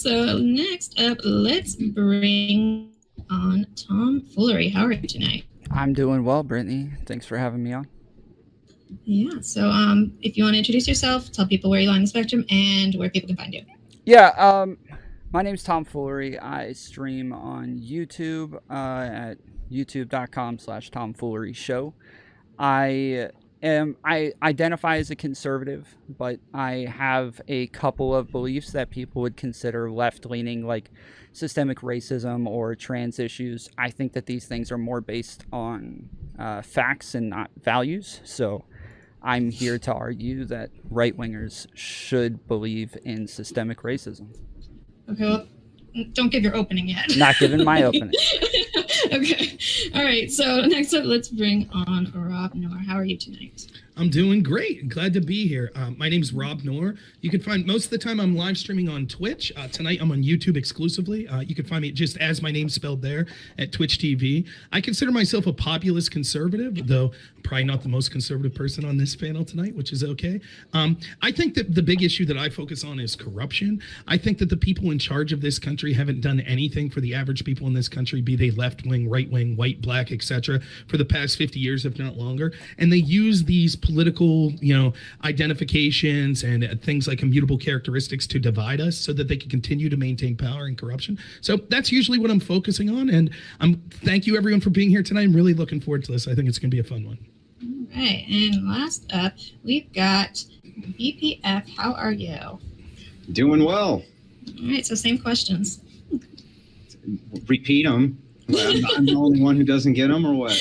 So next up, let's bring on Tom Foolery. How are you tonight? I'm doing well, Brittany. Thanks for having me on. Yeah. So if you want to introduce yourself, tell people where you lie on the spectrum and where people can find you. Yeah, my name's Tom Foolery. I stream on YouTube at youtube.com/TomFooleryShow. I identify as a conservative, but I have a couple of beliefs that people would consider left-leaning, like systemic racism or trans issues. I think that these things are more based on facts and not values. So I'm here to argue that right-wingers should believe in systemic racism. Okay, well, don't give your opening yet. Not giving my opening. Okay. All right. So next up, let's bring on Rob Noerr. How are you tonight? I'm doing great. Glad to be here. My name's Rob Noerr. You can find most of the time I'm live streaming on Twitch. Tonight I'm on YouTube exclusively. You can find me just as my name spelled there at Twitch TV. I consider myself a populist conservative, though I'm probably not the most conservative person on this panel tonight, which is okay. I think that the big issue that I focus on is corruption. I think that the people in charge of this country haven't done anything for the average people in this country, be they left-wing, right-wing, white, black, etc., for the past 50 years, if not longer. And they use these political, identifications and things like immutable characteristics to divide us so that they can continue to maintain power and corruption. So that's usually what I'm focusing on. And thank you everyone for being here tonight. I'm really looking forward to this. I think it's going to be a fun one. All right. And last up, we've got BPF. How are you? Doing well. All right. So same questions. Repeat them. I'm the only one who doesn't get them, or what?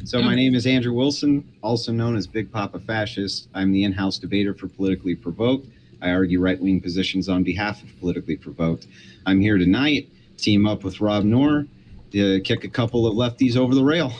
So my name is Andrew Wilson, also known as Big Papa Fascist. I'm the in-house debater for Politically Provoked. I argue right-wing positions on behalf of Politically Provoked. I'm here tonight, team up with Rob Noerr to kick a couple of lefties over the rail.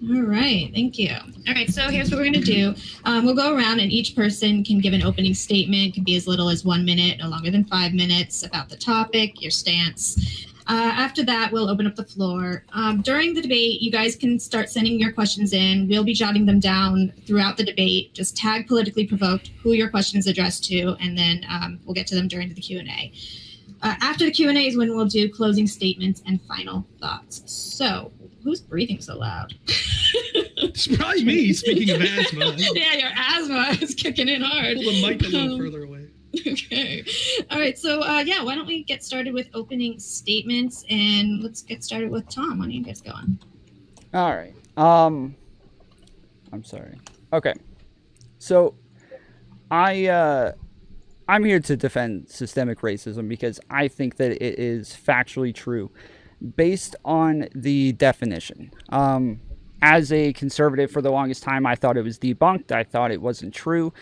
All right. Thank you. All right. So here's what we're going to do. We'll go around and each person can give an opening statement. It can be as little as 1 minute, no longer than 5 minutes, about the topic, your stance. After that, we'll open up the floor. During the debate, you guys can start sending your questions in. We'll be jotting them down throughout the debate. Just tag Politically Provoked, who your question is addressed to, and then we'll get to them during the Q&A. After the Q&A is when we'll do closing statements and final thoughts. So, who's breathing so loud? It's probably me, speaking of asthma. Yeah, your asthma is kicking in hard. Pull the mic a little further away. Okay. All right. So, why don't we get started with opening statements, and let's get started with Tom. Why don't you guys go on? All right. I'm sorry. Okay. So, I'm here to defend systemic racism because I think that it is factually true based on the definition. As a conservative for the longest time, I thought it was debunked. I thought it wasn't true.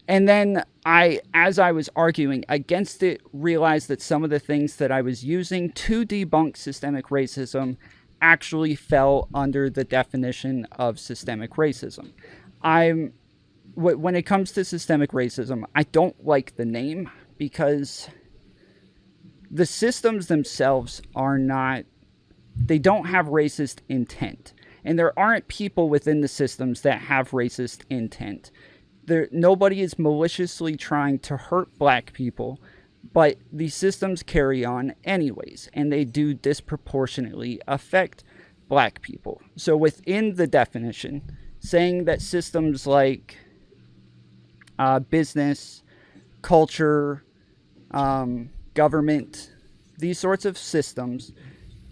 And then as I was arguing against it, realized that some of the things that I was using to debunk systemic racism actually fell under the definition of systemic racism. When it comes to systemic racism, I don't like the name because the systems themselves they don't have racist intent. And there aren't people within the systems that have racist intent. Nobody is maliciously trying to hurt black people, but the systems carry on anyways, and they do disproportionately affect black people. So within the definition, saying that systems like business, culture, government, these sorts of systems,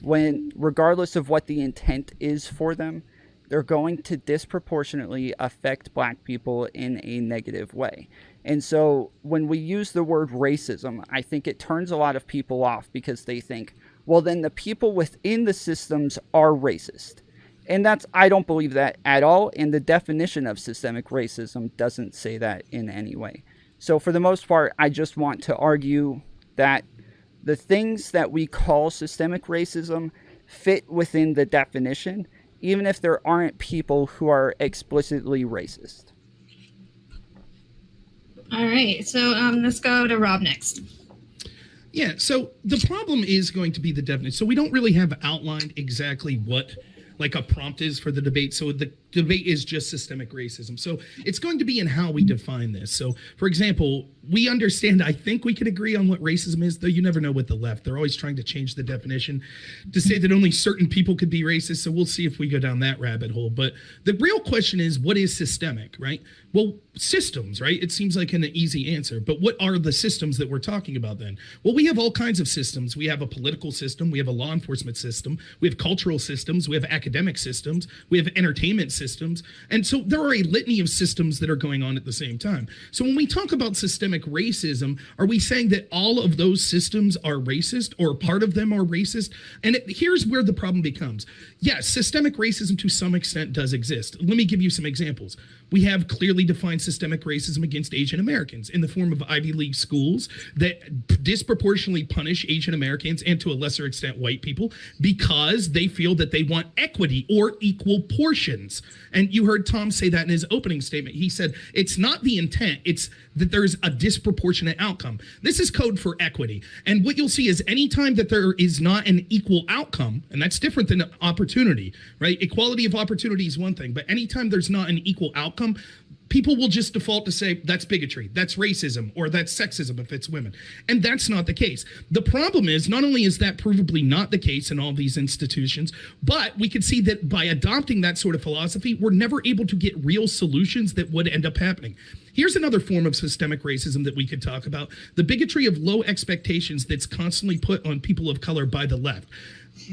regardless of what the intent is for them, they're going to disproportionately affect black people in a negative way. And so when we use the word racism, I think it turns a lot of people off because they think, well, then the people within the systems are racist. And I don't believe that at all. And the definition of systemic racism doesn't say that in any way. So for the most part, I just want to argue that the things that we call systemic racism fit within the definition, even if there aren't people who are explicitly racist. All right, so let's go to Rob next. Yeah, so the problem is going to be the definition. So we don't really have outlined exactly what like a prompt is for the debate. So the debate is just systemic racism. So it's going to be in how we define this. So for example, we understand, I think we can agree on what racism is, though you never know with the left. They're always trying to change the definition to say that only certain people could be racist. So we'll see if we go down that rabbit hole. But the real question is, what is systemic, right? Well, systems, right? It seems like an easy answer. But what are the systems that we're talking about then? Well, we have all kinds of systems. We have a political system. We have a law enforcement system. We have cultural systems. We have academic systems. We have entertainment systems. And so there are a litany of systems that are going on at the same time. So when we talk about systemic racism, are we saying that all of those systems are racist or part of them are racist? And here's where the problem becomes. Yes, systemic racism to some extent does exist. Let me give you some examples. We have clearly defined systemic racism against Asian Americans in the form of Ivy League schools that disproportionately punish Asian Americans and to a lesser extent white people because they feel that they want equity or equal portions. And you heard Tom say that in his opening statement. He said it's not the intent, it's that there's a disproportionate outcome. This is code for equity. And what you'll see is anytime that there is not an equal outcome, and that's different than opportunity, right? Equality of opportunity is one thing, but anytime there's not an equal outcome, people will just default to say that's bigotry, that's racism, or that's sexism if it's women. And that's not the case. The problem is not only is that provably not the case in all these institutions, but we can see that by adopting that sort of philosophy, we're never able to get real solutions that would end up happening. Here's another form of systemic racism that we could talk about: the bigotry of low expectations that's constantly put on people of color by the left.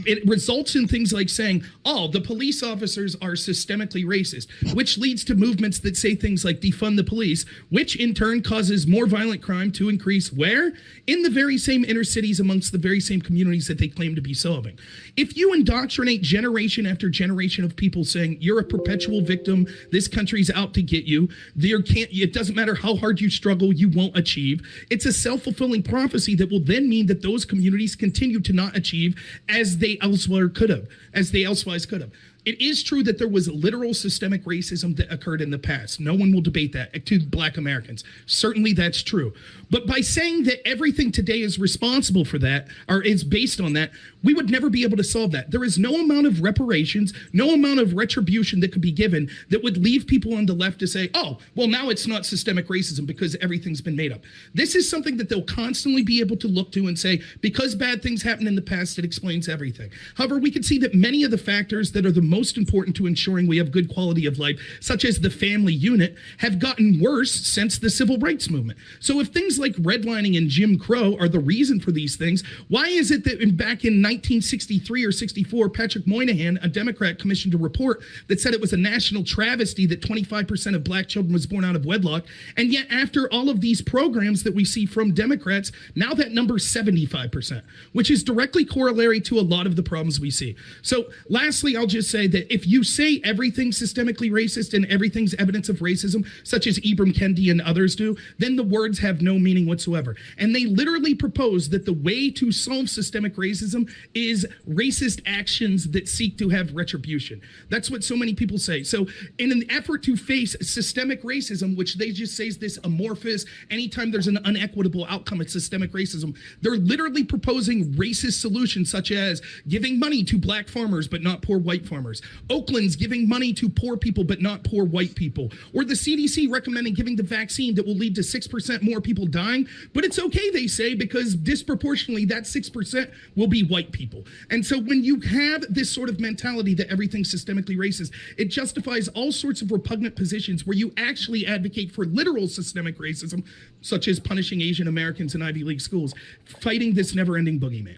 It results in things like saying, oh, the police officers are systemically racist, which leads to movements that say things like defund the police, which in turn causes more violent crime to increase where? In the very same inner cities amongst the very same communities that they claim to be solving. If you indoctrinate generation after generation of people saying you're a perpetual victim, this country's out to get you, it doesn't matter how hard you struggle, you won't achieve. It's a self-fulfilling prophecy that will then mean that those communities continue to not achieve as they elsewise could have. It is true that there was literal systemic racism that occurred in the past. No one will debate that to Black Americans. Certainly that's true. But by saying that everything today is responsible for that, or is based on that, we would never be able to solve that. There is no amount of reparations, no amount of retribution that could be given that would leave people on the left to say, oh, well, now it's not systemic racism because everything's been made up. This is something that they'll constantly be able to look to and say, because bad things happened in the past, it explains everything. However, we can see that many of the factors that are the most important to ensuring we have good quality of life, such as the family unit, have gotten worse since the civil rights movement. So if things like redlining and Jim Crow are the reason for these things, why is it that back in 1963 or 64, Patrick Moynihan, a Democrat, commissioned a report that said it was a national travesty that 25% of Black children was born out of wedlock, and yet after all of these programs that we see from Democrats, now that number's 75%, which is directly corollary to a lot of the problems we see. So lastly, I'll just say that if you say everything's systemically racist and everything's evidence of racism, such as Ibram Kendi and others do, then the words have no meaning whatsoever. And they literally propose that the way to solve systemic racism is racist actions that seek to have retribution. That's what so many people say. So in an effort to face systemic racism, which they just say is this amorphous, anytime there's an unequitable outcome, it's systemic racism, they're literally proposing racist solutions such as giving money to Black farmers but not poor white farmers, Oakland's giving money to poor people but not poor white people, or the CDC recommending giving the vaccine that will lead to 6% more people dying, but it's okay, they say, because disproportionately that 6% will be white people. And so when you have this sort of mentality that everything's systemically racist, it justifies all sorts of repugnant positions where you actually advocate for literal systemic racism, such as punishing Asian Americans in Ivy League schools, fighting this never-ending boogeyman.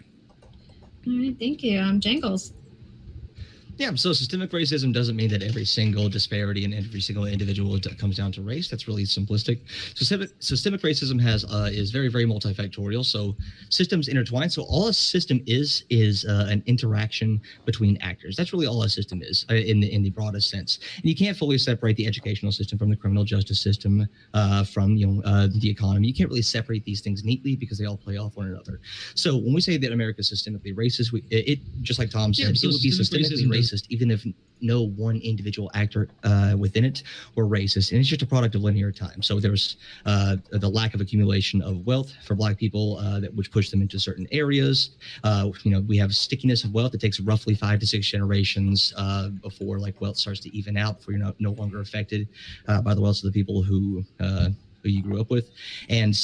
All right, thank you. Jangles. Yeah, so systemic racism doesn't mean that every single disparity in every single individual comes down to race. That's really simplistic. Systemic racism is very, very multifactorial. So systems intertwine. So all a system is an interaction between actors. That's really all a system is in the broadest sense. And you can't fully separate the educational system from the criminal justice system, from the economy. You can't really separate these things neatly because they all play off one another. So when we say that America is systemically racist, it just like Tom said, it would be systemically racist even if no one individual actor within it were racist, and it's just a product of linear time. So there's the lack of accumulation of wealth for Black people, which pushed them into certain areas. We have stickiness of wealth. It takes roughly 5 to 6 generations before wealth starts to even out, before you're no longer affected by the wealth of the people who who you grew up with. And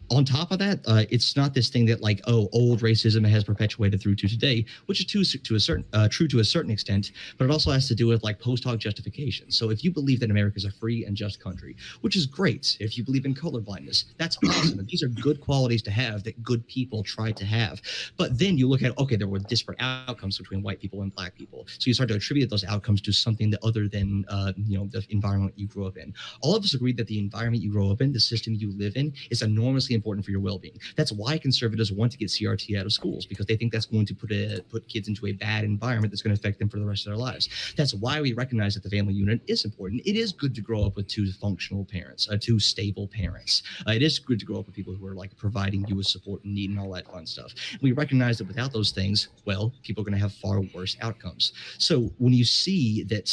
on top of that, it's not this thing that like, oh, old racism has perpetuated through to today, which is true to a certain extent, but it also has to do with like post hoc justification. So if you believe that America is a free and just country, which is great, if you believe in colorblindness, that's awesome. And these are good qualities to have that good people try to have. But then you look at, okay, there were disparate outcomes between white people and black people. So you start to attribute those outcomes to something that other than the environment you grew up in. All of us agree that the environment you grow up in, the system you live in, is enormously important for your well-being. That's why conservatives want to get CRT out of schools, because they think that's going to put kids into a bad environment that's going to affect them for the rest of their lives. That's why we recognize that the family unit is important. It is good to grow up with two functional parents, two stable parents. It is good to grow up with people who are like providing you with support and need and all that fun stuff. We recognize that without those things, well, people are going to have far worse outcomes. So when you see that,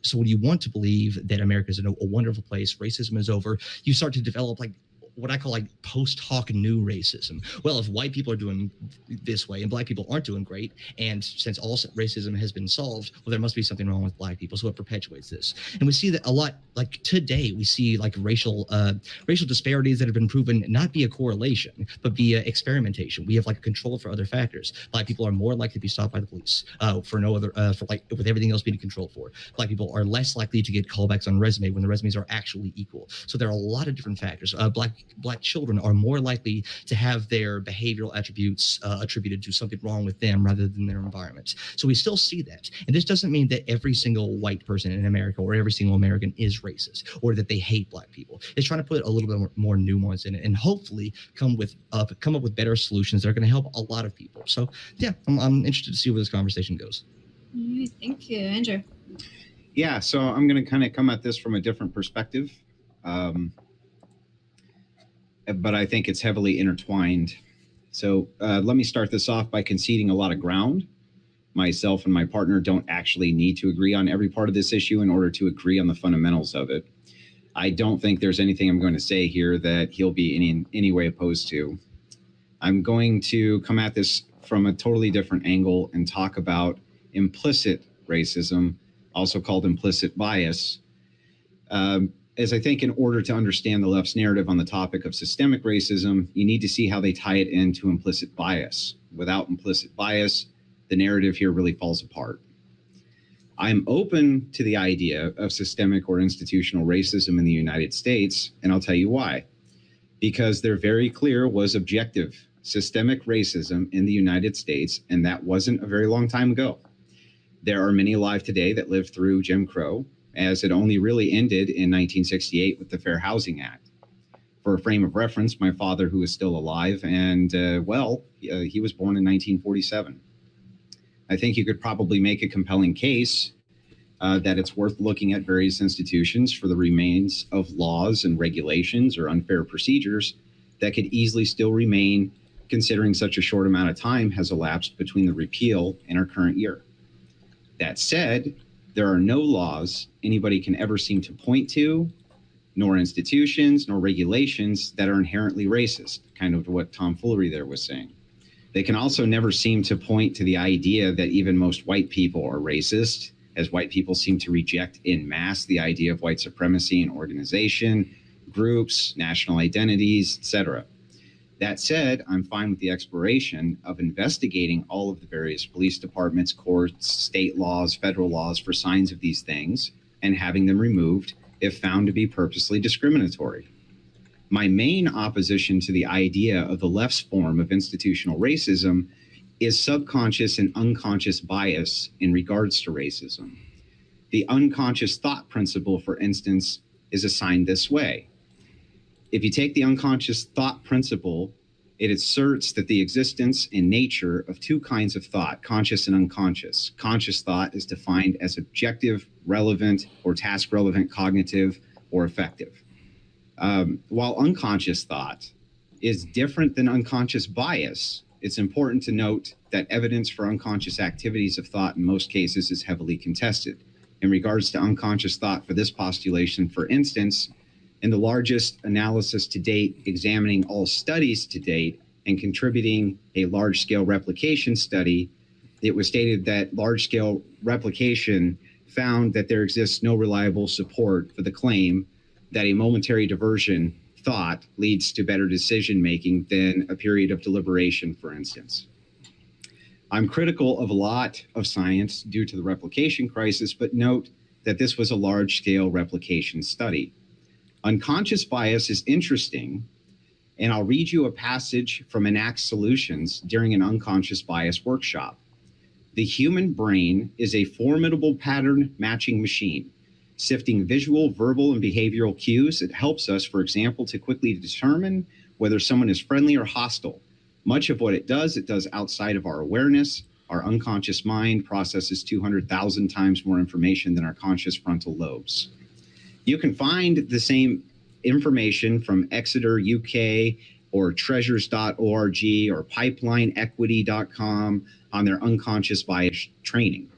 so when you want to believe that America is a wonderful place, racism is over, you start to develop like what I call like post hoc new racism. Well, if white people are doing this way and black people aren't doing great, and since all racism has been solved, well, there must be something wrong with black people. So it perpetuates this. And we see that a lot, like today, we see like racial disparities that have been proven not via correlation, but via experimentation. We have like control for other factors. Black people are more likely to be stopped by the police for with everything else being controlled for. Black people are less likely to get callbacks on resume when the resumes are actually equal. So there are a lot of different factors. Black children are more likely to have their behavioral attributes attributed to something wrong with them rather than their environment. So we still see that. And this doesn't mean that every single white person in America or every single American is racist or that they hate black people. It's trying to put a little bit more nuance in it and hopefully come up with better solutions that are going to help a lot of people. So yeah, I'm interested to see where this conversation goes. Thank you, Andrew. Yeah, so I'm going to kind of come at this from a different perspective. But I think it's heavily intertwined. So let me start this off by conceding a lot of ground. Myself and my partner don't actually need to agree on every part of this issue in order to agree on the fundamentals of it. I don't think there's anything I'm going to say here that he'll be in any way opposed to. I'm going to come at this from a totally different angle and talk about implicit racism, also called implicit bias. As I think in order to understand the left's narrative on the topic of systemic racism, you need to see how they tie it into implicit bias. Without implicit bias, the narrative here really falls apart. I'm open to the idea of systemic or institutional racism in the United States, and I'll tell you why. Because there very clear was objective systemic racism in the United States, and that wasn't a very long time ago. There are many alive today that lived through Jim Crow, as it only really ended in 1968 with the Fair Housing Act. For a frame of reference, my father, who is still alive, and he was born in 1947. I think you could probably make a compelling case that it's worth looking at various institutions for the remains of laws and regulations or unfair procedures that could easily still remain, considering such a short amount of time has elapsed between the repeal and our current year. That said, there are no laws anybody can ever seem to point to, nor institutions, nor regulations that are inherently racist, kind of what Tom Foolery there was saying. They can also never seem to point to the idea that even most white people are racist, as white people seem to reject en masse the idea of white supremacy in organization, groups, national identities, etc. That said, I'm fine with the exploration of investigating all of the various police departments, courts, state laws, federal laws for signs of these things and having them removed if found to be purposely discriminatory. My main opposition to the idea of the left's form of institutional racism is subconscious and unconscious bias in regards to racism. The unconscious thought principle, for instance, is assigned this way. If you take the unconscious thought principle, it asserts that the existence and nature of two kinds of thought, conscious and unconscious. Conscious thought is defined as objective, relevant, or task-relevant, cognitive, or affective. While unconscious thought is different than unconscious bias, it's important to note that evidence for unconscious activities of thought in most cases is heavily contested. In regards to unconscious thought for this postulation, for instance, in the largest analysis to date, examining all studies to date and contributing a large-scale replication study, it was stated that large-scale replication found that there exists no reliable support for the claim that a momentary diversion thought leads to better decision making than a period of deliberation, for instance. I'm critical of a lot of science due to the replication crisis, but note that this was a large-scale replication study. Unconscious bias is interesting, and I'll read you a passage from Enact Solutions during an unconscious bias workshop. The human brain is a formidable pattern matching machine. Sifting visual, verbal, and behavioral cues, it helps us, for example, to quickly determine whether someone is friendly or hostile. Much of what it does outside of our awareness. Our unconscious mind processes 200,000 times more information than our conscious frontal lobes. You can find the same information from Exeter, UK, or treasures.org or pipelineequity.com on their unconscious bias training.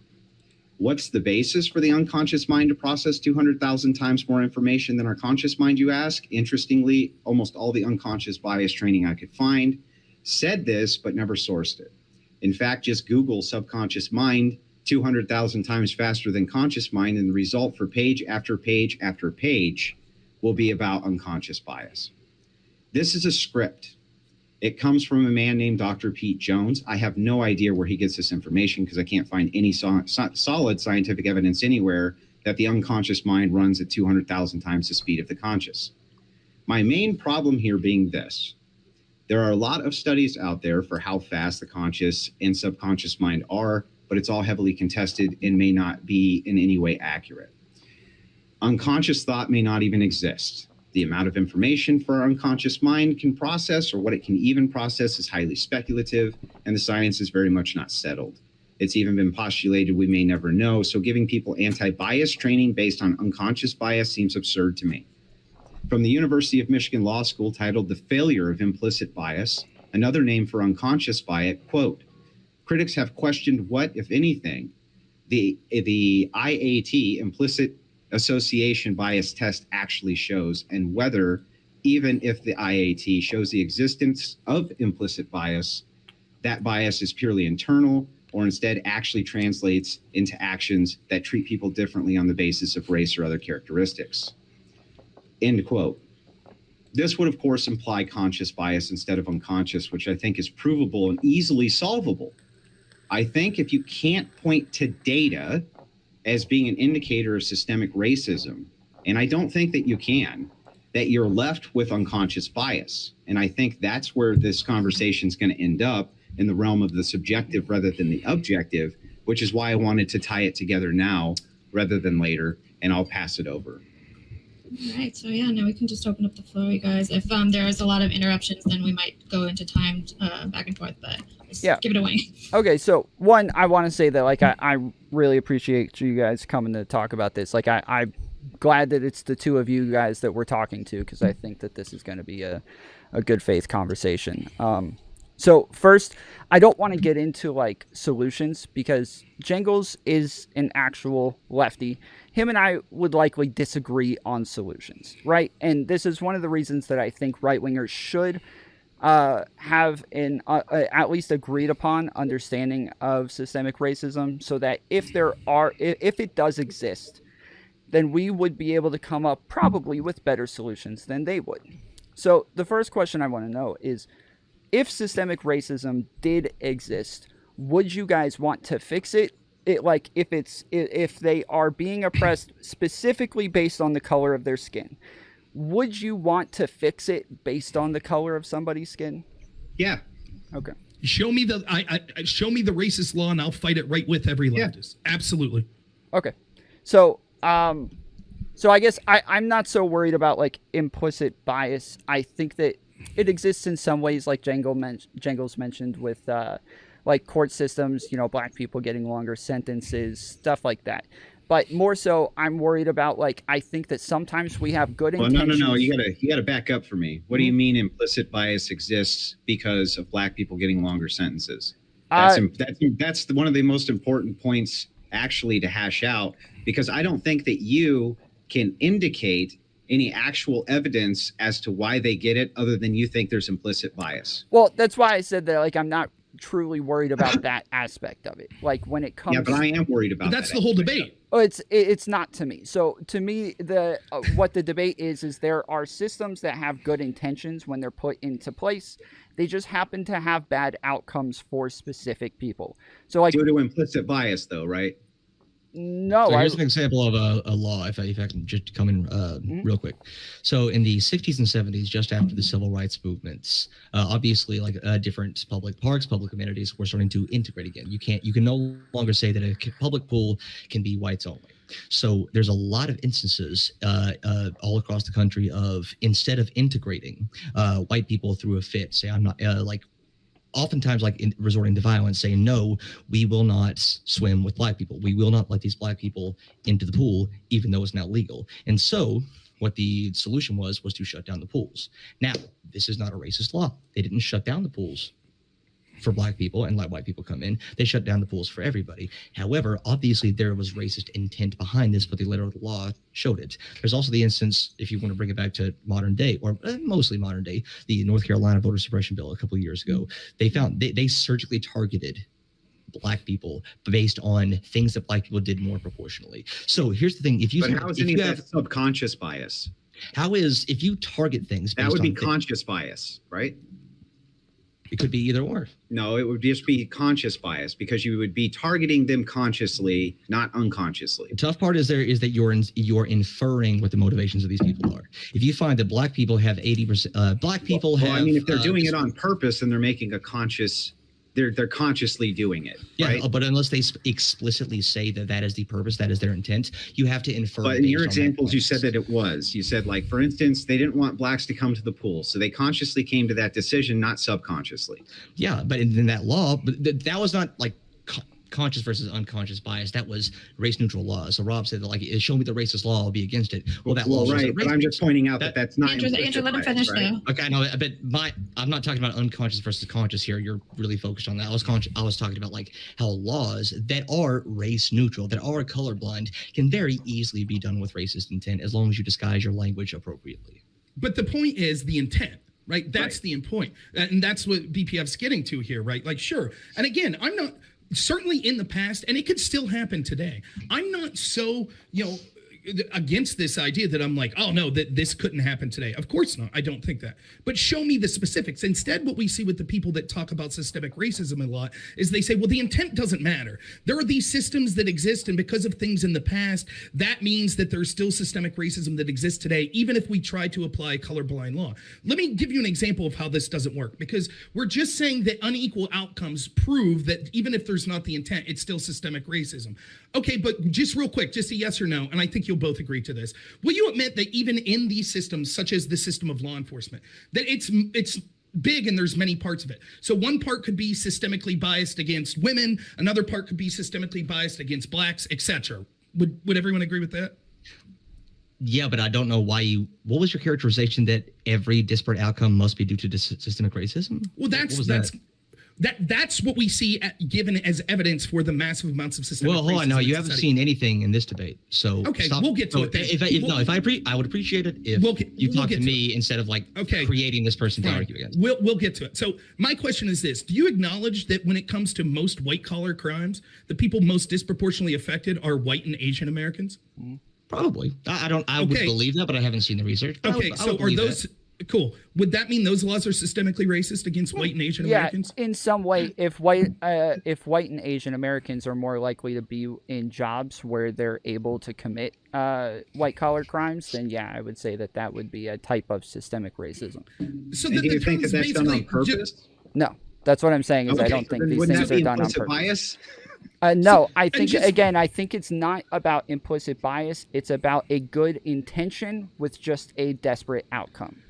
What's the basis for the unconscious mind to process 200,000 times more information than our conscious mind, you ask? Interestingly, almost all the unconscious bias training I could find said this, but never sourced it. In fact, just Google subconscious mind 200,000 times faster than conscious mind, and the result for page after page after page will be about unconscious bias. This is a script. It comes from a man named Dr. Pete Jones. I have no idea where he gets this information because I can't find any solid scientific evidence anywhere that the unconscious mind runs at 200,000 times the speed of the conscious. My main problem here being this. There are a lot of studies out there for how fast the conscious and subconscious mind are, but it's all heavily contested and may not be in any way accurate. Unconscious thought may not even exist. The amount of information for our unconscious mind can process, or what it can even process, is highly speculative, and the science is very much not settled. It's even been postulated we may never know, so giving people anti-bias training based on unconscious bias seems absurd to me. From the University of Michigan Law School, titled The Failure of Implicit Bias, another name for unconscious bias, quote, critics have questioned what, if anything, the IAT, implicit association bias test, actually shows, and whether, even if the IAT shows the existence of implicit bias, that bias is purely internal or instead actually translates into actions that treat people differently on the basis of race or other characteristics. End quote. This would, of course, imply conscious bias instead of unconscious, which I think is provable and easily solvable. I think if you can't point to data as being an indicator of systemic racism, and I don't think that you can, that you're left with unconscious bias. And I think that's where this conversation is going to end up, in the realm of the subjective rather than the objective, which is why I wanted to tie it together now rather than later, and I'll pass it over. All right, so yeah, now we can just open up the floor, you guys. If there is a lot of interruptions, then we might go into timed back and forth, but just give it away. Okay, so one, I want to say that I really appreciate you guys coming to talk about this. I'm glad that it's the two of you guys that we're talking to, because I think that this is going to be a good faith conversation. So first, I don't want to get into solutions, because Jangles is an actual lefty. Him and I would likely disagree on solutions, right? And this is one of the reasons that I think right-wingers should have an at least agreed upon understanding of systemic racism, so that if it does exist, then we would be able to come up probably with better solutions than they would. So the first question I want to know is, if systemic racism did exist, would you guys want to fix it? If they are being oppressed specifically based on the color of their skin, would you want to fix it based on the color of somebody's skin? Yeah. Okay. Show me the racist law, and I'll fight it right with every leftist. Yeah. Absolutely. Okay. So I guess I'm not so worried about implicit bias. I think that it exists in some ways, like Jangles mentioned, with court systems, black people getting longer sentences, stuff like that. But more so, I'm worried about I think that sometimes we have good intentions. No. You gotta back up for me. What do you mean implicit bias exists because of black people getting longer sentences? That's one of the most important points actually to hash out, because I don't think that you can indicate any actual evidence as to why they get it, other than you think there's implicit bias. Well, that's why I said that I'm not truly worried about that aspect of it. Like when it comes, Yeah, but I am worried about That's that the whole aspect. debate. oh, it's not to me. So to me, the what the debate is there are systems that have good intentions when they're put into place. They just happen to have bad outcomes for specific people. So like, Due to implicit bias, though, right? no, So here's an example of a law, if I can just come in real quick. So in the 60s and 70s, just after the civil rights movements, obviously like different public parks, public amenities were starting to integrate again. You can no longer say that a public pool can be whites only. So there's a lot of instances all across the country of, instead of integrating white people through a fit, say I'm not like, oftentimes like resorting to violence, saying, no, we will not swim with black people. We will not let these black people into the pool, even though it's now legal. And so what the solution was to shut down the pools. Now, this is not a racist law. They didn't shut down the pools for black people and let white people come in. They shut down the pools for everybody. However, obviously there was racist intent behind this, but the letter of the law showed it. There's also the instance, if you want to bring it back to modern day, or mostly modern day, the North Carolina voter suppression bill a couple of years ago. They found they surgically targeted black people based on things that black people did more proportionally. So here's the thing: But how is any of that subconscious bias? How is, if you target things, That would be conscious bias, right? It could be either or. No, it would just be conscious bias because you would be targeting them consciously, not unconsciously. The tough part is that you're inferring what the motivations of these people are. If you find that black people have 80%, black people have. Well, I mean, if they're doing it on purpose and they're making a conscious, they're consciously doing it. Yeah, right? But unless they explicitly say that is the purpose, that is their intent, you have to infer. But in your examples, you said that it was. You said, like, for instance, they didn't want blacks to come to the pool, so they consciously came to that decision, not subconsciously. Yeah, but in that law, but that was not like conscious versus unconscious bias. That was race neutral laws. So Rob said that, like, show me the racist law, I'll be against it. Well, that law right, but I'm just pointing out that that's not. Andrew, let him finish though. Okay, no, but I'm not talking about unconscious versus conscious here. You're really focused on that. I was talking about like how laws that are race neutral, that are colorblind, can very easily be done with racist intent as long as you disguise your language appropriately. But the point is the intent. Right. That's the point. And that's what BPF's getting to here. Right. Like, sure. And again, I'm not certainly in the past, and it could still happen today. I'm not so, against this idea that I'm like, oh no, that this couldn't happen today. Of course not. I don't think that. But show me the specifics. Instead, what we see with the people that talk about systemic racism a lot is they say, well, the intent doesn't matter. There are these systems that exist, and because of things in the past, that means that there's still systemic racism that exists today, even if we try to apply colorblind law. Let me give you an example of how this doesn't work, because we're just saying that unequal outcomes prove that even if there's not the intent, it's still systemic racism. Okay, but just real quick, just a yes or no, and I think you'll both agree to this. Will you admit that even in these systems, such as the system of law enforcement, that it's big and there's many parts of it? So one part could be systemically biased against women, another part could be systemically biased against blacks, etc. Would everyone agree with that? Yeah, but I don't know why what was your characterization that every disparate outcome must be due to systemic racism? Well, that's what we see given as evidence for the massive amounts of systemic racism. Well, hold on, no, you haven't seen anything in this debate. So okay, we'll get to it. I would appreciate it if you talk to me instead of like creating this person to argue against. We'll get to it. So my question is this: do you acknowledge that when it comes to most white collar crimes, the people most disproportionately affected are white and Asian Americans? Probably. I would believe that, but I haven't seen the research. So are those? Cool. Would that mean those laws are systemically racist against white and Asian Americans? In some way, if white and Asian Americans are more likely to be in jobs where they're able to commit white collar crimes, then yeah, I would say that would be a type of systemic racism. So do you think that that's done on purpose? No, that's what I'm saying. Is I don't think these things are done on purpose. Bias? No, I think I think it's not about implicit bias. It's about a good intention with just a desperate outcome.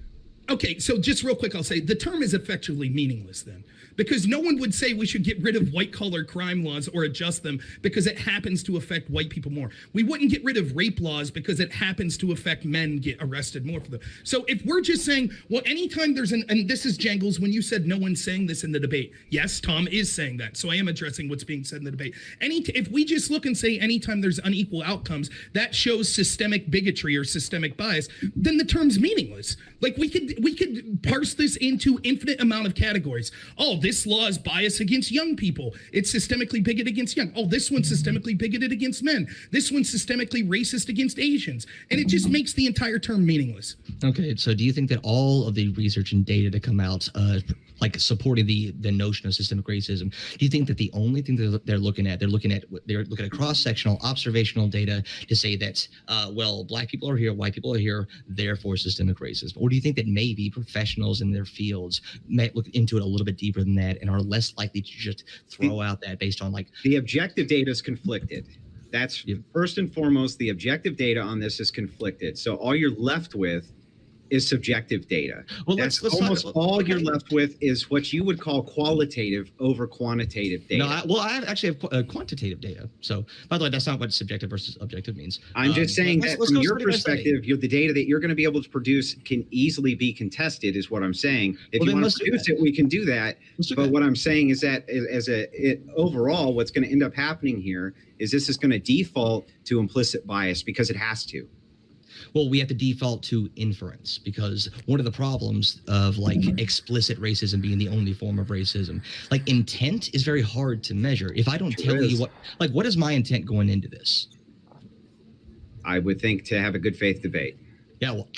Okay, so just real quick, I'll say the term is effectively meaningless then, because no one would say we should get rid of white-collar crime laws or adjust them because it happens to affect white people more. We wouldn't get rid of rape laws because it happens to affect men get arrested more for them. So if we're just saying, well, anytime there's and this is Jangles, when you said no one's saying this in the debate, yes, Tom is saying that. So I am addressing what's being said in the debate. If we just look and say anytime there's unequal outcomes, that shows systemic bigotry or systemic bias, then the term's meaningless. Like we could parse this into infinite amount of categories. Oh, this this law is biased against young people. It's systemically bigoted against young. Oh, this one's systemically bigoted against men. This one's systemically racist against Asians. And it just makes the entire term meaningless. Okay, so do you think that all of the research and data to come out, like supporting the notion of systemic racism, do you think that the only thing that they're looking at cross-sectional observational data to say that, well, black people are here, white people are here, therefore systemic racism? Or do you think that maybe professionals in their fields might look into it a little bit deeper than that and are less likely to just throw out that based on like... The objective data is conflicted. That's first and foremost, the objective data on this is conflicted. So all you're left with is subjective data. Well, that's almost all you're left with is what you would call qualitative over quantitative data. No, I actually have quantitative data. So, by the way, that's not what subjective versus objective means. I'm just saying that from your perspective, the data that you're going to be able to produce can easily be contested, is what I'm saying. If you want to produce it, we can do that. But what I'm saying is that overall, what's going to end up happening here is this is going to default to implicit bias because it has to. Well, we have to default to inference because one of the problems of like explicit racism being the only form of racism, like intent is very hard to measure. If I don't tell you what is my intent going into this? I would think to have a good faith debate. Yeah, well,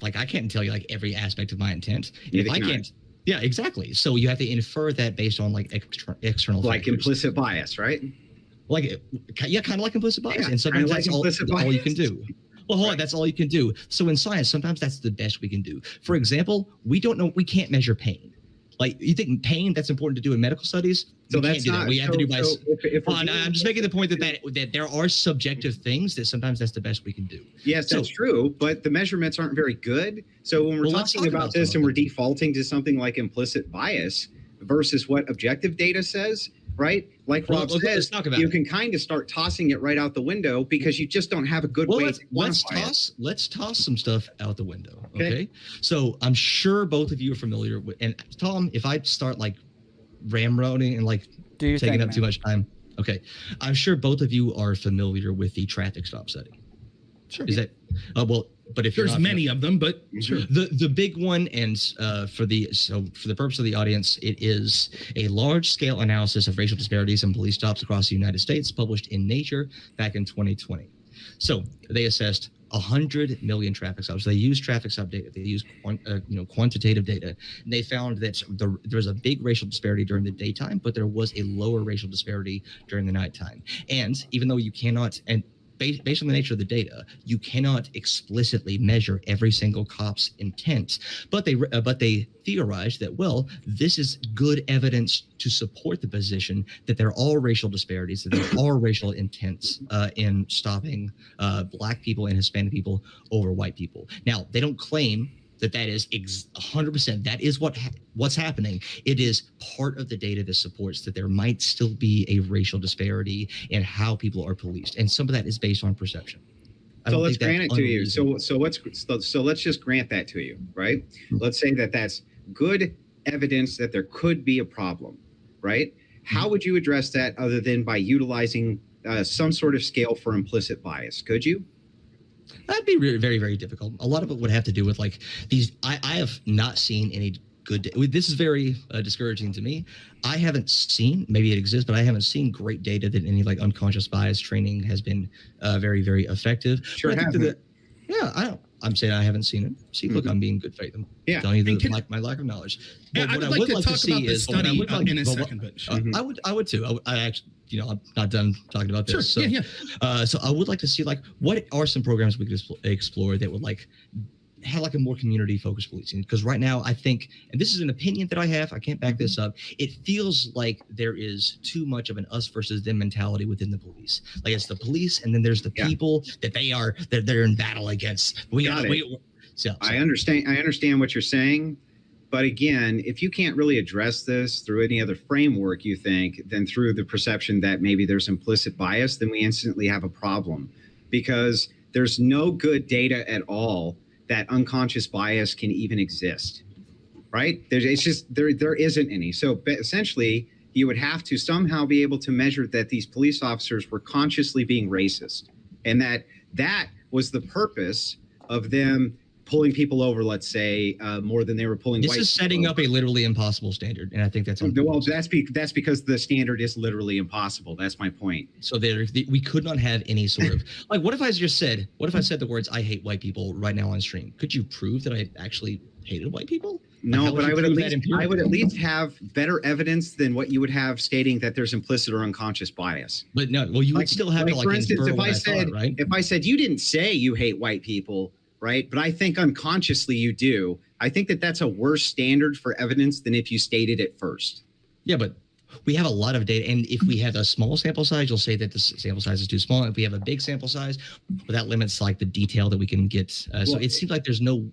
I can't tell you like every aspect of my intent. If I can't. Yeah, exactly. So you have to infer that based on like external like factors. Implicit bias, right? Like, yeah, kind of like implicit bias. Yeah, and sometimes that's all you can do. Well, hold on, that's all you can do. So in science, sometimes that's the best we can do. For example, we can't measure pain. Like, you think pain, that's important to do in medical studies? So that's not, that. We have to do by... I'm just making the point that there are subjective things that sometimes that's the best we can do. Yes, that's true, but the measurements aren't very good. So when we're talking about this and we're defaulting to something like implicit bias versus what objective data says, right? Like Rob says, you can kind of start tossing it right out the window because you just don't have a good way to quantify it. Let's toss some stuff out the window, okay? So I'm sure both of you are familiar with, and Tom, if I start like ramroding and like taking up too much time, okay, I'm sure both of you are familiar with the traffic stop setting. Sure. Is that, but if there's many of them, but sure. The big one, and for the purpose of the audience, it is a large-scale analysis of racial disparities in police stops across the United States, published in Nature back in 2020. So they assessed 100 million traffic stops. They used traffic stop data. They used quantitative data. And they found that there was a big racial disparity during the daytime, but there was a lower racial disparity during the nighttime. And even though you cannot, and based on the nature of the data, you cannot explicitly measure every single cop's intent, but they theorized that, well, this is good evidence to support the position that there are racial disparities, that there are racial intents in stopping black people and Hispanic people over white people. Now, they don't claim that is 100%. That is what's happening. It is part of the data that supports that there might still be a racial disparity in how people are policed, and some of that is based on perception. So let's grant it to you. So let's just grant that to you, right? Let's say that that's good evidence that there could be a problem, right? How would you address that other than by utilizing some sort of scale for implicit bias? Could you? That'd be very, very difficult. A lot of it would have to do with like these. I have not seen any good. This is very discouraging to me. I haven't seen, maybe it exists, but I haven't seen great data that any like unconscious bias training has been very, very effective. Sure, I'm saying I haven't seen it. See, look, I'm being good faith. I'm telling you my lack of knowledge. But what I would like to talk about the study in a second. But sure. I would too. I actually, I'm not done talking about this. Sure. So, so I would like to see like what are some programs we could explore that would like have like a more community focused policing, because right now I think, and this is an opinion that I have, I can't back this up, it feels like there is too much of an us versus them mentality within the police. Like it's the police and then there's the people that they're in battle against. I understand what you're saying, but again, if you can't really address this through any other framework, you think, than through the perception that maybe there's implicit bias, then we instantly have a problem, because there's no good data at all that unconscious bias can even exist, right? There isn't any. So essentially, you would have to somehow be able to measure that these police officers were consciously being racist, and that was the purpose of them pulling people over, let's say, more than they were pulling white people. This is setting up a literally impossible standard, and I think that's well, that's because the standard is literally impossible. That's my point. So we could not have any sort of like. What if I said the words "I hate white people" right now on stream? Could you prove that I actually hated white people? No, but I would at least have better evidence than what you would have stating that there's implicit or unconscious bias. But no, well, you would still have to, like, for instance, right? if I said you didn't say you hate white people, right? But I think unconsciously you do. I think that that's a worse standard for evidence than if you stated it first. Yeah, but we have a lot of data, and if we have a small sample size, you'll say that the sample size is too small. If we have a big sample size, well, that limits like the detail that we can get. So it seems like there's no.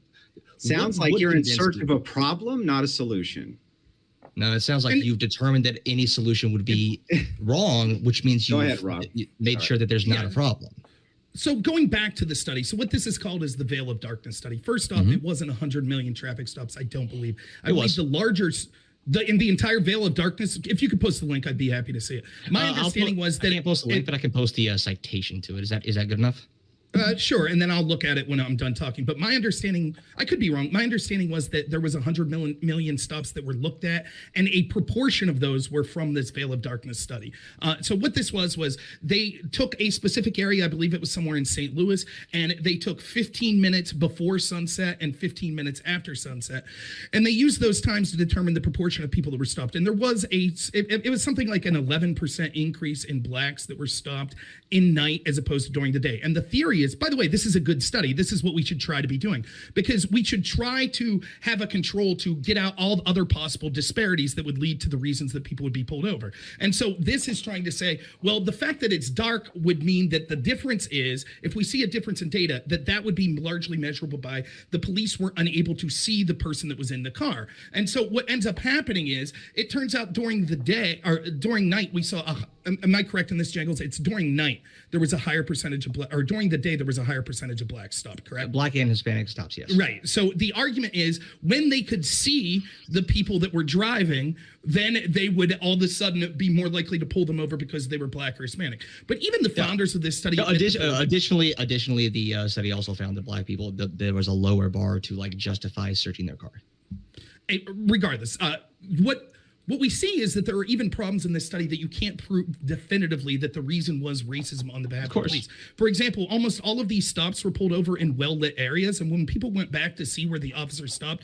Sounds like you're in search of a problem, not a solution. No, it sounds like you've determined that any solution would be wrong, which means you made sure that there's not a problem. So going back to the study, so what this is called is the Veil of Darkness study. First off, it wasn't 100 million traffic stops. I don't believe. I believe the larger, in the entire Veil of Darkness. If you could post the link, I'd be happy to see it. My understanding was that I can't post the link, but I can post the citation to it. Is that good enough? Sure, and then I'll look at it when I'm done talking. But my understanding, I could be wrong. My understanding was that there was 100 million stops that were looked at, and a proportion of those were from this Veil of Darkness study. So what this was they took a specific area, I believe it was somewhere in St. Louis, and they took 15 minutes before sunset and 15 minutes after sunset, and they used those times to determine the proportion of people that were stopped. And there was it was something like an 11% increase in blacks that were stopped in night as opposed to during the day. And the theory is, by the way, this is a good study. This is what we should try to be doing, because we should try to have a control to get out all the other possible disparities that would lead to the reasons that people would be pulled over. And so this is trying to say, well, the fact that it's dark would mean that the difference is, if we see a difference in data, that would be largely measurable by the police were unable to see the person that was in the car. And so what ends up happening is, it turns out during the day or during night, we saw am I correct in this, Jangles? It's during night there was a higher percentage of or during the day there was a higher percentage of blacks stopped, correct? Black and Hispanic stops, yes. Right. So the argument is, when they could see the people that were driving, then they would all of a sudden be more likely to pull them over because they were black or Hispanic. But even the founders of this study. Additionally, the study also found that black people, there was a lower bar to like justify searching their car. Regardless, what we see is that there are even problems in this study that you can't prove definitively that the reason was racism on the behalf of the police. For example, almost all of these stops were pulled over in well-lit areas, and when people went back to see where the officer stopped,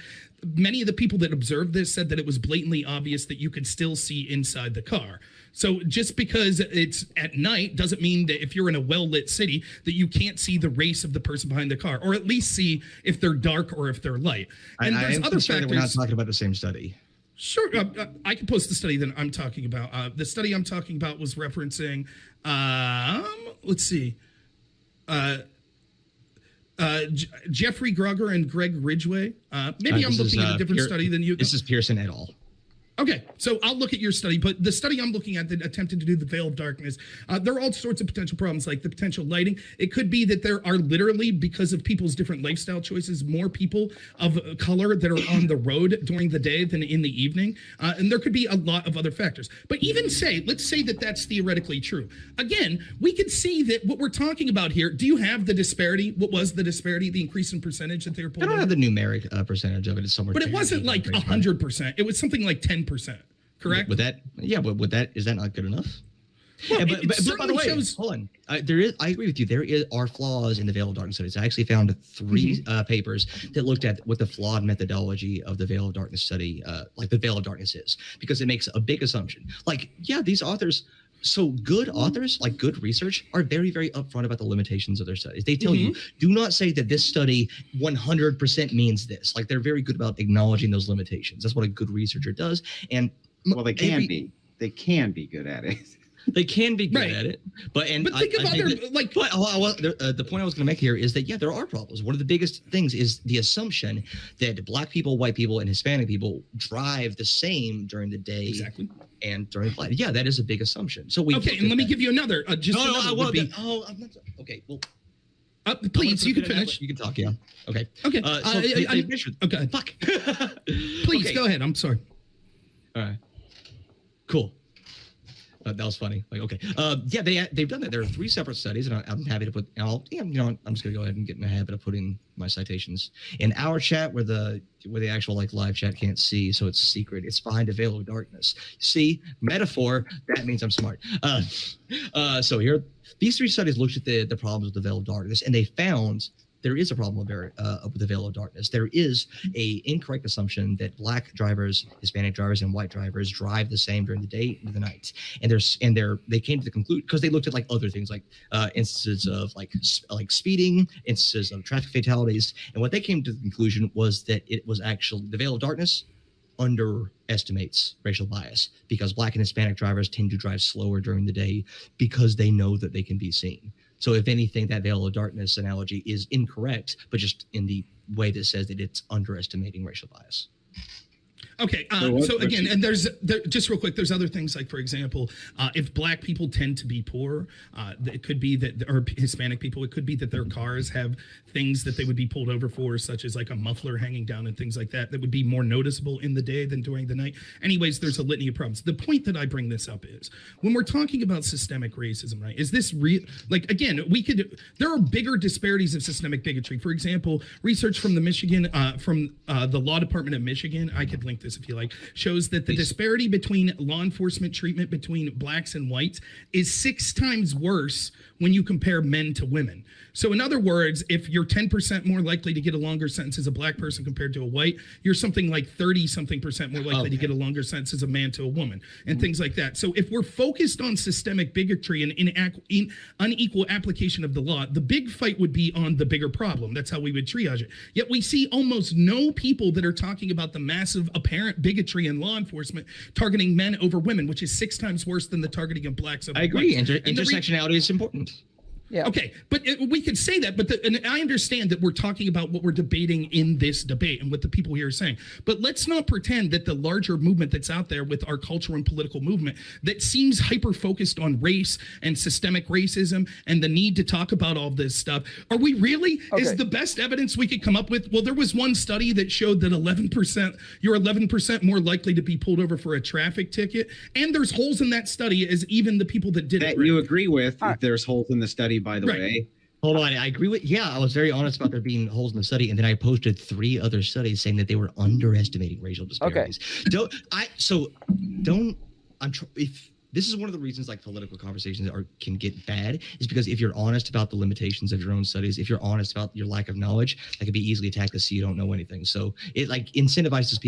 many of the people that observed this said that it was blatantly obvious that you could still see inside the car. So just because it's at night doesn't mean that if you're in a well-lit city that you can't see the race of the person behind the car, or at least see if they're dark or if they're light. And there's other factors. We're not talking about the same study. Sure, I can post the study that I'm talking about. The study I'm talking about was referencing, let's see, Jeffrey Grugger and Greg Ridgway. Maybe I'm looking at a different study than you. This is Pearson et al. Okay, so I'll look at your study, but the study I'm looking at that attempted to do the Veil of Darkness, there are all sorts of potential problems, like the potential lighting. It could be that there are literally, because of people's different lifestyle choices, more people of color that are on the road during the day than in the evening. And there could be a lot of other factors. But even let's say that that's theoretically true. Again, we could see that what we're talking about here, do you have the disparity? What was the disparity, the increase in percentage that they were pulling? I don't have the numeric percentage of it. It's somewhere. But it wasn't like 100%. It was something like 10%. Correct. Is that not good enough? Well, but by the way, hold on. I agree with you. There are flaws in the Veil of Darkness studies. I actually found 3 papers that looked at what the flawed methodology of the Veil of Darkness study, like the Veil of Darkness is, because it makes a big assumption. Like, yeah, these authors. So good authors, like good research, are very, very upfront about the limitations of their studies. They tell you, do not say that this study 100% means this. Like, they're very good about acknowledging those limitations. That's what a good researcher does. And well, they can be. They can be good at it. They can be good at it, but think of other the point I was going to make here is that there are problems. One of the biggest things is the assumption that black people, white people, and Hispanic people drive the same during the day and during the night. Yeah, that is a big assumption. So and let me give you another. Okay, well, please, you can finish. You can talk. Yeah. Okay. Okay. Okay. Fuck. Please go ahead. I'm sorry. All right. Cool. That was funny. Like, okay. Yeah, they've done that. There are 3 separate studies, and I'm happy to put. I'm just gonna go ahead and get in the habit of putting my citations in our chat where the actual like live chat can't see, so it's secret. It's behind a veil of darkness. See, metaphor. That means I'm smart. So here, these 3 studies looked at the problems with the veil of darkness, and they found there is a problem with the veil of darkness. There is a incorrect assumption that Black drivers, Hispanic drivers, and white drivers drive the same during the day and the night. And they came to the conclusion because they looked at like other things like instances of like speeding, instances of traffic fatalities, and what they came to the conclusion was that it was actually the veil of darkness underestimates racial bias because Black and Hispanic drivers tend to drive slower during the day because they know that they can be seen. So if anything, that veil of darkness analogy is incorrect, but just in the way that says that it's underestimating racial bias. Okay, so again, and just real quick, there's other things like, for example, if Black people tend to be poor, it could be that, or Hispanic people, it could be that their cars have things that they would be pulled over for, such as like a muffler hanging down and things like that, that would be more noticeable in the day than during the night. Anyways, there's a litany of problems. The point that I bring this up is, when we're talking about systemic racism, right, is this real? Like, again, there are bigger disparities of systemic bigotry. For example, research from the the Law Department of Michigan, I could link this if you like, shows that the disparity between law enforcement treatment between Blacks and whites is 6 times worse when you compare men to women. So in other words, if you're 10% more likely to get a longer sentence as a Black person compared to a white, you're something like 30-something% more likely to get a longer sentence as a man to a woman, and things like that. So if we're focused on systemic bigotry and unequal application of the law, the big fight would be on the bigger problem. That's how we would triage it. Yet we see almost no people that are talking about the massive apparent bigotry in law enforcement targeting men over women, which is 6 times worse than the targeting of Blacks over I agree. whites. Intersectionality is important. Yeah. Okay, but we could say that, and I understand that we're talking about what we're debating in this debate and what the people here are saying. But let's not pretend that the larger movement that's out there with our cultural and political movement that seems hyper-focused on race and systemic racism and the need to talk about all this stuff, are we really? Okay. Is the best evidence we could come up with? Well, there was one study that showed that you're 11% more likely to be pulled over for a traffic ticket, and there's holes in that study as even the people that did it. You agree with if there's holes in the study, by the way. Hold on, I agree with. Yeah, I was very honest about there being holes in the study, and then I posted 3 other studies saying that they were underestimating racial disparities. Okay. If this is one of the reasons like political conversations can get bad, is because if you're honest about the limitations of your own studies, if you're honest about your lack of knowledge, that can be easily attacked as you don't know anything. So it like disincentivizes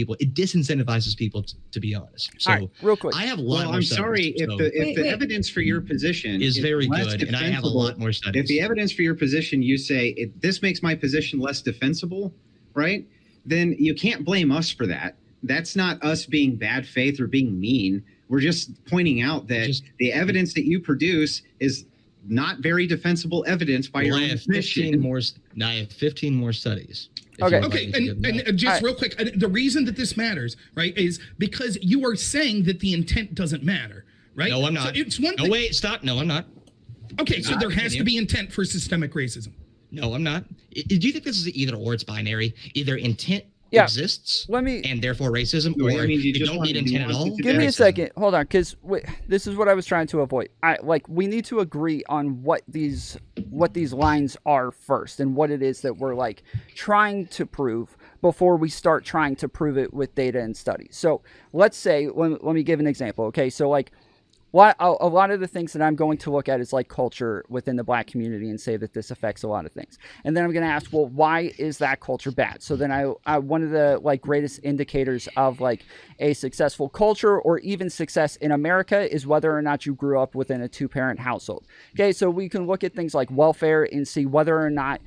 people to be honest. So right, real quick, I have a lot. Well, I'm sorry if the evidence for your position is very good, and I have a lot more studies. If the evidence for your position, you say this makes my position less defensible, right? Then you can't blame us for that. That's not us being bad faith or being mean. We're just pointing out that the evidence that you produce is not very defensible evidence by your own admission. I have 15 more studies. Okay, and just real quick, the reason that this matters, right, is because you are saying that the intent doesn't matter, right? No, I'm not. So it's one thing. No, wait, stop. No, I'm not. Okay, so there has to be intent for systemic racism. No, I'm not. Do you think this is either or? It's binary. Either intent exists, and therefore racism, or you don't need intent at all. Give me a second. Hold on, because this is what I was trying to avoid. We need to agree on what these lines are first, and what it is that we're like trying to prove before we start trying to prove it with data and studies. So let's say, let me give an example. Okay, so like, a lot of the things that I'm going to look at is like culture within the Black community and say that this affects a lot of things. And then I'm going to ask, well, why is that culture bad? So then I one of the like greatest indicators of like a successful culture or even success in America is whether or not you grew up within a 2-parent household. Okay, so we can look at things like welfare and see whether or not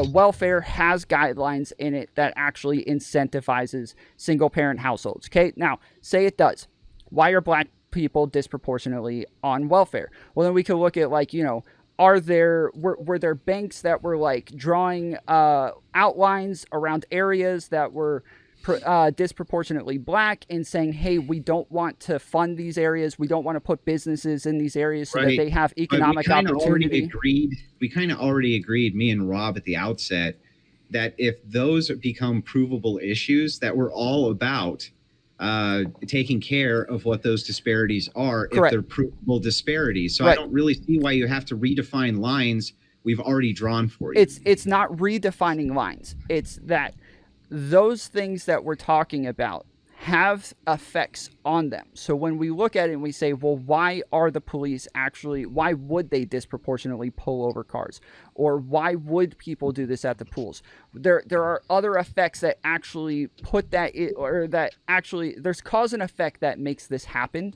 welfare has guidelines in it that actually incentivizes single-parent households. Okay, now say it does. Why are Black people disproportionately on welfare? Well, then we could look at like, were there banks that were like drawing outlines around areas that were disproportionately Black and saying, hey, we don't want to fund these areas, we don't want to put businesses in these areas so that they have economic opportunity. We kind of already agreed, me and Rob at the outset, that if those become provable issues, that we're all about taking care of what those disparities are if Correct. they're provable disparities. So Right. I don't really see why you have to redefine lines we've already drawn for you. It's not redefining lines. It's that those things that we're talking about have effects on them. So when we look at it and we say, well, why are the police actually, why would they disproportionately pull over cars? Or why would people do this at the pools? There are other effects that actually put that, or that actually, there's cause and effect that makes this happen.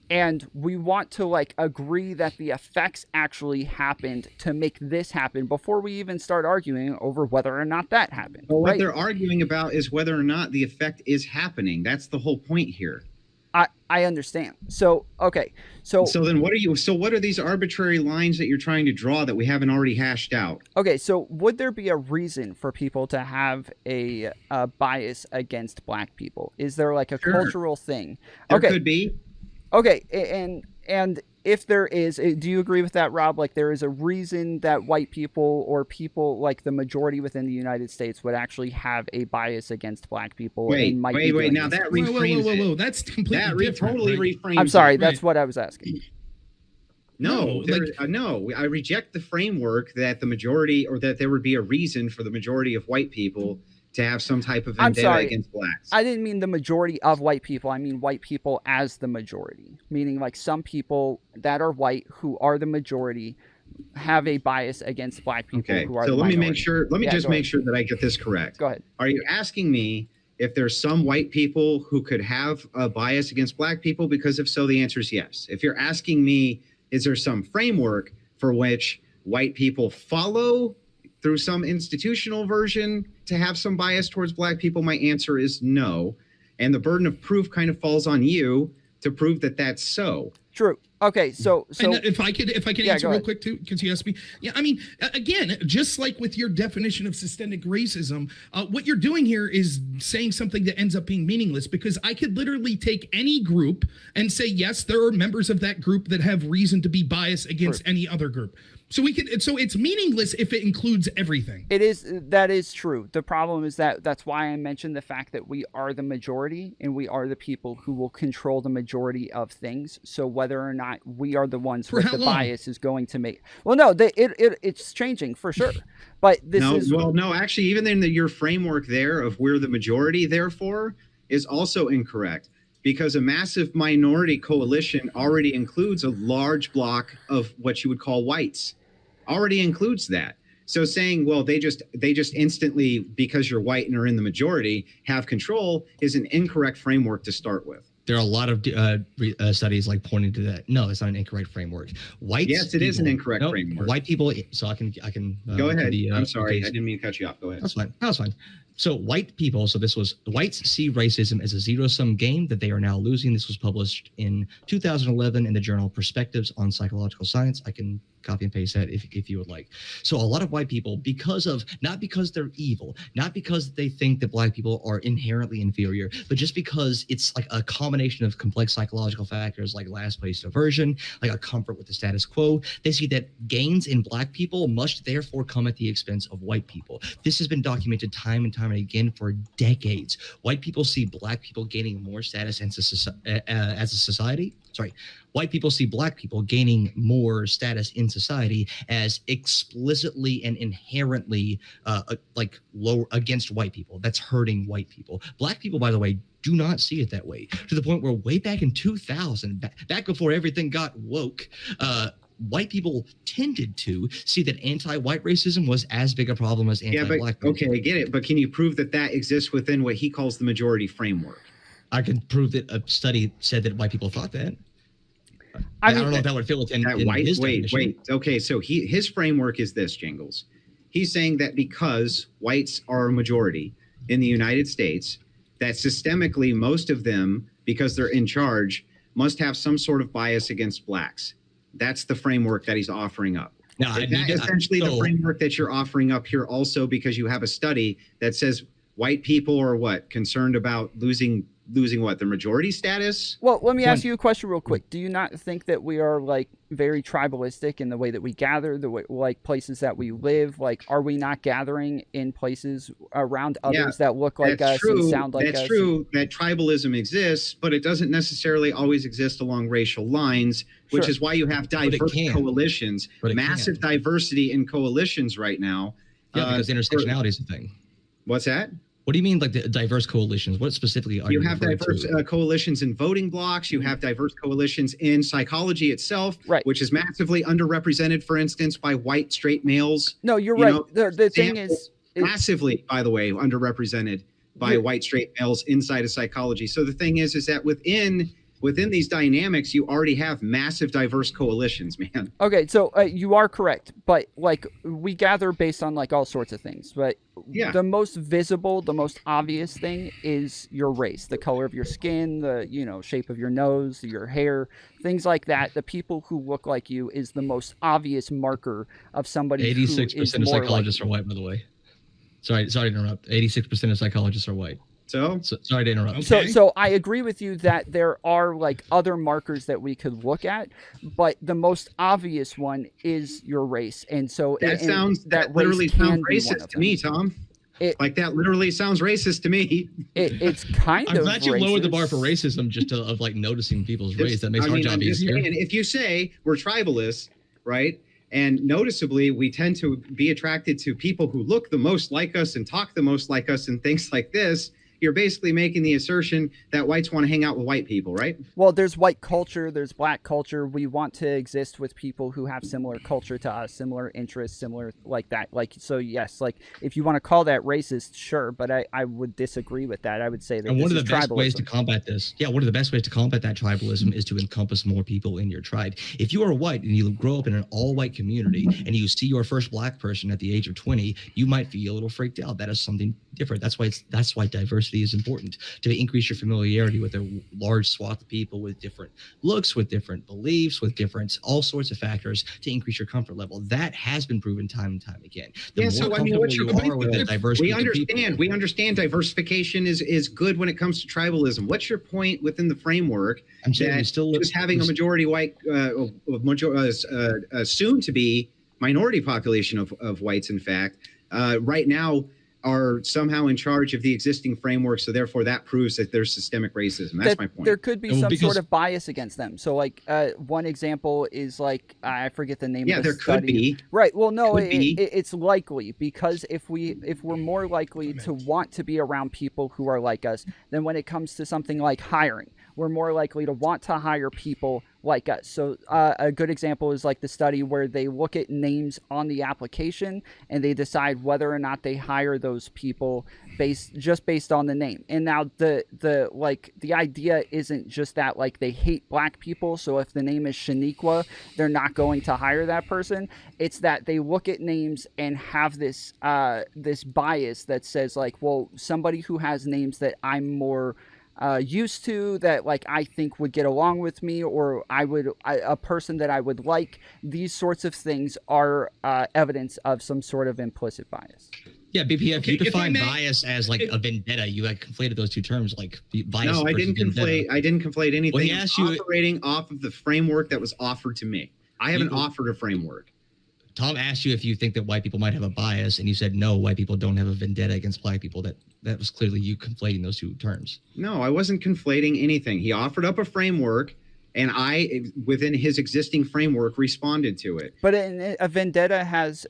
And we want to like agree that the effects actually happened to make this happen before we even start arguing over whether or not that happened. Well, what right? they're arguing about is whether or not the effect is happening. That's the whole point here. I understand. So, okay. So then what are these arbitrary lines that you're trying to draw that we haven't already hashed out? Okay, so would there be a reason for people to have a bias against black people? Is there like a cultural thing? There could be. Okay, and if there is, do you agree with that, Rob? Like there is a reason that white people or people like the majority within the United States would actually have a bias against black people. Wait. Now that reframes it. Whoa. That's completely different. Totally right? reframes. I'm sorry, it. that's what I was asking. No, I reject the framework that the majority, or that there would be a reason for the majority of white people to have some type of vendetta against blacks. I didn't mean the majority of white people. I mean white people as the majority, meaning like some people that are white who are the majority have a bias against black people who are the minority. Let me just make sure that I get this correct. Go ahead. Are you asking me if there's some white people who could have a bias against black people? Because if so, the answer is yes. If you're asking me, is there some framework for which white people follow through some institutional version to have some bias towards black people, my answer is no. And the burden of proof kind of falls on you to prove that that's so. True. Okay, so and if I can answer real ahead. quick too, because you asked me. Yeah, I mean, again, just like with your definition of systemic racism, what you're doing here is saying something that ends up being meaningless, because I could literally take any group and say, yes, there are members of that group that have reason to be biased against any other group. So it's meaningless if it includes everything. That is true. The problem is that's why I mentioned the fact that we are the majority and we are the people who will control the majority of things. So whether or not we are the ones with the bias is going to make, well, no, it's changing for sure. But actually, even in your framework there of we're the majority, therefore, is also incorrect. Because a massive minority coalition already includes a large block of what you would call whites. Already includes that. So saying, well, they just instantly, because you're white and are in the majority, have control is an incorrect framework to start with. There are a lot of studies like pointing to that. No, it's not an incorrect framework. Yes, it is an incorrect framework. White people. So I can. Go ahead. I'm sorry, I didn't mean to cut you off. Go ahead. That's fine. That's fine. So white people. So whites see racism as a zero-sum game that they are now losing. This was published in 2011 in the journal Perspectives on Psychological Science. I can copy and paste that if you would like. So a lot of white people, not because they're evil, not because they think that black people are inherently inferior, but just because it's like a combination of complex psychological factors like last place aversion, like a comfort with the status quo. They see that gains in black people must therefore come at the expense of white people. This has been documented time and time and again for decades. White people see black people gaining more status as a society. White people see black people gaining more status in society as explicitly and inherently like lower against white people. That's hurting white people. Black people, by the way, do not see it that way, to the point where way back in 2000, back before everything got woke, white people tended to see that anti-white racism was as big a problem as anti-black racism. Okay, I get it. But can you prove that exists within what he calls the majority framework? I can prove that a study said that white people thought that. I don't know if that would fit within his definition. Wait. Okay, so his framework is this, Jingles. He's saying that because whites are a majority in the United States, that systemically most of them, because they're in charge, must have some sort of bias against blacks. That's the framework that he's offering up. Now, the framework that you're offering up here also, because you have a study that says white people are concerned about losing losing what, their majority status? Well, let me ask you a question real quick. Do you not think that we are like very tribalistic in the way that we gather, the way, like places that we live? Like, are we not gathering in places around others that look like us and sound like us? That's true that tribalism exists, but it doesn't necessarily always exist along racial lines, which is why you have diverse coalitions, massive diversity in coalitions right now. Yeah, because intersectionality is a thing. What's that? What do you mean, like the diverse coalitions? What specifically are you have diverse coalitions in voting blocks. You have diverse coalitions in psychology itself, which is massively underrepresented, for instance, by white straight males. No, you're right. The thing is massively, by the way, underrepresented by white straight males inside of psychology. So the thing is that within these dynamics, you already have massive diverse coalitions, man. Okay, so you are correct, but like we gather based on like all sorts of things, but the most visible, the most obvious thing is your race, the color of your skin, the shape of your nose, your hair, things like that. The people who look like you is the most obvious marker of somebody. 86% of psychologists are white, by the way. Sorry to interrupt. 86% of psychologists are white. So sorry to interrupt. Okay. So I agree with you that there are like other markers that we could look at, but the most obvious one is your race. And so that literally sounds racist to me, Tom. That literally sounds racist to me. It's kind of. I'm glad you lowered the bar for racism just of like noticing people's race. That makes our job easier. And if you say we're tribalists, right? And noticeably, we tend to be attracted to people who look the most like us and talk the most like us and things like this. You're basically making the assertion that whites want to hang out with white people, right? Well, there's white culture, there's black culture. We want to exist with people who have similar culture to us, similar interests, similar like that. Like, so yes, like if you want to call that racist, sure, but I would disagree with that. I would say that one of the best ways to combat this, one of the best ways to combat that tribalism is to encompass more people in your tribe. If you are white and you grow up in an all-white community and you see your first black person at the age of 20, you might feel a little freaked out. That is something different. That's why diversity is important, to increase your familiarity with a large swath of people with different looks, with different beliefs, with different all sorts of factors to increase your comfort level. That has been proven time and time again. The more comfortable you are with a diverse group of people. We understand diversification is good when it comes to tribalism. What's your point within the framework just having a majority white, soon to be minority population of whites, in fact, right now are somehow in charge of the existing framework, so therefore that proves that there's systemic racism. That's my point. There could be some sort of bias against them. So, like, one example is like I forget the name of the study. Could be. Right. Well, no, it's likely, because if we're more likely to want to be around people who are like us, then when it comes to something like hiring, we're more likely to want to hire people like us. So a good example is like the study where they look at names on the application and they decide whether or not they hire those people based on the name. And now the idea isn't just that like they hate black people, so if the name is Shaniqua, they're not going to hire that person. It's that they look at names and have this bias that says like, well, somebody who has names that I'm more used to, that like I think would get along with me, or a person that I would like. These sorts of things are evidence of some sort of implicit bias. Yeah, BPF, okay, you define bias as like a vendetta. You like conflated those two terms, like bias. No, I didn't conflate. I didn't conflate anything. Well, he asked you, operating off of the framework that was offered to me. I haven't offered a framework. Tom asked you if you think that white people might have a bias, and you said no, white people don't have a vendetta against black people. That was clearly you conflating those two terms. No, I wasn't conflating anything. He offered up a framework, and I, within his existing framework, responded to it. But a vendetta has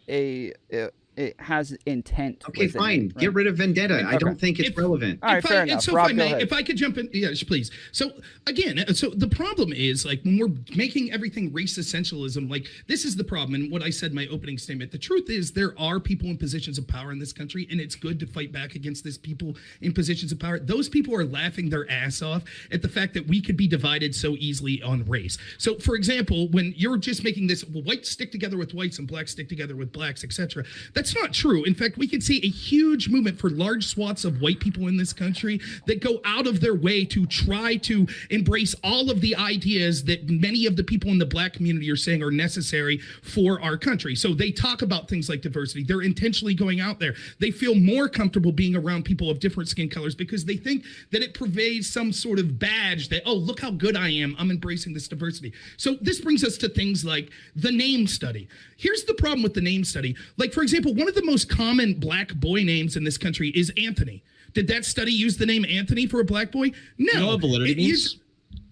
it has intent. Okay, fine. Right? Get rid of vendetta. Okay. I don't think it's relevant. All right, fair enough. So if I could jump in, yes, please. So again, so the problem is like when we're making everything race essentialism, like this is the problem. And what I said in my opening statement, the truth is there are people in positions of power in this country, and it's good to fight back against these people in positions of power. Those people are laughing their ass off at the fact that we could be divided so easily on race. So for example, when you're just making this whites stick together with whites and blacks stick together with blacks, etc., that's That's not true. In fact, we can see a huge movement for large swaths of white people in this country that go out of their way to try to embrace all of the ideas that many of the people in the black community are saying are necessary for our country. So they talk about things like diversity. They're intentionally going out there. They feel more comfortable being around people of different skin colors because they think that it pervades some sort of badge that, oh, look how good I am. I'm embracing this diversity. So this brings us to things like the name study. Here's the problem with the name study. Like, for example, one of the most common black boy names in this country is Anthony. Did that study use the name Anthony for a black boy? No. You know what validity means?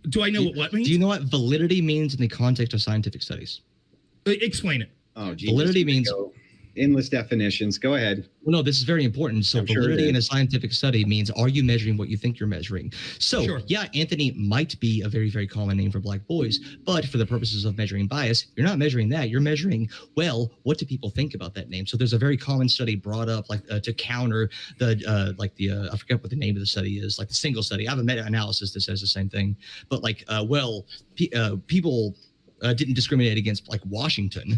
Do I know what means? Do you know what validity means in the context of scientific studies? Explain it. Oh, geez. Validity means endless definitions. Go ahead. Well, no, this is very important. So validity in a scientific study means, are you measuring what you think you're measuring? So yeah, Anthony might be a very, very common name for black boys, but for the purposes of measuring bias, you're not measuring that. You're measuring, well, what do people think about that name? So there's a very common study brought up like to counter the I forget what the name of the study is, like the single study. I have a meta-analysis that says the same thing, but like, people didn't discriminate against like Washington,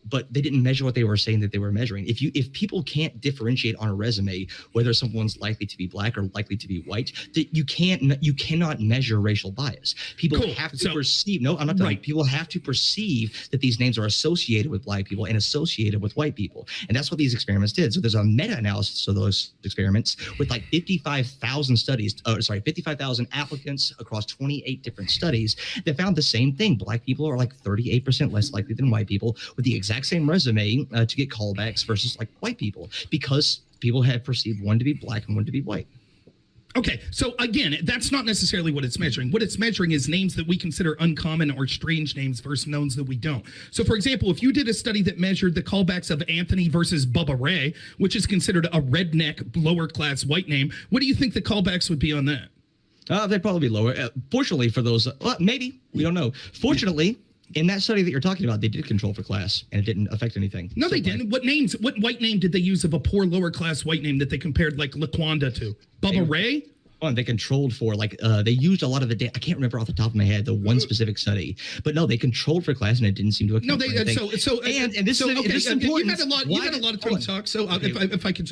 but they didn't measure what they were saying that they were measuring. If people can't differentiate on a resume whether someone's likely to be black or likely to be white, that you cannot measure racial bias. People have to perceive. No, I'm not done. Right. People have to perceive that these names are associated with black people and associated with white people, and that's what these experiments did. So there's a meta-analysis of those experiments with like 55,000 applicants across 28 different studies that found the same thing. Black people are like 38% less likely than white people with the exact same resume to get callbacks versus like white people, because people have perceived one to be black and one to be white. Okay, so again, that's not necessarily what it's measuring. What it's measuring is names that we consider uncommon or strange names versus knowns that we don't. So for example, if you did a study that measured the callbacks of Anthony versus Bubba Ray, which is considered a redneck, lower class white name, what do you think the callbacks would be on that? They'd probably be lower. Fortunately for those, well, maybe, we don't know. Fortunately, in that study that you're talking about, they did control for class, and it didn't affect anything. No, they didn't. What white name did they use of a poor lower class white name that they compared like Laquanda to? Bubba Ray? They controlled for like they used a lot of the data. I can't remember off the top of my head the one specific study, but no, they controlled for class and it didn't seem to account for anything. This is important. You had a lot of time to talk. So if I can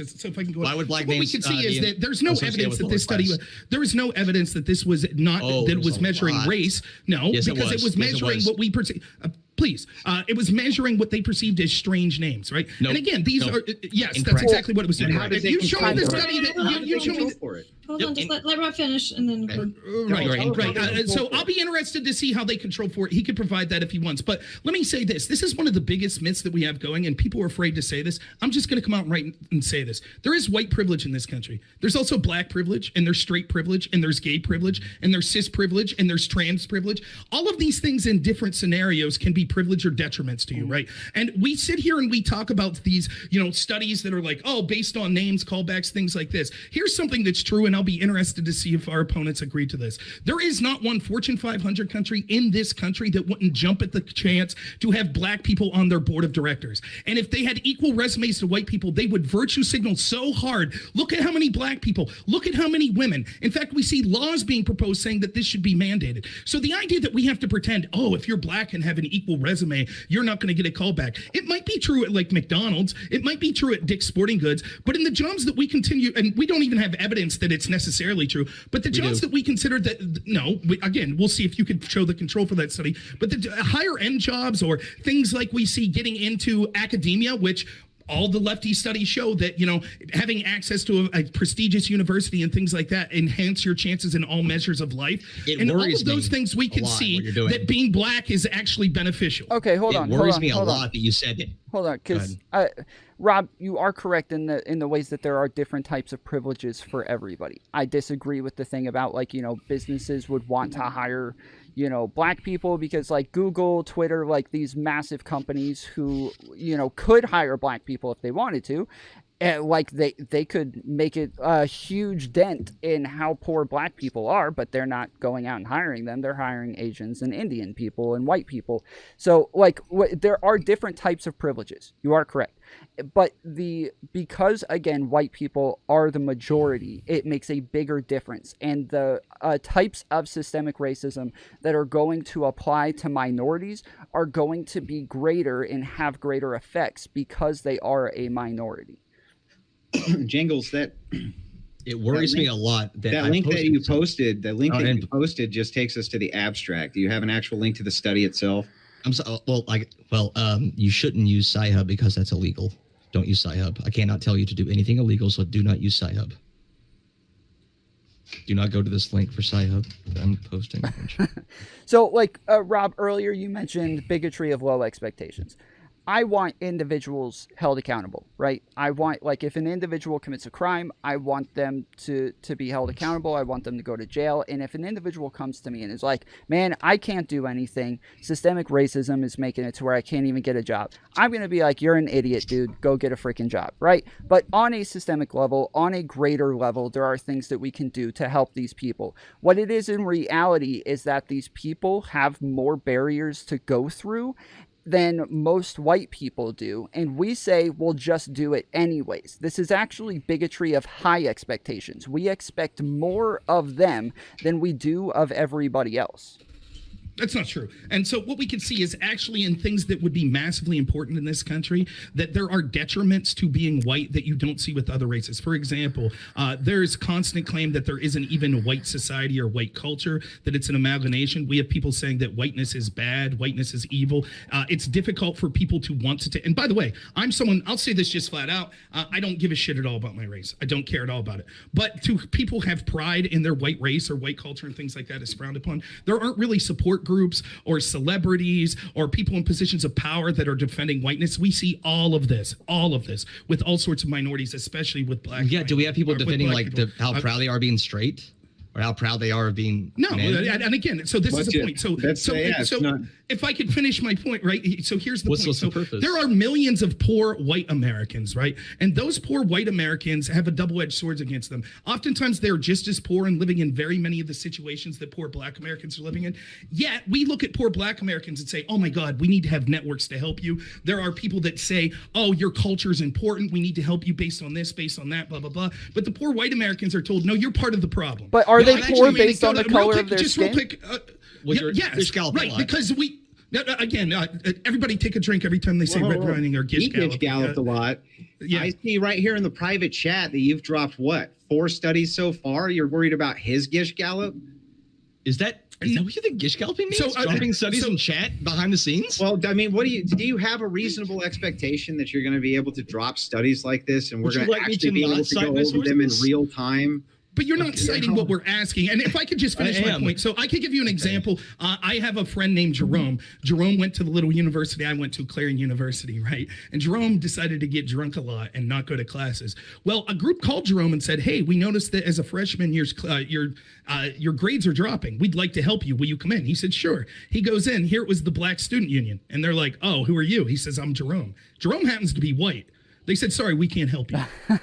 go. Why would black names? What we can see is that there's no evidence that this study. There is no evidence that this was not that it was measuring race. No, because it was measuring what we perceive. Please. It was measuring what they perceived as strange names, right? And again, these are yes, incorrect. That's exactly what it was doing. If you show me the study that you show me for it. Hold on, just let Rob finish, and then right. So I'll be interested to see how they control for it. He could provide that if he wants. But let me say this: this is one of the biggest myths that we have going, and people are afraid to say this. I'm just going to come out right and say this: there is white privilege in this country. There's also black privilege, and there's straight privilege, and there's gay privilege, and there's cis privilege, and there's trans privilege. All of these things in different scenarios can be privilege or detriments to you, right? And we sit here and we talk about these, studies that are like, oh, based on names, callbacks, things like this. Here's something that's true, and I'll be interested to see if our opponents agree to this. There is not one Fortune 500 country in this country that wouldn't jump at the chance to have black people on their board of directors. And if they had equal resumes to white people, they would virtue signal so hard. Look at how many black people, look at how many women. In fact, we see laws being proposed saying that this should be mandated. So the idea that we have to pretend, oh, if you're black and have an equal resume, you're not going to get a callback. It might be true at like McDonald's. It might be true at Dick's Sporting Goods. But in the jobs that we continue, and we don't even have evidence that it's necessarily true, but the jobs that we consider that, again, we'll see if you could show the control for that study, but the higher end jobs or things like we see getting into academia, which all the lefty studies show that, having access to a prestigious university and things like that enhance your chances in all measures of life. And all of those things we can see that being black is actually beneficial. Okay, hold on. It worries me a lot that you said it. Hold on, because Rob, you are correct in the ways that there are different types of privileges for everybody. I disagree with the thing about businesses would want to hire black people because like Google, Twitter, like these massive companies who could hire black people if they wanted to. like they could make it a huge dent in how poor black people are, but they're not going out and hiring them. They're hiring Asians and Indian people and white people. So like there are different types of privileges. You are correct. But because again, white people are the majority, it makes a bigger difference. And the types of systemic racism that are going to apply to minorities are going to be greater and have greater effects because they are a minority. Jangles, that it worries me a lot that link that you posted. The link that you posted just takes us to the abstract. Do you have an actual link to the study itself? You shouldn't use Sci-Hub because that's illegal. Don't use Sci-Hub. I cannot tell you to do anything illegal, so do not use Sci-Hub. Do not go to this link for Sci-Hub that I'm posting. So, like Rob, earlier you mentioned bigotry of low expectations. I want individuals held accountable, right? I want, like, if an individual commits a crime, I want them to be held accountable. I want them to go to jail. And if an individual comes to me and is like, man, I can't do anything, systemic racism is making it to where I can't even get a job, I'm going to be like, you're an idiot, dude. Go get a freaking job, right? But on a systemic level, on a greater level, there are things that we can do to help these people. What it is in reality is that these people have more barriers to go through than most white people do, and we say we'll just do it anyways. This is actually bigotry of high expectations. We expect more of them than we do of everybody else. That's not true. And so what we can see is actually in things that would be massively important in this country, that there are detriments to being white that you don't see with other races. For example, there's constant claim that there isn't even a white society or white culture, that it's an amalgamation. We have people saying that whiteness is bad, whiteness is evil. It's difficult for people to want to take. And by the way, I'm someone, I'll say this just flat out, I don't give a shit at all about my race. I don't care at all about it. But to people have pride in their white race or white culture and things like that is frowned upon. There aren't really support groups or celebrities or people in positions of power that are defending whiteness. We see all of this with all sorts of minorities, especially with black. Yeah, do we have people defending how proud they are being straight? Or how proud they are of being and again, so this is the point. So if I could finish my point, right? So here's the point. What's the purpose? There are millions of poor white Americans, right? And those poor white Americans have a double-edged swords against them. Oftentimes they're just as poor and living in very many of the situations that poor black Americans are living in. Yet we look at poor black Americans and say, oh my God, we need to have networks to help you. There are people that say, oh, your culture is important. We need to help you based on this, based on that, blah, blah, blah. But the poor white Americans are told, no, you're part of the problem. But are they poor based on the color of their skin? Yes, right, because everybody take a drink every time they say red running or gish galloped a lot. Yeah. I see right here in the private chat that you've dropped 4 studies so far. You're worried about his gish gallop? Is that what you think gish galloping means? Dropping studies in chat behind the scenes? Well, I mean, do you have a reasonable expectation that you're going to be able to drop studies like this and we're going to actually be able to go over them in real time? But you're not citing what we're asking. And if I could just finish my point. So I could give you an example. I have a friend named Jerome. Jerome went to the little university I went to, Clarion University, right? And Jerome decided to get drunk a lot and not go to classes. Well, a group called Jerome and said, hey, we noticed that as a freshman, your grades are dropping. We'd like to help you. Will you come in? He said, sure. He goes in. Here it was the Black Student Union. And they're like, oh, who are you? He says, I'm Jerome. Jerome happens to be white. They said, sorry, we can't help you,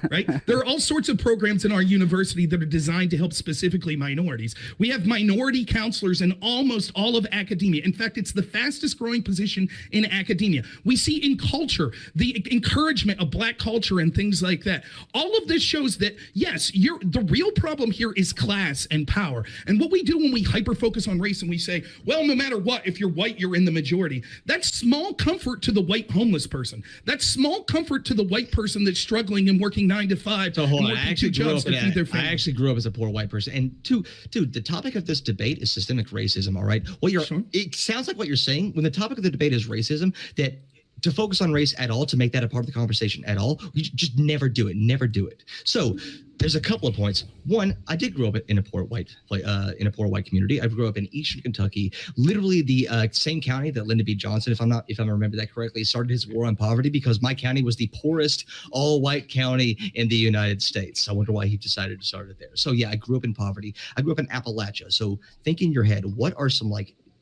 right? There are all sorts of programs in our university that are designed to help specifically minorities. We have minority counselors in almost all of academia. In fact, it's the fastest growing position in academia. We see in culture, the encouragement of black culture and things like that. All of this shows that, yes, the real problem here is class and power. And what we do when we hyper-focus on race and we say, well, no matter what, if you're white, you're in the majority. That's small comfort to the white homeless person. That's small comfort to the white person that's struggling and working 9 to 5. So hold on, I actually grew up as a poor white person. And dude, the topic of this debate is systemic racism. All right, it sounds like what you're saying when the topic of the debate is racism, that to focus on race at all, to make that a part of the conversation at all, you just never do it. So there's a couple of points. One, I did grow up in a poor white community. I grew up in Eastern Kentucky, literally the same county that Lyndon B. Johnson, if I remember that correctly, started his war on poverty, because my county was the poorest all-white county in the United States. I wonder why he decided to start it there. So yeah, I grew up in poverty. I grew up in Appalachia. So think in your head, what are some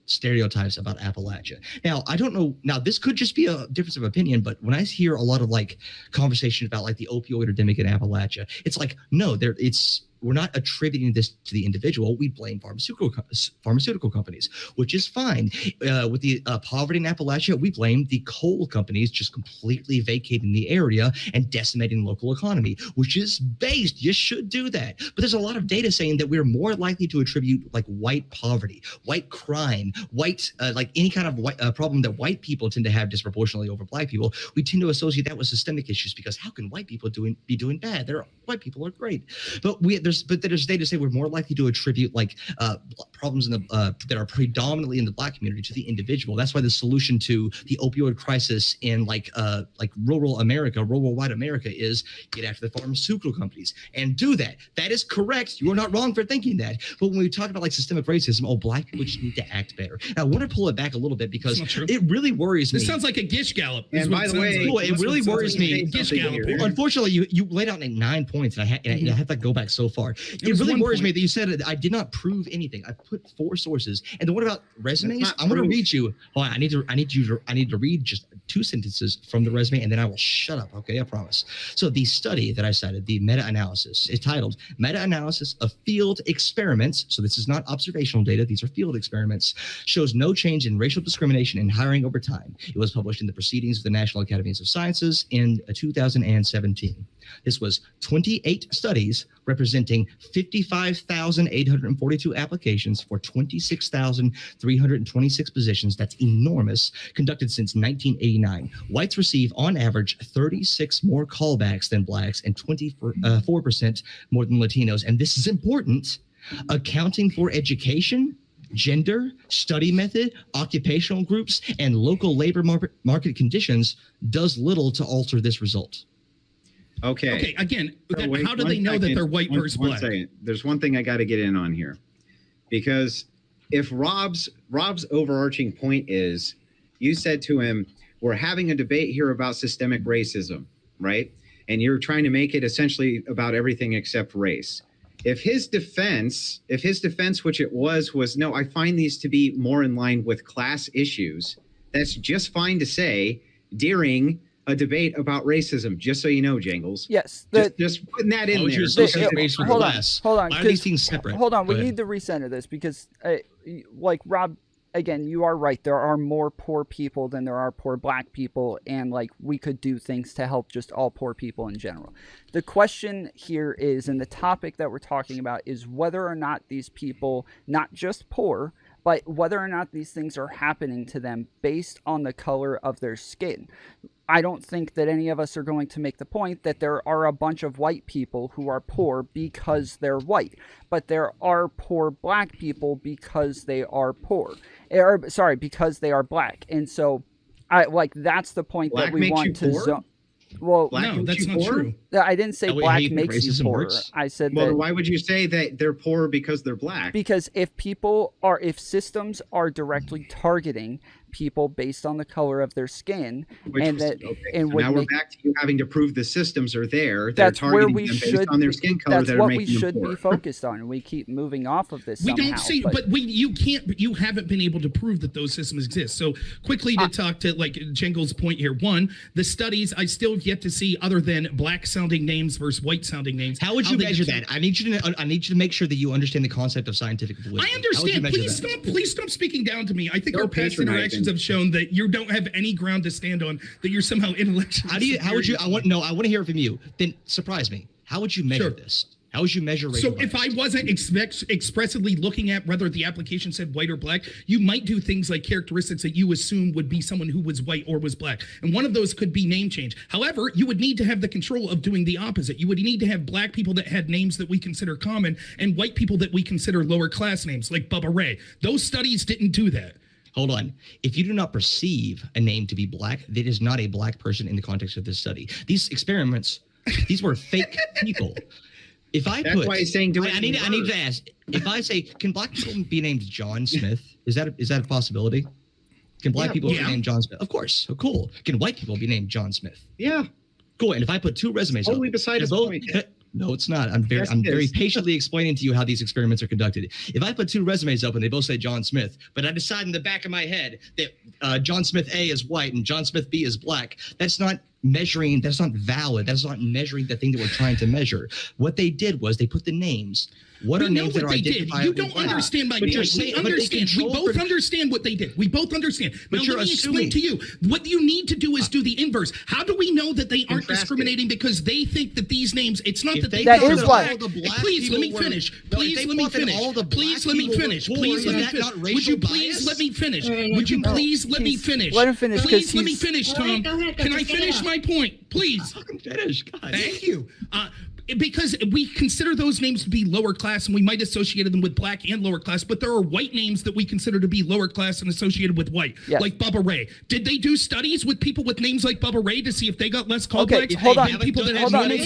stereotypes about Appalachia. Now, I don't know. Now, this could just be a difference of opinion, but when I hear a lot of like conversation about like the opioid epidemic in Appalachia, it's like, no, we're not attributing this to the individual. We blame pharmaceutical companies, which is fine. With the poverty in Appalachia, we blame the coal companies just completely vacating the area and decimating the local economy, which is based. You should do that. But there's a lot of data saying that we're more likely to attribute like white poverty, white crime, white like any kind of white, problem that white people tend to have disproportionately over black people. We tend to associate that with systemic issues because how can white people be doing bad? White people are great, but there's data to say we're more likely to attribute like problems in the that are predominantly in the black community to the individual. That's why the solution to the opioid crisis in like rural white America is get after the pharmaceutical companies and do that. That is correct. You are not wrong for thinking that. But when we talk about like systemic racism, black people just need to act better. Now, I want to pull it back a little bit because it really worries me. This sounds like a Gish Gallop. And by the way, it really worries me. Gish Gallop. Unfortunately, you laid out like 9 points, and I have to go back so far. It really worries me that you said I did not prove anything. I put 4 sources. And then what about resumes? I'm going to read you. Hold on, I need to read just 2 sentences from the resume, and then I will shut up. Okay, I promise. So the study that I cited, the meta-analysis, is titled "Meta-analysis of Field Experiments." So this is not observational data; these are field experiments. Shows no change in racial discrimination in hiring over time. It was published in the Proceedings of the National Academies of Sciences in 2017. This was 28 studies representing 55,842 applications for 26,326 positions. That's enormous. Conducted since 1989. Whites receive, on average, 36 more callbacks than blacks and 24% more than Latinos. And this is important. Accounting for education, gender, study method, occupational groups, and local labor market conditions does little to alter this result. Okay. Again, how do they know that they're white versus black? There's one thing I got to get in on here, because if Rob's overarching point is, you said to him, we're having a debate here about systemic racism, right? And you're trying to make it essentially about everything except race. If his defense, which it was, no, I find these to be more in line with class issues, that's just fine to say during a debate about racism, just so you know, Jangles. Yes. Just putting that in there. Hold on. Why are these things separate? Hold on. We need to recenter this because, like Rob, again, you are right. There are more poor people than there are poor black people, and like we could do things to help just all poor people in general. The question here is, and the topic that we're talking about is whether or not these people, not just poor, but whether or not these things are happening to them based on the color of their skin. I don't think that any of us are going to make the point that there are a bunch of white people who are poor because they're white, but there are poor black people because they are poor. Because they are black. And so that's the point black that we want to zone. Well, no, that's not true. I didn't say black makes you poor. Works? I said that. Why would you say that they're poor because they're black? Because if systems are directly targeting people based on the color of their skin, we're back to you having to prove the systems are there. That's they're where we them should based on their skin color. That's what we should be focused on, and we keep moving off of this. You haven't been able to prove that those systems exist. So quickly to talk to like Jingles' point here. One, the studies I still have yet to see other than black sounding names versus white sounding names. How would you measure that? I need you to make sure that you understand the concept of scientific validity. I understand. Please stop speaking down to me. I think our past interactions have shown that you don't have any ground to stand on, that you're somehow intellectually. I want to hear it from you. Then surprise me. How would you measure this? How would you measure racial bias? If I wasn't expressively looking at whether the application said white or black, you might do things like characteristics that you assume would be someone who was white or was black. And one of those could be name change. However, you would need to have the control of doing the opposite. You would need to have black people that had names that we consider common and white people that we consider lower class names, like Bubba Ray. Those studies didn't do that. Hold on. If you do not perceive a name to be black, that is not a black person in the context of this study. These experiments, these were fake people. That's why he's saying I need to ask. If I say, can black people be named John Smith? Is that a possibility? Can black people be named John Smith? Of course. Oh, cool. Can white people be named John Smith? Yeah. Cool. And if I put 2 resumes totally beside his point. No, it's not. I'm very patiently explaining to you how these experiments are conducted. If I put two resumes up and they both say John Smith, but I decide in the back of my head that John Smith A is white and John Smith B is black, that's not measuring. That's not valid. That's not measuring the thing that we're trying to measure. What they did was they put the names. What are names that are identifiable? You don't understand my point. We understand. We both understand what they did. We both understand. Now let me explain to you. What you need to do is do the inverse. How do we know that they aren't discriminating because they think that these names? It's not that they. That is why. Please let me finish. Please let me finish. Please let me finish. Please let me finish. Would you please let me finish? Would you please let me finish? Let him finish. Please let me finish, Tom. Can I finish my point, please? Finish. Thank you. Because we consider those names to be lower class and we might associate them with black and lower class, but there are white names that we consider to be lower class and associated with white, like Bubba Ray. Did they do studies with people with names like Bubba Ray to see if they got less callbacks? Hold on. People that Hold on. You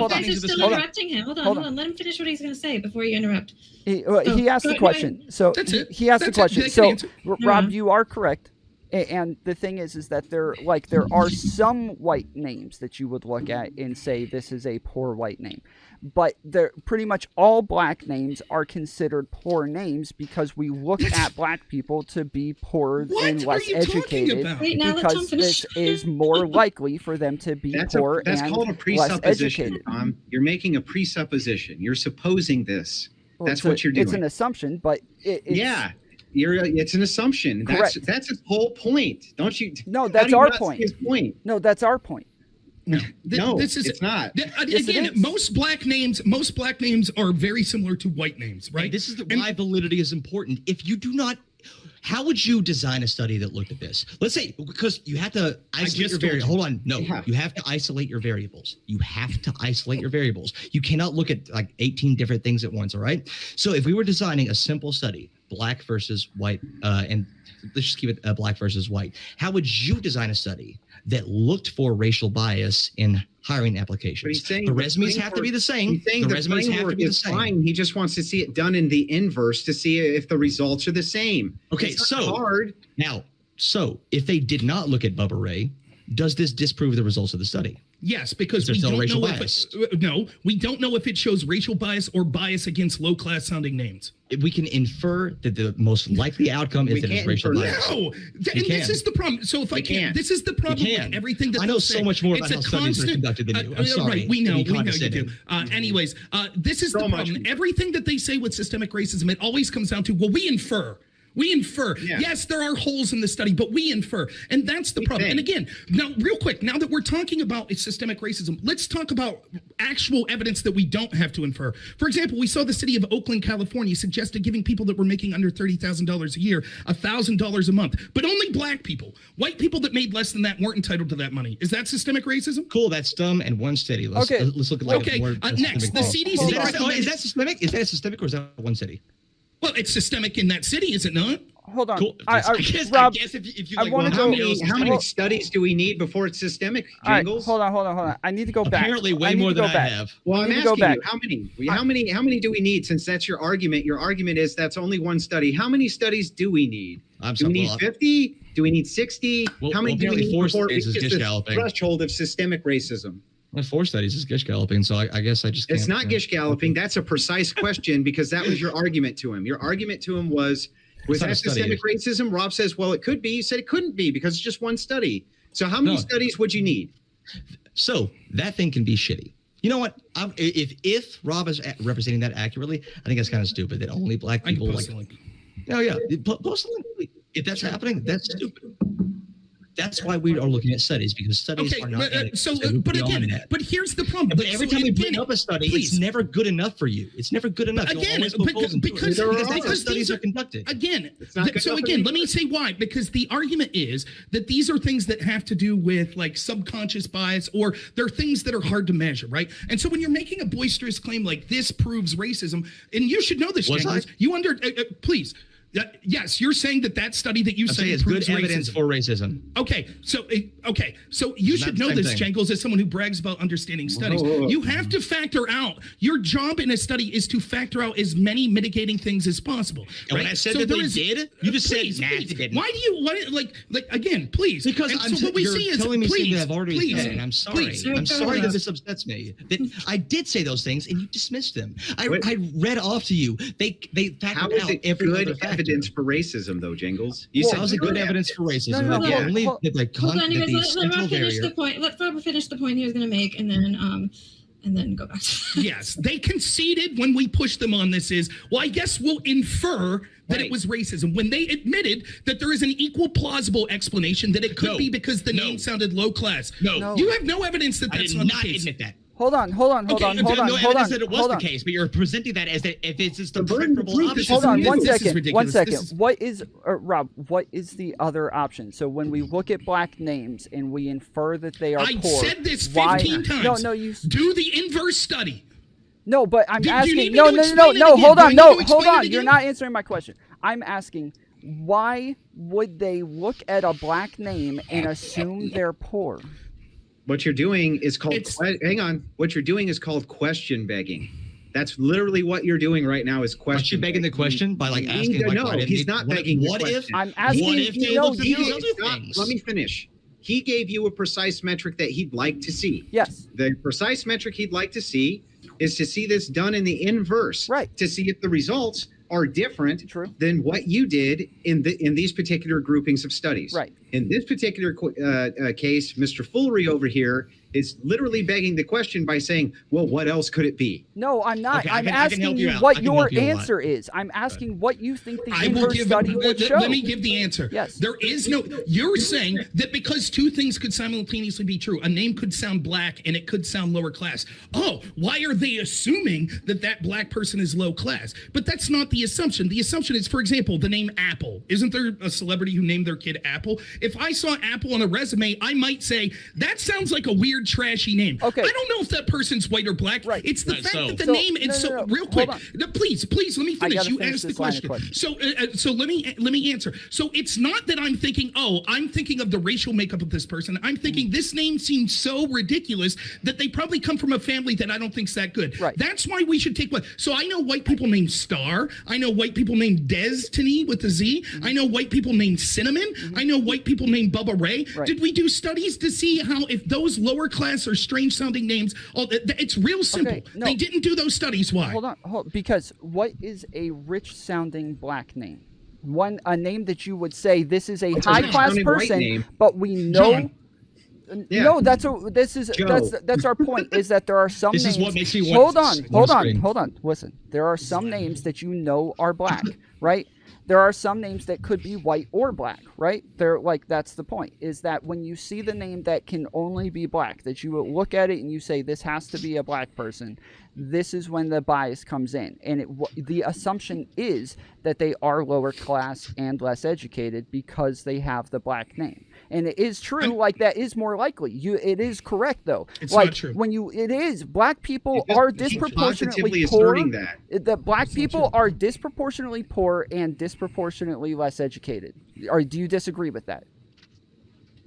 guys are still interrupting him. Hold on. Let him finish what he's going to say before you interrupt. He asked the question. So he asked the question. So Rob, you are correct. And the thing is that there are some white names that you would look at and say this is a poor white name, but they're pretty much all black names are considered poor names because we look at black people to be poor and less educated because this is more likely for them to be poor and less educated. That's called a presupposition, Tom. You're making a presupposition. You're supposing this. That's what you're doing. It's an assumption, but it's an assumption. Correct. That's his whole point. Don't you? No, that's our point. His point. No, that's our point. No, it's not. Again, most black names are very similar to white names, right? And this is why validity is important. If you do not, how would you design a study that looked at this? Let's say, because you have to isolate your variables. Hold on. No, you have to isolate your variables. You have to isolate your variables. You cannot look at like 18 different things at once, all right? So if we were designing a simple study, black versus white, and let's just keep it black versus white, how would you design a study that looked for racial bias in hiring applications? The resumes have to be the same. The resumes have to be the same. Fine. He just wants to see it done in the inverse to see if the results are the same. Okay, hard. Now, so if they did not look at Bubba Ray, does this disprove the results of the study? Yes, because we don't know we don't know if it shows racial bias or bias against low-class sounding names. We can infer that the most likely outcome is that it's racial bias. No, this is the problem. So if this is the problem with everything that I know so much more about how studies are conducted than you. I'm sorry. Right, we know you do. Anyways, this is the problem. Everything that they say with systemic racism, it always comes down to, well, we infer. We infer. Yeah. Yes, there are holes in the study, but we infer. And that's the problem. And again, now, real quick, now that we're talking about systemic racism, let's talk about actual evidence that we don't have to infer. For example, we saw the city of Oakland, California suggested giving people that were making under $30,000 a year $1,000 a month, but only black people. White people that made less than that weren't entitled to that money. Is that systemic racism? Cool, that's dumb and one steady. Let's look at more next, the CDC. Is that systemic? Is that systemic or is that one city? Well, it's systemic in that city, is it not? Hold on. Cool. Rob, I guess if you like, how many studies do we need before it's systemic, Jingles? Hold on. I need to go back. Apparently way more than I have. Well, I'm asking you, how many do we need, since that's your argument? Your argument is that's only one study. How many studies do we need? Do we need 50? Do we need 60? How many do we need before it's the threshold of systemic racism? 4 studies is gish galloping, so I guess I just can't. It's not gish galloping. That's a precise question because that was your argument to him. Your argument to him was that systemic racism? Rob says, well, it could be. You said it couldn't be because it's just one study. So how many studies would you need? So that thing can be shitty. You know what? If Rob is representing that accurately, I think that's kind of stupid that only black people like. Oh yeah, post a link. If that's happening, that's stupid. That's why we are looking at studies, because studies are not. But here's the problem. But every time we bring up a study, it's never good enough for you. It's never good enough. Because studies are conducted. Again, let me say why. Because the argument is that these are things that have to do with like subconscious bias, or they're things that are hard to measure, right? And so when you're making a boisterous claim like this proves racism, and you should know this, Jangles, please. Yes, you're saying that study that you say is good evidence for racism. Okay, so you should know this, Jangles, as someone who brags about understanding studies. You have to factor out. Your job in a study is to factor out as many mitigating things as possible. And right? when I said that they did, you just said, nah, they didn't. Why do you, like again, please? Because what we see is, telling me please, something that I've already said, and I'm sorry. I'm sorry that this upsets me. That I did say those things, and you dismissed them. I read off to you. They factored How is out it every good other factor. evidence for racism, though, Jingles? You Well, said how's it good evidence for racism? No, Yeah, only Hold on, you guys. Let Rob finish barrier. the point. Let Rob finish the point he was going to make, and then go back to Yes, they conceded when we pushed them on this well, I guess we'll infer that it was racism when they admitted that there is an equal plausible explanation that it could be because the name sounded low class. No. You have no evidence that that's not the case. Admit that. Hold on. No evidence that it was the case, but you're presenting that as that if it's just the preferable option. Hold on, one This is second. ridiculous. What is Rob? What is the other option? So when we look at black names and we infer that they are I poor, said this 15 times. No, you do the inverse study. No, but I'm Do you asking. need me No, to no, explain it no. again? Hold Do I on, need to hold explain on. it You're again? not answering my question. I'm asking, why would they look at a black name and assume they're poor? What you're doing is called hang on. What you're doing is called question begging. That's literally what you're doing right now is question. Aren't you begging the question by like asking? Like, no, he's not begging. What if? I'm asking. What if they looked at these other things? Let me finish. He gave you a precise metric that he'd like to see. Yes. The precise metric he'd like to see is to see this done in the inverse. Right. To see if the results are different True. than what you did in these particular groupings of studies. Right. In this particular case, Mr. Foolery over here is literally begging the question by saying, well, what else could it be? No, I'm not. Okay, I'm I can asking help you you out. what I can your help you a lot. answer is. I'm asking what you think the I will inverse give study would show. Let me give the answer. Yes. There is no. You're saying that because two things could simultaneously be true, a name could sound black and it could sound lower class. Oh, why are they assuming that black person is low class? But that's not the assumption. The assumption is, for example, the name Apple. Isn't there a celebrity who named their kid Apple? If I saw Apple on a resume, I might say that sounds like a weird, trashy name. Okay. I don't know if that person's white or black. Right. It's the Right, fact so- that the So- name. And no, real quick, hold on. no, please, let me I finish. gotta You finish asked the this line of question. question. So let me answer. So it's not that I'm thinking, I'm thinking of the racial makeup of this person. I'm thinking this name seems so ridiculous that they probably come from a family that I don't think's that good. Right. That's why we should take one. So I know white people named Star. I know white people named Destiny with a Z. I know white people named Cinnamon. I know white people named Bubba Ray. Right. Did we do studies to see how if those lower class or strange sounding names? It's real simple. Okay, no. They didn't do those studies. Why? Hold on, because what is a rich sounding black name? A name that you would say this is a high class sounding white person, name. but we know. John. Yeah. No, that's our point. Is that there are some This names. is what makes me hold want on. scream. Listen, there are some names that you know are black, right? There are some names that could be white or black, right? They're like, that's the point, is that when you see the name that can only be black, that you will look at it and you say, this has to be a black person, this is when the bias comes in. And the assumption is that they are lower class and less educated because they have the black name. And it is true, like that is more likely. It is correct though. It's like not true. it is black people He's are just disproportionately positively poor. asserting that. The black people are disproportionately poor and disproportionately less educated. Or do you disagree with that?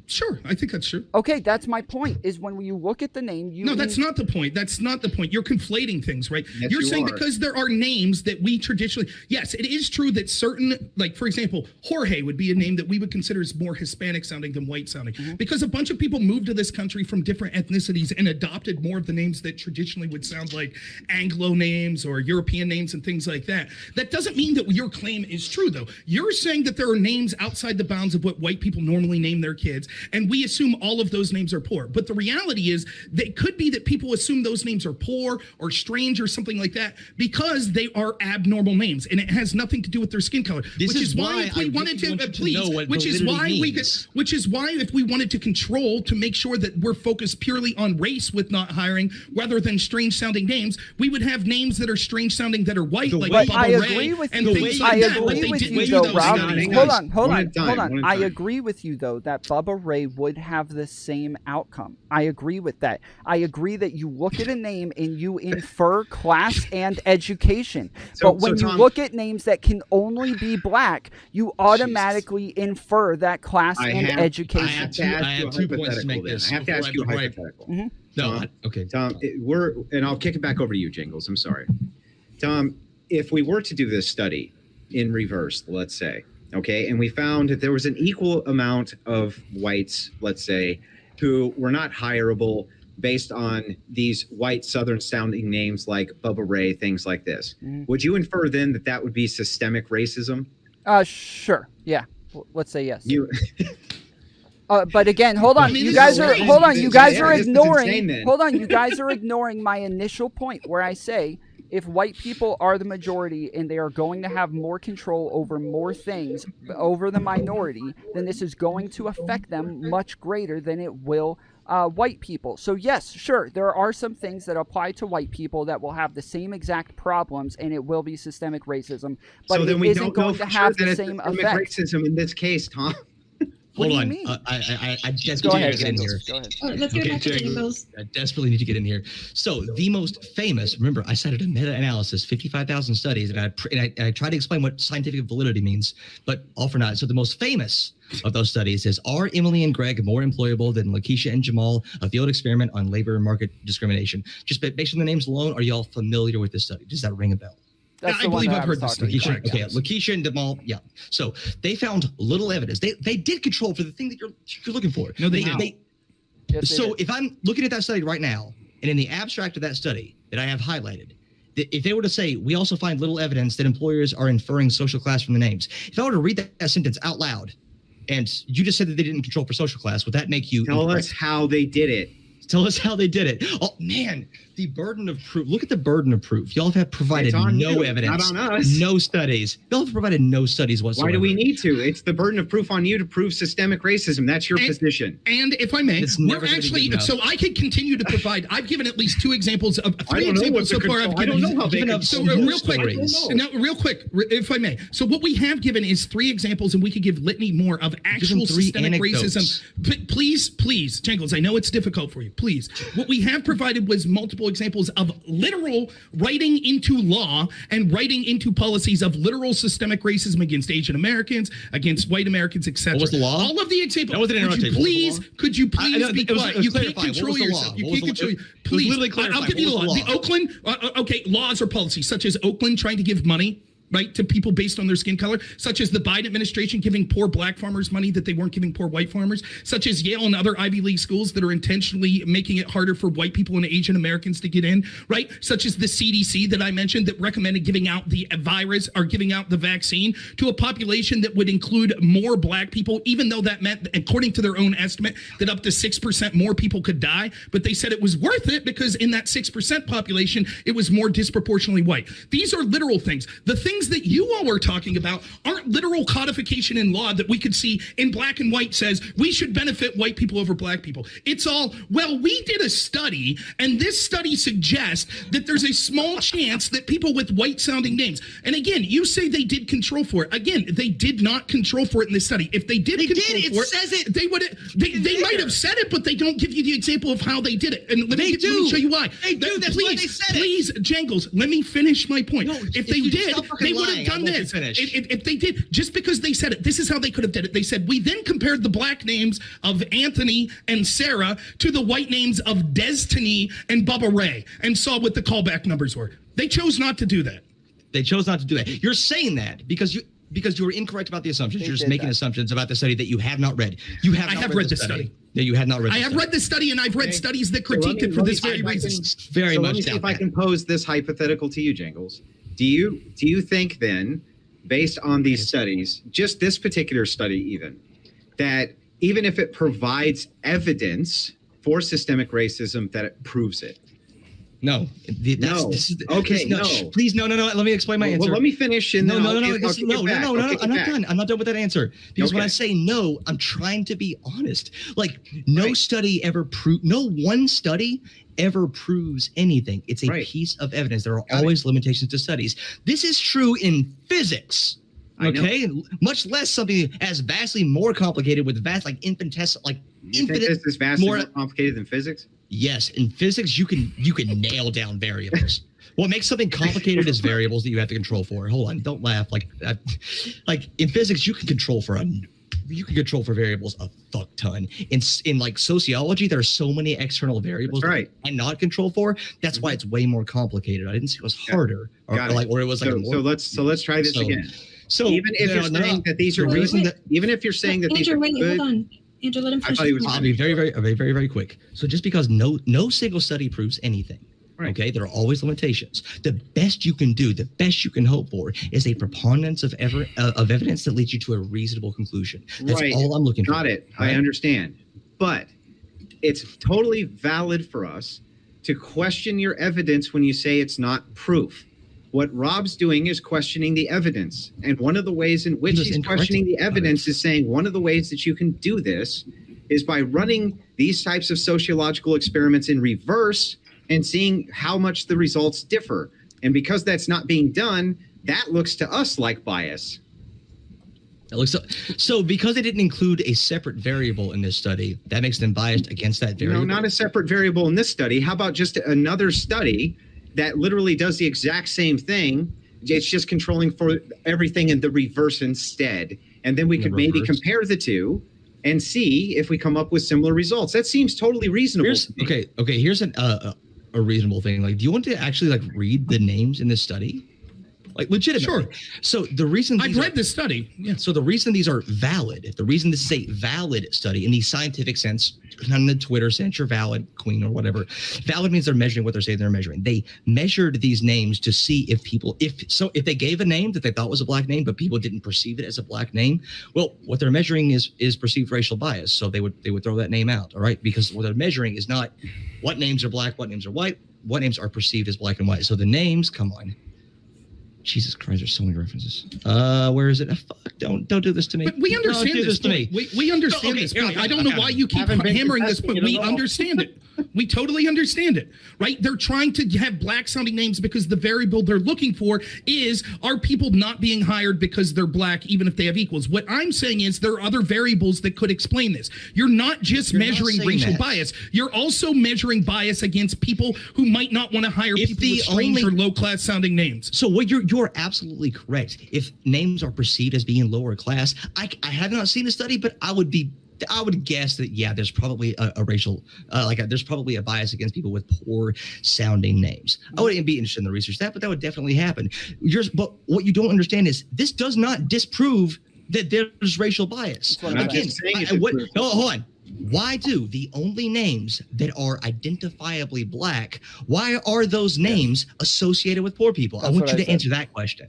Sure, I think that's true. Okay, that's my point. Is when you look at the name, No, that's not the point. That's not the point. You're conflating things, right? Yes, You're you saying are. because there are names that we traditionally, yes, it is true that certain, like for example, Jorge would be a name that we would consider as more Hispanic sounding than white sounding, because a bunch of people moved to this country from different ethnicities and adopted more of the names that traditionally would sound like Anglo names or European names and things like that. That doesn't mean that your claim is true, though. You're saying that there are names outside the bounds of what white people normally name their kids, and we assume all of those names are poor. But the reality is that it could be that people assume those names are poor or strange or something like that because they are abnormal names, and it has nothing to do with their skin color. This which is why if we I wanted really to, want you to know what which is validity why means. which is why if we wanted to control to make sure that we're focused purely on race with not hiring rather than strange sounding names, we would have names that are strange sounding that are white, like But Bubba I Ray agree with and you. things I like that. But agree they with didn't you do though, those Rob. studies. Hang Hold on. on. One at a time. I agree with you though that Bubba array would have the same outcome. I agree with that. I agree that you look at a name and you infer class and education. But when you look at names that can only be black, you automatically infer that class and education. I have 2 points to make this. I have to ask you a hypothetical. Mm-hmm. No, okay. Tom, and I'll kick it back over to you, Jingles. I'm sorry. Tom, if we were to do this study in reverse, let's say, okay, and we found that there was an equal amount of whites, let's say, who were not hireable based on these white Southern sounding names like Bubba Ray, things like this. Would you infer then that that would be systemic racism? Sure. Yeah. Let's say yes. But again, hold on. You guys are ignoring my initial point where I say if white people are the majority and they are going to have more control over more things over the minority, then this is going to affect them much greater than it will white people. So yes, sure, there are some things that apply to white people that will have the same exact problems, and it will be systemic racism. But so then we isn't going to have the same effect. Racism in this case, Tom. Hold on. Mean? I desperately need to get in here. Go ahead. Let's go back to Jingles. I desperately need to get in here. So the most famous, remember, I cited a meta-analysis, 55,000 studies, and I tried to explain what scientific validity means, but all for naught. So the most famous of those studies is, are Emily and Greg more employable than Lakeisha and Jamal, a field experiment on labor market discrimination? Just based on the names alone, are y'all familiar with this study? Does that ring a bell? I believe I've heard this study. Lakeisha and Jamal, yeah. So they found little evidence. They did control for the thing that you're looking for. No, they did. So if I'm looking at that study right now, and in the abstract of that study that I have highlighted, if they were to say, we also find little evidence that employers are inferring social class from the names, if I were to read that sentence out loud, and you just said that they didn't control for social class, would that make you tell us how they did it? Tell us how they did it. Oh man, the burden of proof. Look at the burden of proof. Y'all have provided no evidence, not on us. No studies. Y'all have provided no studies whatsoever. Why do we need to? It's the burden of proof on you to prove systemic racism. That's your position. And if I may, we're actually, so I could continue to provide. I've given at least 2 examples of 3 examples so far. I don't know how they can. So real quick, if I may. So what we have given is 3 examples, and we could give litany more of actual systemic racism. Please, Jangles, I know it's difficult for you. Please. What we have provided was multiple examples of literal writing into law and writing into policies of literal systemic racism against Asian Americans, against white Americans, etc. What was the law? All of the examples. That wasn't interrupted. Could you please be quiet? You can't control yourself. You can't control. Please, I'll give you the law. The Oakland, laws or policies such as Oakland trying to give money, right, to people based on their skin color, such as the Biden administration giving poor black farmers money that they weren't giving poor white farmers, such as Yale and other Ivy League schools that are intentionally making it harder for white people and Asian Americans to get in, right? Such as the CDC that I mentioned that recommended giving out the virus or giving out the vaccine to a population that would include more black people, even though that meant, according to their own estimate, that up to 6% more people could die. But they said it was worth it because in that 6% population, it was more disproportionately white. These are literal things. The things that you all are talking about aren't literal codification in law that we could see in black and white says we should benefit white people over black people. It's all, well, we did a study and this study suggests that there's a small chance that people with white sounding names, and again, you say they did control for it. Again, they did not control for it in this study. If they did says it. They would they might have said it, but they don't give you the example of how they did it. And let me show you why. They do. That's why they said it. Please, Jangles, let me finish my point. No, if they did, they would have done this. If they did, just because they said it, this is how they could have did it. They said, we then compared the black names of Anthony and Sarah to the white names of Destiny and Bubba Ray and saw what the callback numbers were. They chose not to do that. They chose not to do that. You're saying that because you were incorrect about the assumptions. You're just making assumptions about the study that you have not read. I have read the study. Yeah, you had not read. I have read the study, and I've read studies that critique it for this very reason. Very much. Let me see if I can pose this hypothetical to you, Jingles. Do you think then, based on these studies, just this particular study even, that even if it provides evidence for systemic racism, that it proves it? No. Okay. Please, no. Let me explain my answer. Well, let me finish. And no. I'm not done. I'm not done with that answer. Because when I say no, I'm trying to be honest. Like, no study ever proved, no one study ever proves anything. It's a piece of evidence. There are always limitations to studies. This is true in physics. Okay, much less something as vastly more complicated with vast, like infinitesimal, like You think infinite. this is vastly more complicated than physics? Yes, in physics you can nail down variables. What makes something complicated is variables that you have to control for. Hold on, don't laugh. Like in physics, you can control for variables a fuck ton. In like sociology, there are so many external variables that you cannot control for. That's why it's way more complicated. I didn't see it was harder, or it was like so let's try this again. So even if you're saying that these are good, even if you're saying that these are good, hold on. Andrew, let him finish. I'll be very quick. So just because no single study proves anything, okay, there are always limitations. The best you can do, the best you can hope for, is a preponderance of evidence that leads you to a reasonable conclusion. That's all I'm looking for. Got it. Right? I understand, but it's totally valid for us to question your evidence when you say it's not proof. What Rob's doing is questioning the evidence. And one of the ways in which he's questioning the evidence is saying one of the ways that you can do this is by running these types of sociological experiments in reverse and seeing how much the results differ. And because that's not being done, that looks to us like bias. It looks so because they didn't include a separate variable in this study, that makes them biased against that variable. No, not a separate variable in this study. How about just another study that literally does the exact same thing? It's just controlling for everything in the reverse instead. And then we could maybe compare the two and see if we come up with similar results. That seems totally reasonable. Here's a reasonable thing. Like, do you want to actually like read the names in this study? Like legitimately. Sure. So the reason I've read this study. Yeah. So the reason these are valid, the reason this is a valid study in the scientific sense, not in the Twitter sense, you're valid, queen or whatever. Valid means they're measuring what they're saying they're measuring. They measured these names to see if they gave a name that they thought was a black name, but people didn't perceive it as a black name. Well, what they're measuring is perceived racial bias. So they would throw that name out, all right? Because what they're measuring is not what names are black, what names are white, what names are perceived as black and white. So the names, come on. Jesus Christ, there's so many references. Where is it? Fuck, don't do this to me. But we understand this to me. We understand this point. I don't know why you keep hammering this, but we understand it. We totally understand it, right? They're trying to have black sounding names because the variable they're looking for is, are people not being hired because they're black, even if they have equals? What I'm saying is there are other variables that could explain this. You're not just measuring racial bias. You're also measuring bias against people who might not want to hire people with strange or low class sounding names. So what you're absolutely correct. If names are perceived as being lower class, I have not seen a study, but I would guess that there's probably a racial there's probably a bias against people with poor sounding names. I wouldn't be interested in the research but that would definitely happen. But what you don't understand is this does not disprove that there's racial bias. Again, hold on. Why do the only names that are identifiably black, why are those names associated with poor people? I want you to answer that question.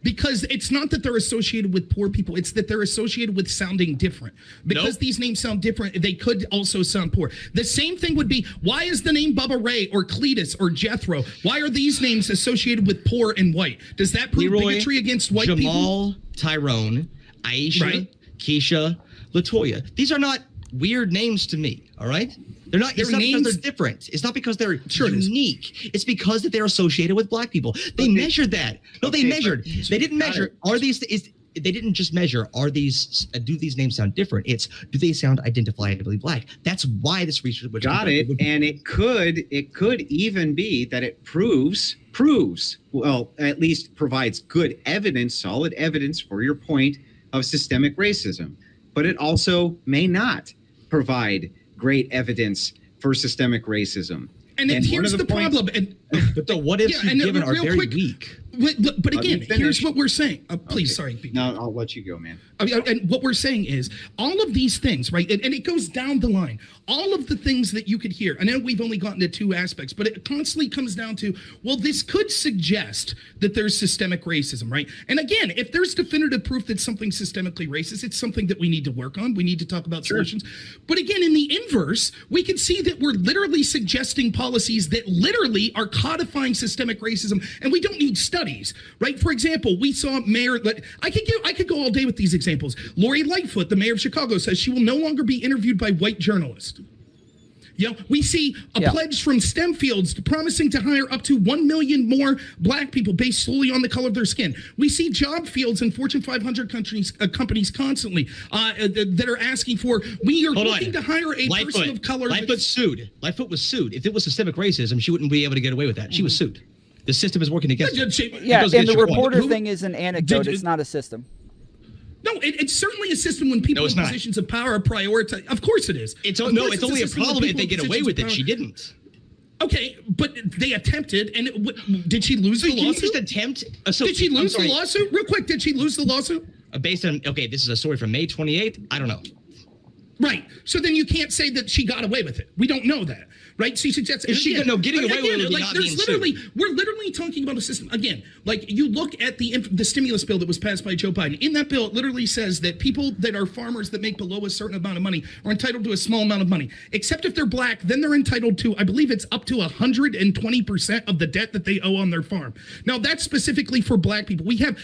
Because it's not that they're associated with poor people, it's that they're associated with sounding different. Because these names sound different, they could also sound poor. The same thing would be, why is the name Bubba Ray or Cletus or Jethro, why are these names associated with poor and white? Does that prove bigotry against white people? Jamal, Tyrone, Aisha, Keisha, LaToya. These are not weird names to me, all right? They're not. It's not because they're different. It's not because they're unique. It's because that they're associated with black people. They measured that. No, they measured. They didn't measure. They didn't just measure. Do these names sound different? It's, do they sound identifiably black? That's why this research was And it could even be that it proves, well, at least provides good evidence, solid evidence for your point of systemic racism. But it also may not provide great evidence for systemic racism. And here's the problem. But the what ifs you've given are very weak. But again, here's what we're saying. Please, sorry. No, I'll let you go, man. And what we're saying is all of these things, right? And it goes down the line. All of the things that you could hear. I know we've only gotten to two aspects, but it constantly comes down to, well, this could suggest that there's systemic racism, right? And again, if there's definitive proof that something's systemically racist, it's something that we need to work on. We need to talk about solutions. But again, in the inverse, we can see that we're literally suggesting policies that literally are codifying systemic racism, and we don't need studies, right? For example, we saw Mayor, I could go all day with these examples. Lori Lightfoot, the mayor of Chicago, says she will no longer be interviewed by white journalists. We see a pledge from STEM fields promising to hire up to 1 million more black people based solely on the color of their skin. We see job fields in Fortune 500 companies constantly that are asking for, we are looking to hire a person of color. Lightfoot sued. Lightfoot was sued. If it was systemic racism, she wouldn't be able to get away with that. She was sued. The system is working against her. Yeah, and the reporter thing is an anecdote. It's not a system. No, it's certainly a system when people in positions of power are prioritized. Of course it is. It's only a problem if they get away with it. She didn't. Okay, but they attempted, and did she lose the lawsuit? Just attempt. Did she lose the lawsuit? Real quick, did she lose the lawsuit? Based on, this is a story from May 28th. I don't know. Right. So then you can't say that she got away with it. We don't know that. Right? She suggests getting away with it, like, we're literally talking about a system. Again, like you look at the stimulus bill that was passed by Joe Biden. In that bill, it literally says that people that are farmers that make below a certain amount of money are entitled to a small amount of money. Except if they're black, then they're entitled to, I believe it's up to 120% of the debt that they owe on their farm. Now that's specifically for black people. We have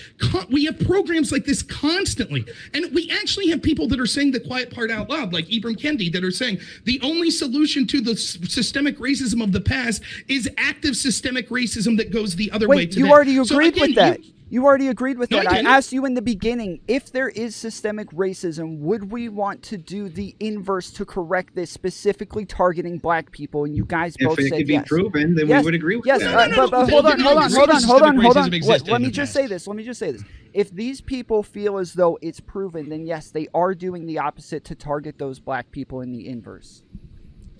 programs like this constantly. And we actually have people that are saying the quiet part out loud, like Ibram Kendi, that are saying the only solution to the systemic racism of the past is active systemic racism that goes the other way today. You already agreed with that. You already agreed with that. I didn't. asked you in the beginning, if there is systemic racism, would we want to do the inverse to correct this, specifically targeting black people? And you guys both said yes. If it could be proven, then we would agree with that. But hold on. Let me just say this. If these people feel as though it's proven, then yes, they are doing the opposite to target those black people in the inverse.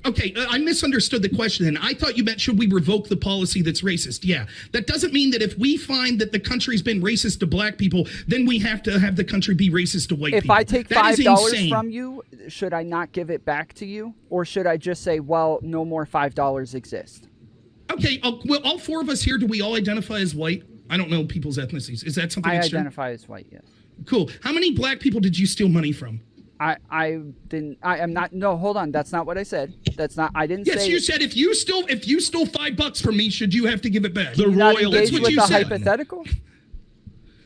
Okay, I misunderstood the question, and I thought you meant should we revoke the policy that's racist? Yeah, that doesn't mean that if we find that the country's been racist to black people, then we have to have the country be racist to white people. If I take $5 from you, should I not give it back to you? Or should I just say, well, no more $5 exist? Okay, well, all four of us here, do we all identify as white? I don't know people's ethnicities. Is that something that's true? I identify as white, yes. Cool. How many black people did you steal money from? I didn't. I am not. No, hold on. That's not what I said. That's not. I didn't say. Yes, you said if you stole $5 from me, should you have to give it back? The royal. That's what you said. Hypothetical.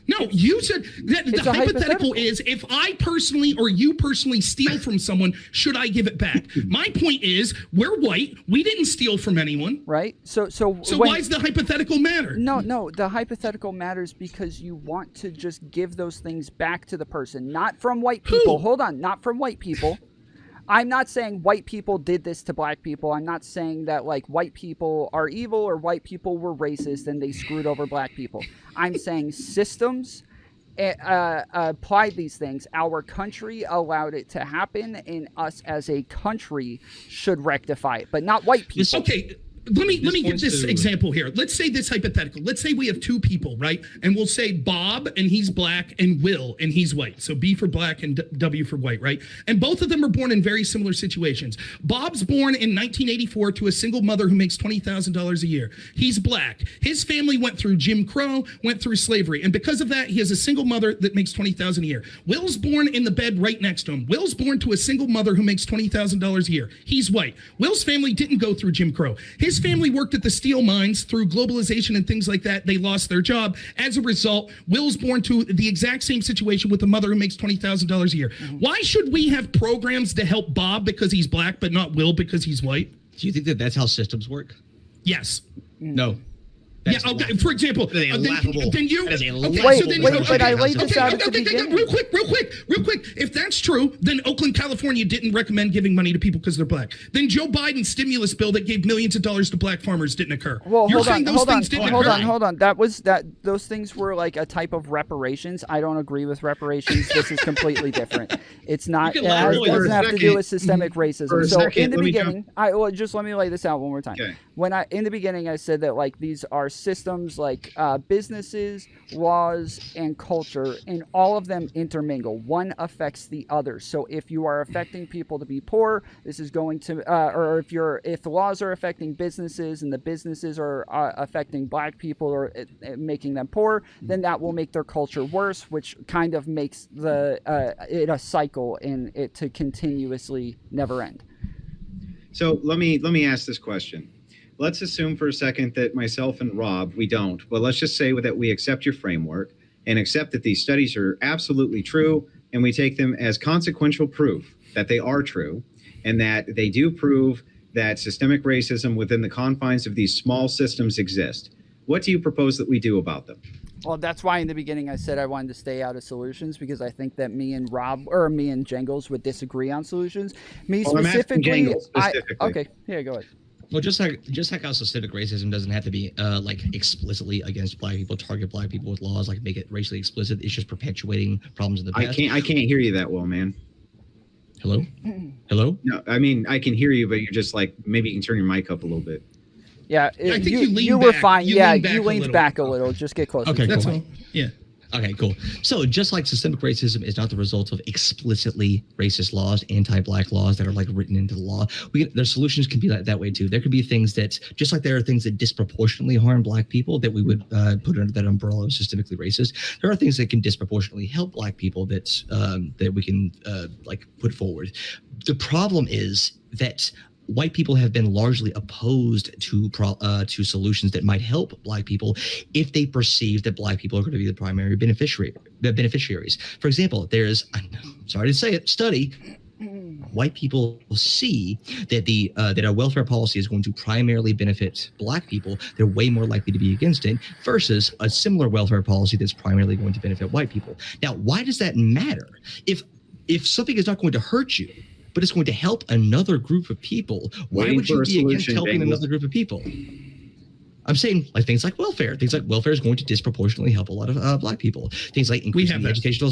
No, you said that the hypothetical is if I personally or you personally steal from someone, should I give it back? My point is we're white. We didn't steal from anyone. Right. So why does the hypothetical matter? No. The hypothetical matters because you want to just give those things back to the person, not from white people. Hold on, not from white people. I'm not saying white people did this to black people. I'm not saying that like white people are evil or white people were racist and they screwed over black people. I'm saying systems applied these things. Our country allowed it to happen, and us as a country should rectify it, but not white people. Okay. Let me give this example here. Let's say this hypothetical. Let's say we have two people, right? And we'll say Bob, and he's black, and Will, and he's white. So B for black and W for white, right? And both of them are born in very similar situations. Bob's born in 1984 to a single mother who makes $20,000 a year. He's black. His family went through Jim Crow, went through slavery. And because of that, he has a single mother that makes $20,000 a year. Will's born in the bed right next to him. Will's born to a single mother who makes $20,000 a year. He's white. Will's family didn't go through Jim Crow. His family worked at the steel mines through globalization and things like that. They lost their job. As a result, Will's born to the exact same situation with a mother who makes $20,000 a year. Mm-hmm. Why should we have programs to help Bob because he's black, but not Will because he's white? Do you think that that's how systems work? Yes. No. That's okay. For example, then you. Wait, I laid this out at the beginning. Real quick. If that's true, then Oakland, California didn't recommend giving money to people because they're black. Then Joe Biden's stimulus bill that gave millions of dollars to black farmers didn't occur. Well, hold on. Those things were like a type of reparations. I don't agree with reparations. This is completely different. It's not. It doesn't have to do with systemic racism. So in the beginning, just let me lay this out one more time. Okay. In the beginning, I said that like these are systems like businesses, laws, and culture, and all of them intermingle. One affects the other. So if you are affecting people to be poor, this is going to, or if the laws are affecting businesses and the businesses are affecting black people or making them poor, then that will make their culture worse, which kind of makes it a cycle and it to continuously never end. So let me ask this question. Let's assume for a second that myself and Rob, we don't, but let's just say that we accept your framework and accept that these studies are absolutely true, and we take them as consequential proof that they are true and that they do prove that systemic racism within the confines of these small systems exist. What do you propose that we do about them? Well, that's why in the beginning I said I wanted to stay out of solutions, because I think that me and Jangles would disagree on solutions. Okay, yeah, go ahead. Well, just like how systemic racism doesn't have to be like explicitly against black people, target black people with laws, like make it racially explicit. It's just perpetuating problems in the past. I can't hear you that well, man. Hello? Hello? No, I mean, I can hear you, but you're just like, maybe you can turn your mic up a little bit. Yeah, I think you were fine. You leaned back a little. Just get closer. Okay, That's cool. all. Yeah. Okay, cool. So just like systemic racism is not the result of explicitly racist laws, anti-black laws that are like written into the law, their solutions can be that way too. There could be things that, just like there are things that disproportionately harm black people that we would put under that umbrella of systemically racist, there are things that can disproportionately help black people that we can like put forward. The problem is that white people have been largely opposed to solutions that might help black people if they perceive that black people are going to be the primary beneficiaries. For example, there's, I'm sorry to say it, study. White people see that that a welfare policy is going to primarily benefit black people. They're way more likely to be against it versus a similar welfare policy that's primarily going to benefit white people. Now, why does that matter? If something is not going to hurt you, but it's going to help another group of people, why would you be against helping another group of people? I'm saying like things like welfare. Things like welfare is going to disproportionately help a lot of black people. Things like increasing the educational.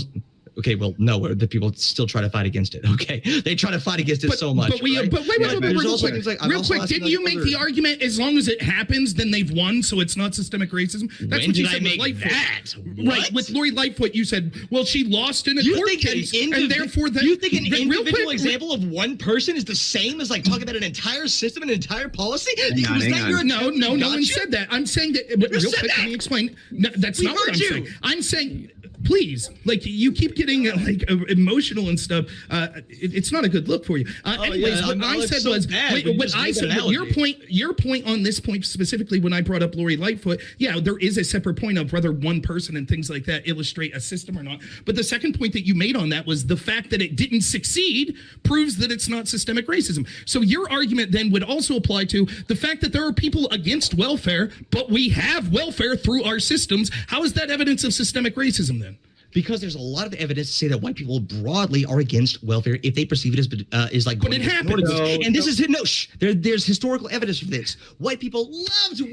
Okay, well, no, the people still try to fight against it. Okay, they try to fight against it so much. But wait, real quick. Didn't you make the argument as long as it happens, then they've won, so it's not systemic racism? That's what you said with Lightfoot. Right, with Lori Lightfoot, you said, well, she lost in a court case, and therefore you think an individual example of one person is the same as like talking about an entire system, an entire policy? No one said that. I'm saying that. Real quick, let me explain. No, that's not what I'm saying. I'm saying. Please, like you keep getting like emotional and stuff. It's not a good look for you. Anyways, what I said was, your point on this point specifically, when I brought up Lori Lightfoot, yeah, there is a separate point of whether one person and things like that illustrate a system or not. But the second point that you made on that was the fact that it didn't succeed proves that it's not systemic racism. So your argument then would also apply to the fact that there are people against welfare, but we have welfare through our systems. How is that evidence of systemic racism then? Because there's a lot of evidence to say that white people broadly are against welfare if they perceive it as like. But it happens. And this is there's historical evidence for this. White people loved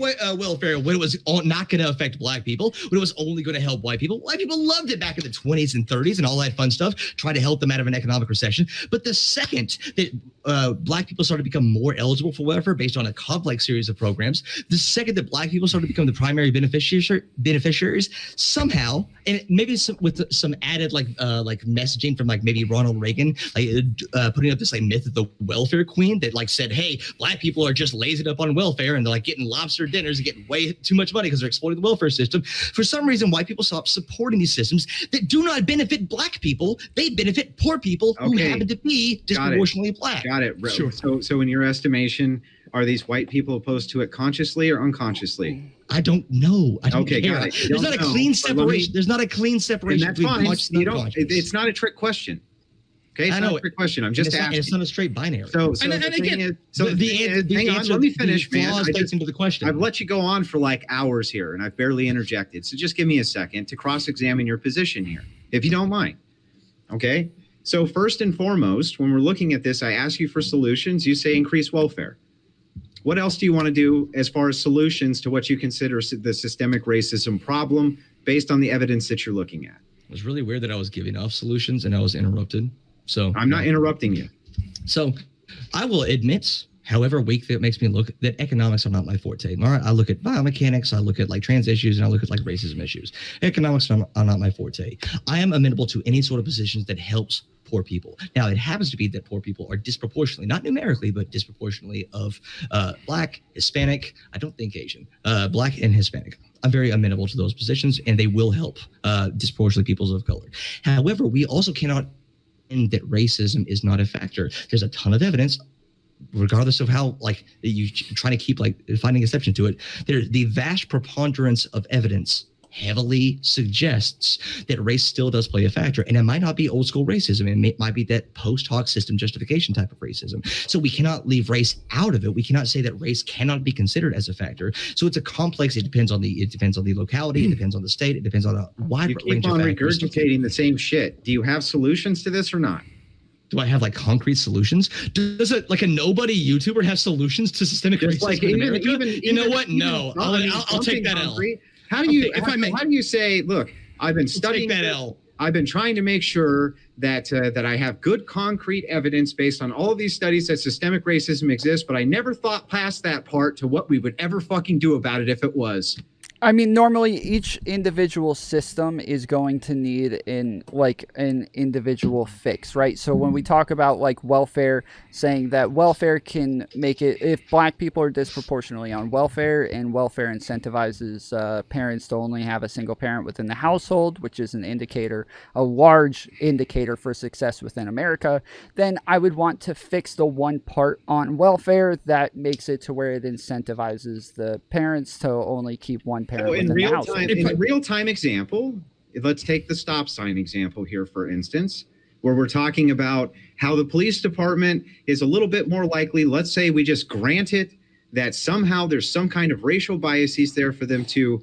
welfare when it was not going to affect black people, when it was only going to help white people. White people loved it back in the 20s and 30s and all that fun stuff, trying to help them out of an economic recession. But the second that black people started to become more eligible for welfare based on a complex series of programs, the second that black people started to become the primary beneficiaries somehow, and maybe with some added like messaging from like maybe Ronald Reagan, like putting up this like myth of the welfare queen that like said, hey, black people are just lazing up on welfare and they're like getting lobster dinners and getting way too much money because they're exploiting the welfare system. For some reason, white people stopped supporting these systems that do not benefit black people. They benefit poor people who happen to be disproportionately black. Got it. Sure. So in your estimation, are these white people opposed to it consciously or unconsciously? I don't know. I don't care. Got it. There's not a clean separation. There's not a clean separation. And that's fine. It's not a trick question. Okay, it's not a trick question. I'm just asking. It's not a straight binary. So hang on. Let me finish, man. I've let you go on for like hours here, and I've barely interjected. So just give me a second to cross-examine your position here, if you don't mind. Okay. So first and foremost, when we're looking at this, I ask you for solutions. You say increase welfare. What else do you want to do as far as solutions to what you consider the systemic racism problem based on the evidence that you're looking at? It was really weird that I was giving off solutions and I was interrupted. So I'm not interrupting you. So I will admit, however weak that makes me look, that economics are not my forte. All right, I look at biomechanics, I look at like trans issues, and I look at like racism issues. Economics are not my forte. I am amenable to any sort of positions that helps poor people. Now, it happens to be that poor people are disproportionately, not numerically, but disproportionately of Black, Hispanic, I don't think Asian, Black and Hispanic. I'm very amenable to those positions, and they will help disproportionately peoples of color. However, we also cannot end that racism is not a factor. There's a ton of evidence, regardless of how like you try to keep like finding exception to it. The vast preponderance of evidence heavily suggests that race still does play a factor. And it might not be old school racism. It might be that post hoc system justification type of racism. So we cannot leave race out of it. We cannot say that race cannot be considered as a factor. So it's a complex. It depends on the locality. It depends on the state. It depends on a wide range of factors. You keep on regurgitating the same shit. Do you have solutions to this or not? Do I have like concrete solutions? Does a nobody YouTuber have solutions to systemic racism like in even, America? even, you know what? No, I'll take that concrete. L. How do you how do you say, look, I've been studying that L. I've been trying to make sure that that I have good concrete evidence based on all of these studies that systemic racism exists, but I never thought past that part to what we would ever fucking do about it if it was. I mean, normally each individual system is going to need an individual fix, right? So when we talk about like welfare, saying that welfare can make it, if black people are disproportionately on welfare and welfare incentivizes parents to only have a single parent within the household, which is an indicator, a large indicator for success within America, then I would want to fix the one part on welfare that makes it to where it incentivizes the parents to only keep one parent within the household. In the real-time example, let's take the stop sign example here, for instance, where we're talking about how the police department is a little bit more likely, let's say we just grant it, that somehow there's some kind of racial biases there for them to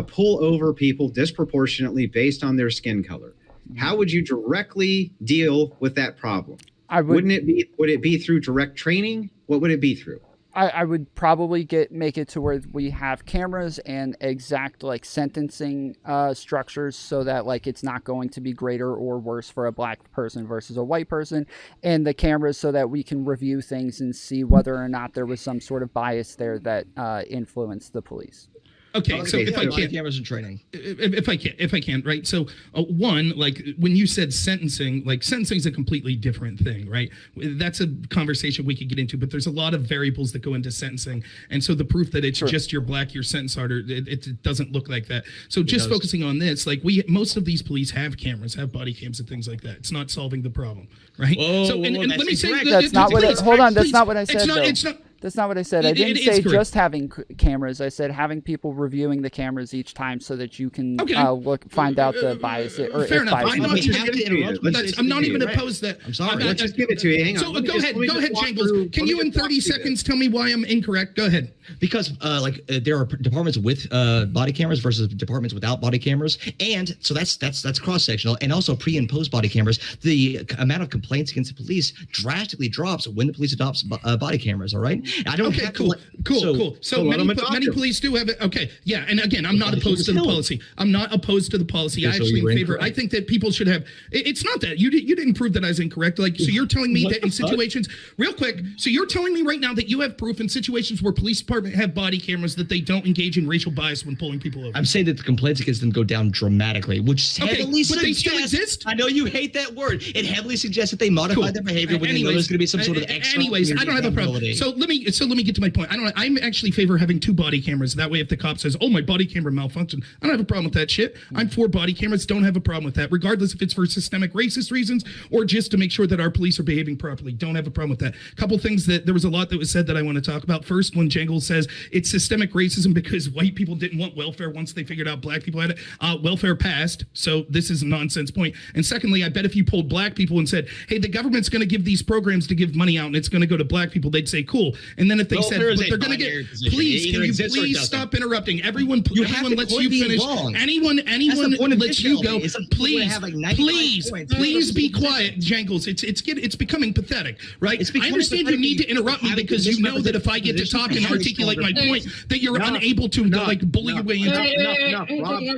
pull over people disproportionately based on their skin color. How would you directly deal with that problem? Would it be through direct training? What would it be through? I would probably make it to where we have cameras and exact like sentencing structures so that like it's not going to be greater or worse for a black person versus a white person, and the cameras so that we can review things and see whether or not there was some sort of bias there that influenced the police. Okay, so if I can, cameras and training. If I can, right? So one, like when you said sentencing, like sentencing is a completely different thing, right? That's a conversation we could get into, but there's a lot of variables that go into sentencing, and so the proof that it's just you're black, you're sentenced harder, it doesn't look like that. So just focusing on this, like most of these police have cameras, have body cams and things like that. It's not solving the problem, right? Whoa, and let me say that's not what. Hold on, that's not what I said. It's not. That's not what I said. I didn't say just having cameras. I said having people reviewing the cameras each time so that you can find out the bias. Fair enough. I'm not even opposed to that. I'm sorry. Let's just give it to you. Hang on. So go ahead, Jangles. Can you in 30 seconds tell me why I'm incorrect? Go ahead. Because there are departments with body cameras versus departments without body cameras, and so that's cross-sectional, and also pre and post body cameras. The amount of complaints against the police drastically drops when the police adopts body cameras. All right. I don't have cool. So many police do have it. Okay, yeah, and again, I'm not opposed to the policy. I'm not opposed to the policy. I actually in favor. I think that people should have. It's not that you didn't prove that I was incorrect. Like, so you're telling me that in situations, real quick. So you're telling me right now that you have proof in situations where police department have body cameras that they don't engage in racial bias when pulling people over. I'm saying that the complaints against them go down dramatically, which heavily but they still exist. I know you hate that word. It heavily suggests that they modify their behavior when they know there's going to be some sort of extra. Anyways, I don't have a problem. So let me get to my point. I'm actually favor having 2 body cameras. That way, if the cop says, "Oh, my body camera malfunctioned," I don't have a problem with that shit. I'm for body cameras. Don't have a problem with that, regardless if it's for systemic racist reasons or just to make sure that our police are behaving properly. Don't have a problem with that. Couple things that there was a lot that was said that I want to talk about. First, when Jangles says it's systemic racism because white people didn't want welfare once they figured out black people had it. Welfare passed, so this is a nonsense point. And secondly, I bet if you polled black people and said, "Hey, the government's going to give these programs to give money out, and it's going to go to black people," they'd say, "Cool." And then if they said, "But they're going to get," please, can you please stop interrupting? Everyone lets you finish. Anyone lets you go. Please be quiet, Jangles. It's becoming pathetic, right? I understand you need to interrupt me because you know that if I get to talk and articulate my point, that you're unable to bully your way into it. Enough.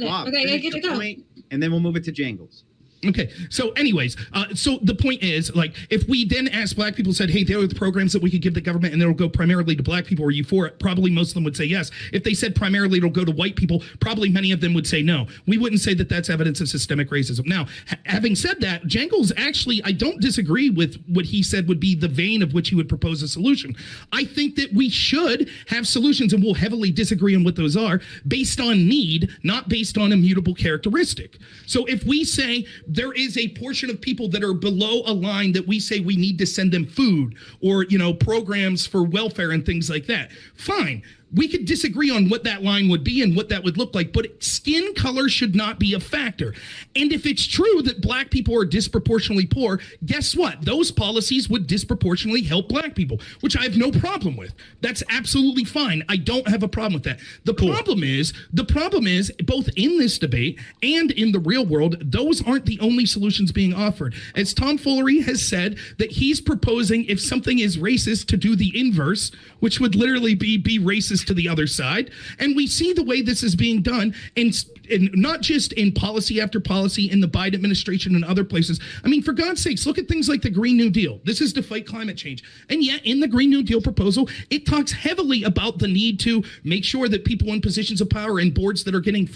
Rob, finish the point, and then we'll move it to Jangles. Okay. So anyways, so the point is, like, if we then asked black people, said, "Hey, there are the programs that we could give the government and it'll go primarily to black people. Are you for it?" Probably most of them would say yes. If they said primarily it'll go to white people, probably many of them would say no. We wouldn't say that that's evidence of systemic racism. Now, having said that, Jangles actually, I don't disagree with what he said would be the vein of which he would propose a solution. I think that we should have solutions, and we'll heavily disagree on what those are, based on need, not based on immutable characteristic. So if we say there is a portion of people that are below a line that we say we need to send them food or, programs for welfare and things like that, fine. We could disagree on what that line would be and what that would look like, but skin color should not be a factor. And if it's true that black people are disproportionately poor, guess what? Those policies would disproportionately help black people, which I have no problem with. That's absolutely fine. I don't have a problem with that. The problem is both in this debate and in the real world, those aren't the only solutions being offered. As Tom Foolery has said, that he's proposing, if something is racist, to do the inverse, which would literally be racist to the other side. And we see the way this is being done, and not just in policy after policy in the Biden administration and other places. I mean, for God's sakes, look at things like the Green New Deal. This is to fight climate change. And yet in the Green New Deal proposal, it talks heavily about the need to make sure that people in positions of power and boards that are getting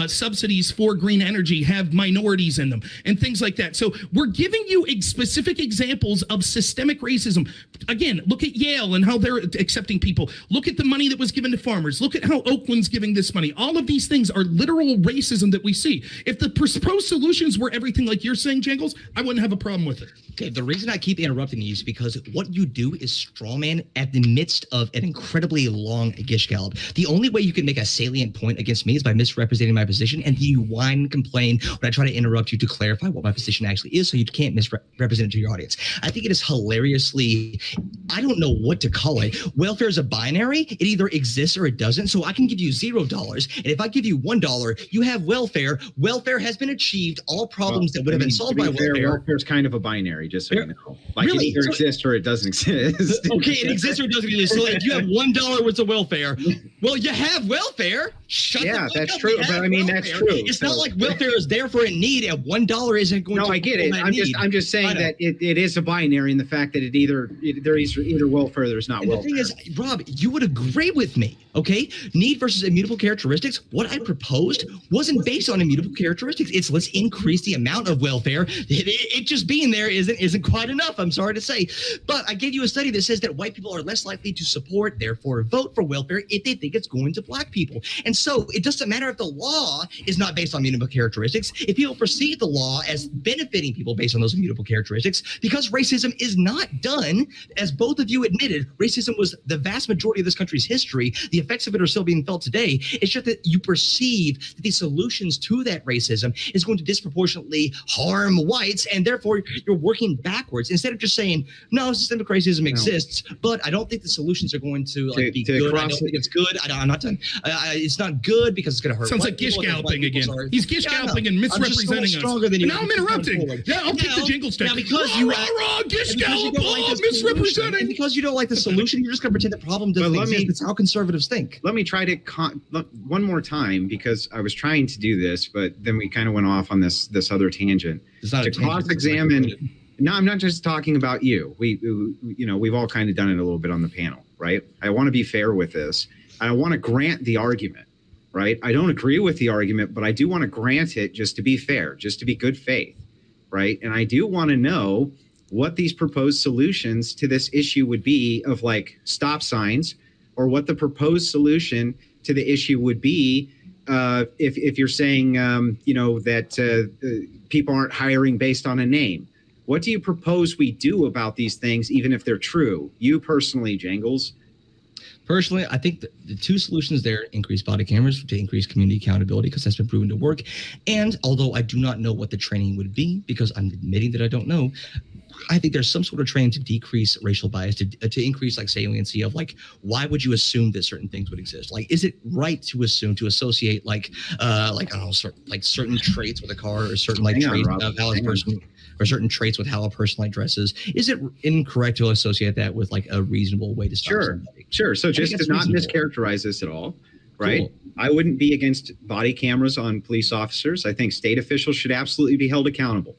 subsidies for green energy have minorities in them and things like that. So we're giving you specific examples of systemic racism. Again, look at Yale and how they're accepting people. Look at the money that was given to farmers. Look at how Oakland's giving this money. All of these things are literal racism that we see. If the proposed solutions were everything like you're saying, Jangles, I wouldn't have a problem with it. Okay, the reason I keep interrupting you is because what you do is strawman at the midst of an incredibly long gish gallop. The only way you can make a salient point against me is by misrepresenting my position, and you whine and complain when I try to interrupt you to clarify what my position actually is, so you can't misrepresent it to your audience. I think it is hilariously, I don't know what to call it. Welfare is a binary. It either exists or it doesn't. So I can give you $0, and if I give you $1, you have welfare. Welfare has been achieved. All problems that would have been solved by welfare. Welfare is kind of a binary, just so you know. Like really? It either exists or it doesn't exist. Okay, it exists or it doesn't exist. So if you have $1 worth of welfare, well, you have welfare. Shut the fuck that's up. true. But I mean, that's true. It's not like welfare is there for a need, and $1 isn't going to. No, I get it. I'm just saying that it is a binary in the fact that there is either welfare or there's not welfare. The thing is, Rob, you would agree with me, okay? Need versus immutable characteristics. What I proposed wasn't based on immutable characteristics. It's let's increase the amount of welfare. It just being there isn't quite enough. I'm sorry to say, but I gave you a study that says that white people are less likely to support, therefore vote for welfare if they think it's going to black people. And so it doesn't matter if the law is not based on immutable characteristics. If people perceive the law as benefiting people based on those immutable characteristics, because racism is not done, as both of you admitted, racism was the vast majority of this country's history. The effects of it are still being felt today. It's just that you perceive that the solutions to that racism is going to disproportionately harm whites, and therefore you're working backwards instead of just saying, no, systemic racism exists, but I don't think the solutions are going to be good. I don't think it's good. I'm not done. It's not good because it's going to hurt. Sounds like gish galloping again. He's gish galloping and misrepresenting us. Than now I'm interrupting. Yeah, I'll take the Jingles stick. Now because you gish gallop, misrepresenting. Because you don't like the solution, you're just going to pretend the problem doesn't exist. It's how conservatives think. Let me try to one more time, because I was trying to do this, but then we kind of went off on this other tangent. It's not to cross-examine. No, I'm not just talking about you. We've all kind of done it a little bit on the panel, right? I want to be fair with this. I want to grant the argument, right? I don't agree with the argument, but I do want to grant it just to be fair, just to be good faith, right? And I do want to know what these proposed solutions to this issue would be of like stop signs, or what the proposed solution to the issue would be if you're saying, that people aren't hiring based on a name. What do you propose we do about these things, even if they're true? You personally, Jangles. Personally, I think the two solutions there: increase body cameras to increase community accountability, because that's been proven to work. And although I do not know what the training would be, because I'm admitting that I don't know, I think there's some sort of training to decrease racial bias, to increase like saliency of like, why would you assume that certain things would exist? Like, is it right to associate like I don't know, certain traits with a car, or certain like traits of how a person, or certain traits with how a person like dresses? Is it incorrect to associate that with like a reasonable way to stop somebody? Sure. So just to not mischaracterize this at all, right? Cool. I wouldn't be against body cameras on police officers. I think state officials should absolutely be held accountable.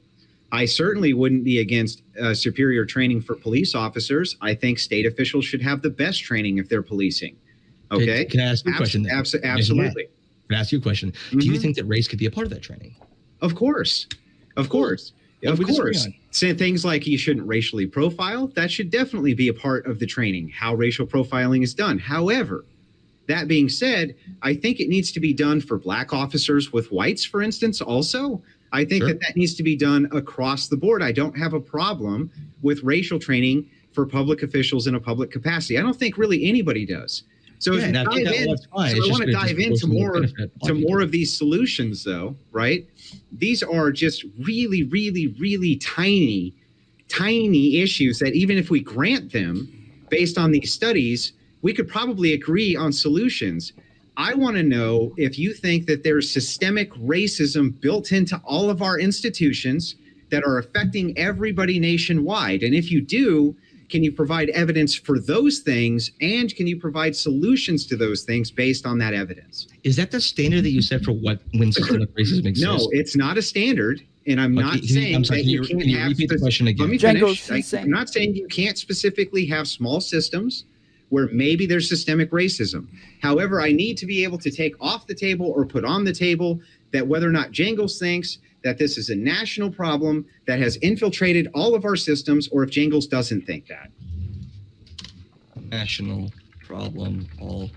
I certainly wouldn't be against superior training for police officers. I think state officials should have the best training if they're policing. Okay. Can I ask you a question? Absolutely. Can I ask you a question? Mm-hmm. Do you think that race could be a part of that training? Of course. Of course. Of course. Saying things like you shouldn't racially profile, that should definitely be a part of the training, how racial profiling is done. However, that being said, I think it needs to be done for black officers with whites, for instance, also. I think that needs to be done across the board. I don't have a problem with racial training for public officials in a public capacity. I don't think really anybody does. So as we now, dive in, that's fine. so It's I just want to gonna dive just into mostly more benefit black to people. more of these solutions, though, right? These are just really, really, really tiny issues that even if we grant them based on these studies, we could probably agree on solutions. I want to know if you think that there's systemic racism built into all of our institutions that are affecting everybody nationwide. And if you do, can you provide evidence for those things? And can you provide solutions to those things based on that evidence? Is that the standard that you set for when systemic racism exists? No, it's not a standard. And I'm not saying that you can't have. Repeat the question again? Let me Jangles, finish. he's I'm not saying you can't specifically have small systems where maybe there's systemic racism. However, I need to be able to take off the table or put on the table that whether or not Jangles thinks that this is a national problem that has infiltrated all of our systems, or if Jangles doesn't think that. National problem, all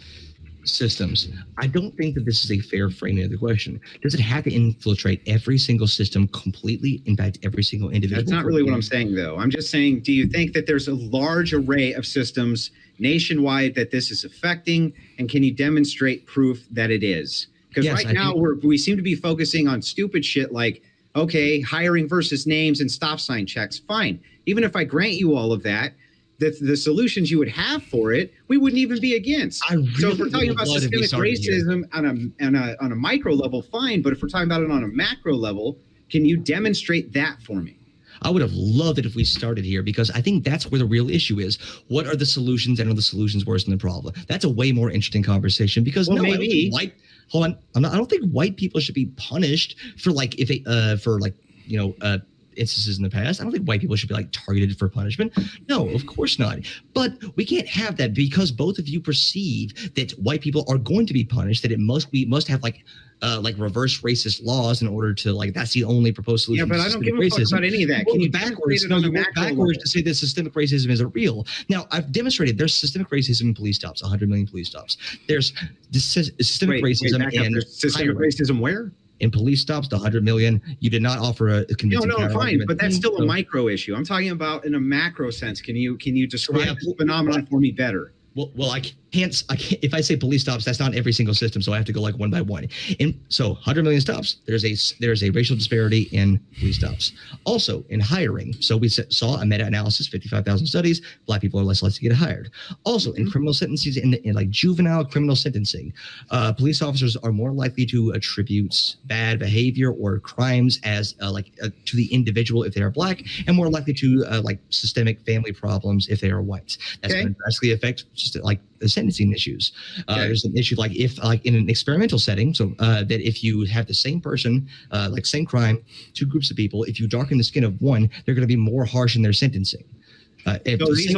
systems. I don't think that this is a fair framing of the question. Does it have to infiltrate every single system completely, impact every single individual? That's not really what I'm saying, though. I'm just saying, do you think that there's a large array of systems nationwide that this is affecting, and can you demonstrate proof that it is? Because Yes, right now we seem to be focusing on stupid shit like, okay, hiring versus names and stop sign checks. Fine. Even if I grant you all of that, the solutions you would have for it, we wouldn't even be against. So if we're talking about systemic racism on a micro level, fine. But if we're talking about it on a macro level, can you demonstrate that for me? I would have loved it if we started here, because I think that's where the real issue is. What are the solutions, and are the solutions worse than the problem? That's a way more interesting conversation, because Well, no, maybe. I don't think white people should be punished for instances in the past. I don't think white people should be targeted for punishment. No, of course not. But we can't have that, because both of you perceive that white people are going to be punished, that we must have reverse racist laws in order to that's the only proposed solution. Yeah, but I don't give a fuck about any of that. Can you backwards? No, you work backwards to say that systemic racism isn't real. Now, I've demonstrated there's systemic racism in police stops, 100 million police stops. There's systemic racism in systemic racism where? In police stops, the 100 million, you did not offer a convincing No, fine, but that's still a micro issue. I'm talking about in a macro sense. Can you describe this phenomenon for me better? Well, I can't. If I say police stops, that's not every single system, so I have to go one by one. And so, 100 million stops. There's a racial disparity in police stops. Also, in hiring, so we saw a meta-analysis, 55,000 studies. Black people are less likely to get hired. Also, in criminal sentences, in juvenile criminal sentencing, police officers are more likely to attribute bad behavior or crimes as to the individual if they are black, and more likely to systemic family problems if they are white. That's going to drastically affect just the sentencing issues. There's an issue if in an experimental setting, so that if you have the same person, same crime, two groups of people, if you darken the skin of one, they're going to be more harsh in their sentencing. These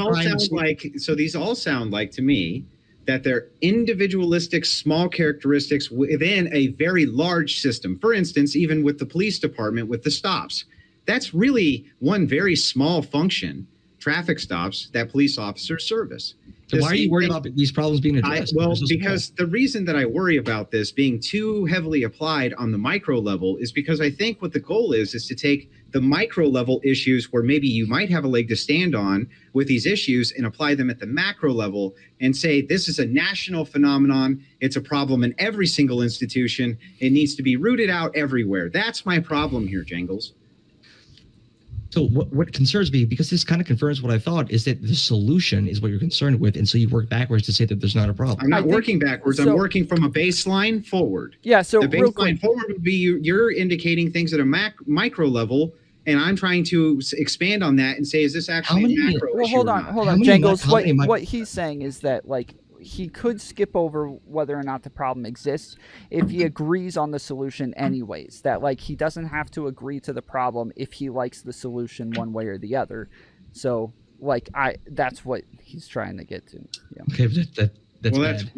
all sound like to me that they're individualistic small characteristics within a very large system. For instance, even with the police department with the stops, that's really one very small function, traffic stops, that police officers service. So why are you worried about these problems being addressed? Because the reason that I worry about this being too heavily applied on the micro level is because I think what the goal is to take the micro level issues where maybe you might have a leg to stand on with these issues and apply them at the macro level and say, this is a national phenomenon. It's a problem in every single institution. It needs to be rooted out everywhere. That's my problem here, Jangles. So what concerns me, because this kind of confirms what I thought, is that the solution is what you're concerned with, and so you work backwards to say that there's not a problem. I'm not working backwards. I'm working from a baseline forward. Yeah, so the baseline forward would be you're indicating things at a micro level, and I'm trying to expand on that and say, is this actually a macro issue? Hold on, Jangles. What he's saying is that he could skip over whether or not the problem exists if he agrees on the solution anyways. That he doesn't have to agree to the problem if he likes the solution one way or the other. So that's what he's trying to get to. Yeah. Okay, that's that's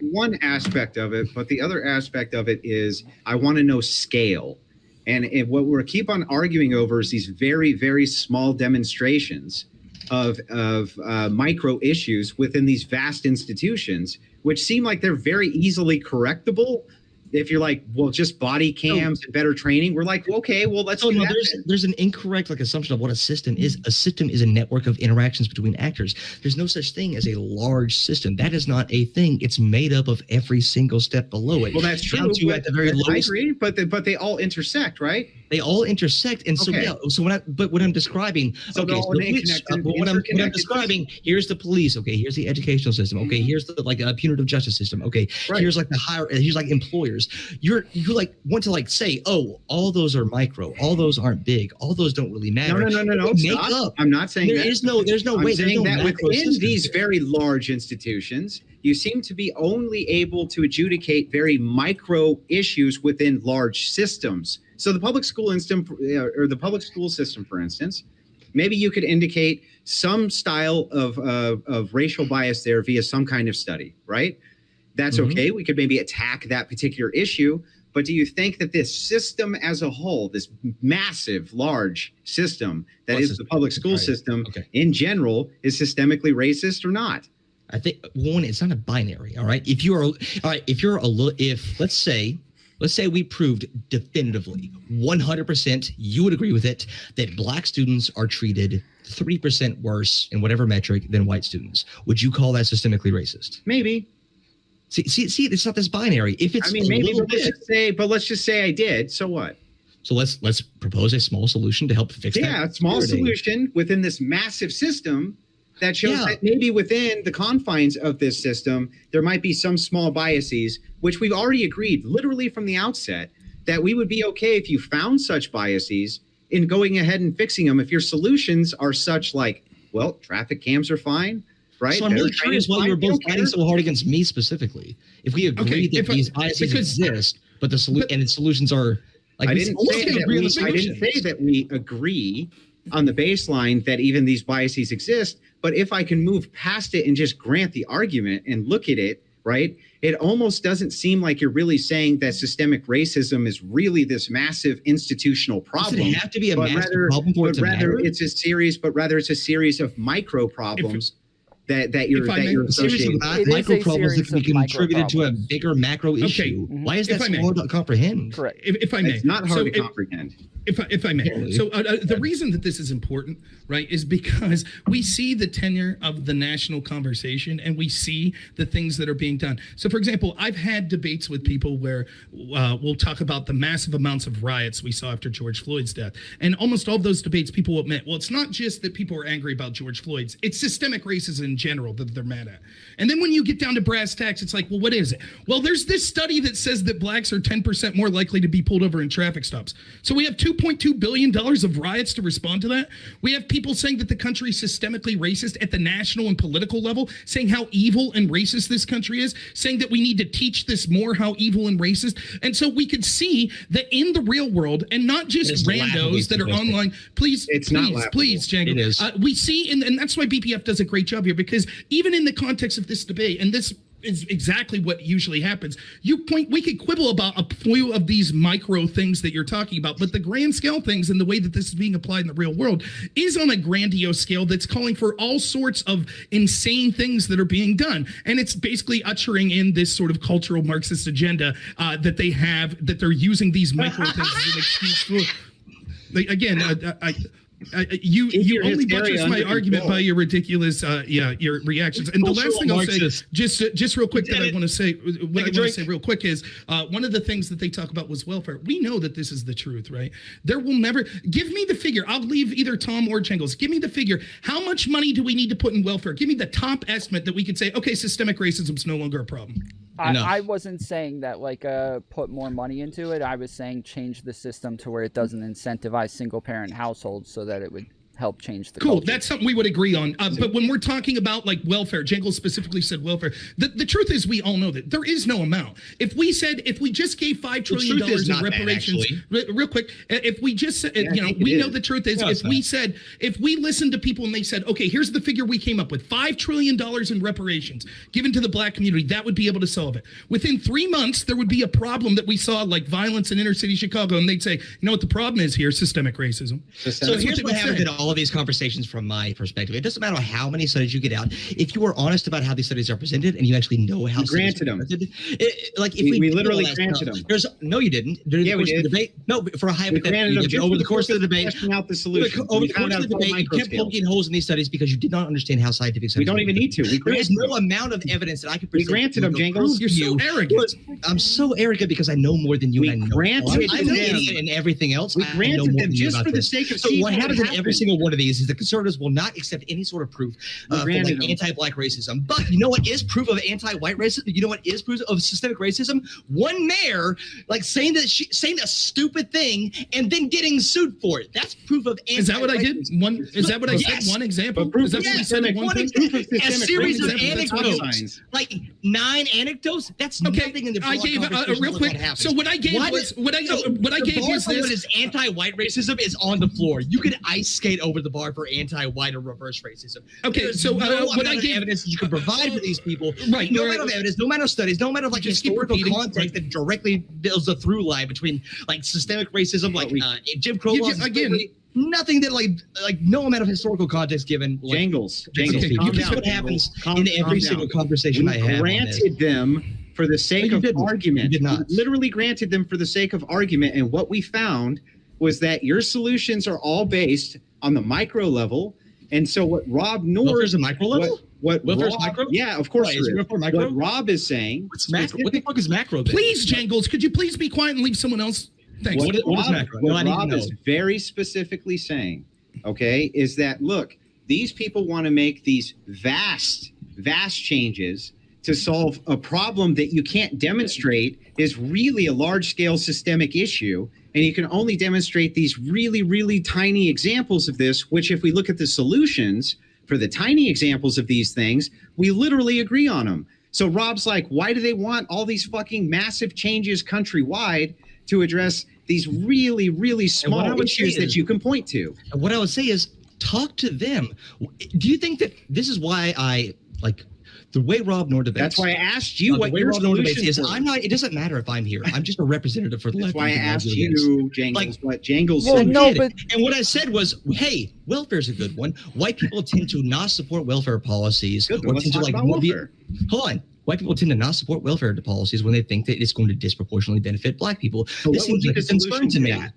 one aspect of it, but the other aspect of it is I want to know scale. And what we're keep on arguing over is these very, very small demonstrations of micro issues within these vast institutions, which seem like they're very easily correctable, if you're like, well, just body cams and better training, we're like, well, okay, well, let's do that. There's an incorrect assumption of what a system is. A system is a network of interactions between actors. There's no such thing as a large system. That is not a thing. It's made up of every single step below it. Well, that's true. At the very lowest, I agree, but they all intersect, right? They all intersect, and so Okay. So what I'm describing, So they're all what I'm describing, here's the police. Okay, here's the educational system. Okay, here's the punitive justice system. Okay, Right. here's here's employers. You want to say, oh, all those are micro, all those aren't big, all those don't really matter. No. Make Stop. up. I'm not saying that. There's no I'm way. saying There's no that macro within systems these there. very large institutions, you seem to be only able to adjudicate very micro issues within large systems. So the public school or the public school system, for instance, maybe you could indicate some style of racial bias there via some kind of study, right? That's okay. We could maybe attack that particular issue. But do you think that this system as a whole, this massive, large system that is the public school system in general, is systemically racist or not? I think it's not a binary. All right. Let's say we proved definitively 100%, you would agree with it, that black students are treated 3% worse in whatever metric than white students. Would you call that systemically racist? Maybe. See, it's not this binary. If it's maybe, but let's just say I did. So what? So let's propose a small solution to help fix that. Yeah, a small solution within this massive system that shows that maybe within the confines of this system, there might be some small biases, which we've already agreed literally from the outset that we would be okay if you found such biases in going ahead and fixing them. If your solutions are such like, well, traffic cams are fine, right? So I'm really curious why you're both fighting so hard against me specifically. If we agree that these biases exist, but the solutions are like, I didn't say that we agree on the baseline that even these biases exist, but if I can move past it and just grant the argument and look at it, right, it almost doesn't seem like you're really saying that systemic racism is really this massive institutional problem. Does it have to be a massive problem for it to matter? It's a series of micro problems that you're associating. Micro problems that can be contributed to a bigger macro issue. Okay. Why is that so hard to comprehend? Correct. If I may, it's not hard to comprehend. If I may. So the reason that this is important, right, is because we see the tenor of the national conversation and we see the things that are being done. So, for example, I've had debates with people where we'll talk about the massive amounts of riots we saw after George Floyd's death. And almost all of those debates, people will admit, well, it's not just that people are angry about George Floyd's, it's systemic racism in general that they're mad at. And then when you get down to brass tacks, it's like, well, what is it? Well, there's this study that says that blacks are 10% more likely to be pulled over in traffic stops. So we have $2.2 billion of riots to respond to that. We have people saying that the country is systemically racist at the national and political level, saying how evil and racist this country is, saying that we need to teach this more, how evil and racist. And so we could see that in the real world, and not just randos that are online. Please, Jangles. We see, and that's why BPF does a great job here, because even in the context of this debate, and this is exactly what usually happens. We could quibble about a few of these micro things that you're talking about, but the grand scale things and the way that this is being applied in the real world is on a grandiose scale that's calling for all sorts of insane things that are being done. And it's basically ushering in this sort of cultural Marxist agenda that they have, that they're using these micro things as an excuse for. Again, you only buttress my argument by your ridiculous your reactions. And the last thing I'll say, just real quick, that I want to say, real quick is one of the things that they talk about was welfare. We know that this is the truth, right? There will never give me the figure. I'll leave either Tom or Jingles. Give me the figure. How much money do we need to put in welfare? Give me the top estimate that we could say, okay, systemic racism is no longer a problem. I wasn't saying that put more money into it. I was saying change the system to where it doesn't incentivize single parent households so that it would help change the culture. That's something we would agree on. But when we're talking about like welfare, Jangles specifically said welfare. The truth is we all know that there is no amount. If we just gave $5 trillion in reparations, real quick, if we just said, we know the truth is if we listened to people and they said, okay, here's the figure we came up with, $5 trillion in reparations given to the black community, that would be able to solve it. Within 3 months, there would be a problem that we saw like violence in inner city Chicago, and they'd say, you know what the problem is here? Systemic racism. So here's what happened at all all of these conversations from my perspective. It doesn't matter how many studies you get out. If you are honest about how these studies are presented and you actually know how granted them. Like if we literally granted them. No, you didn't. During the course of the debate. No, for a hypothetical. Over the course of the debate. Out the solution. Over the course of the debate, you kept poking holes in these studies because you did not understand how scientific studies. We don't even need to. There is no amount of evidence that I could present. We granted them, Jangles. You're so arrogant. I'm so arrogant because I know more than you. We and I know. granted I'm an them. idiot and everything else. We granted them just for the sake of so seeing what happens in every happen. single one of these is the conservatives will not accept any sort of proof for like anti-black racism. But you know what is proof of anti-white racism? You know what is proof of systemic racism? One mayor like saying a stupid thing and then getting sued for it. That's proof of anti-white Is that what I did? Is that what I Yes. said? One example? Proof Is that of what I said? systemic- One thing? A series of Example, that's what anecdotes, like 9 anecdotes. That's nothing in the I gave conversation real of quick. what happened. So what I gave was what I gave was What this. is anti-white racism is on the floor. You could ice skate over the bar for anti-white or reverse racism. Okay, There's so no what I amount of gave evidence that you can provide for these people. Right, No no, amount of evidence, no amount of studies, no amount of like Just keep historical repeating, context right. that directly builds a through line between like systemic racism, like Jim Crow laws, again. nothing that like no amount of historical context given. Like, Jangles. Okay, Jangles. you calm can- this is down, what happens Calm- in calm every down. single conversation We I have. granted them for the sake you of didn't. argument. You did not. We literally granted them for the sake of argument. And what we found was that your solutions are all based on the micro level. And so what Rob Noerr Welfare's a micro level? What Welfare's Rob, micro? Yeah, of course. Why, there is is. welfare micro? What Rob is saying. What's macro? What the fuck is macro? Then? Please, Jangles, could you please be quiet and leave someone else? Thanks. What is macro? No, I What need to Rob know. is very specifically saying, okay, is that look, these people want to make these vast changes to solve a problem that you can't demonstrate is really a large-scale systemic issue. And you can only demonstrate these really, really tiny examples of this, which if we look at the solutions for the tiny examples of these things, we literally agree on them. So Rob's like, why do they want all these fucking massive changes countrywide to address these really, really small issues that you can point to? And what I would say is talk to them. Do you think that this is why I like the way Rob Noerr debates? That's why I asked you what the way your Rob Noerr debates solution is. is. I'm not. It doesn't matter if I'm here. I'm just a representative for the left. That's why I wing asked arguments. you, Jangles, Like, what Jangles Well, said. no, did. but- And what I said was, hey, welfare's a good one. White people tend to not support welfare policies. Good, or let's tend to talk like about more be- welfare. Hold on. White people tend to not support welfare policies when they think that it's going to disproportionately benefit black people. So This what would seems be like the a concern solution to to me. that?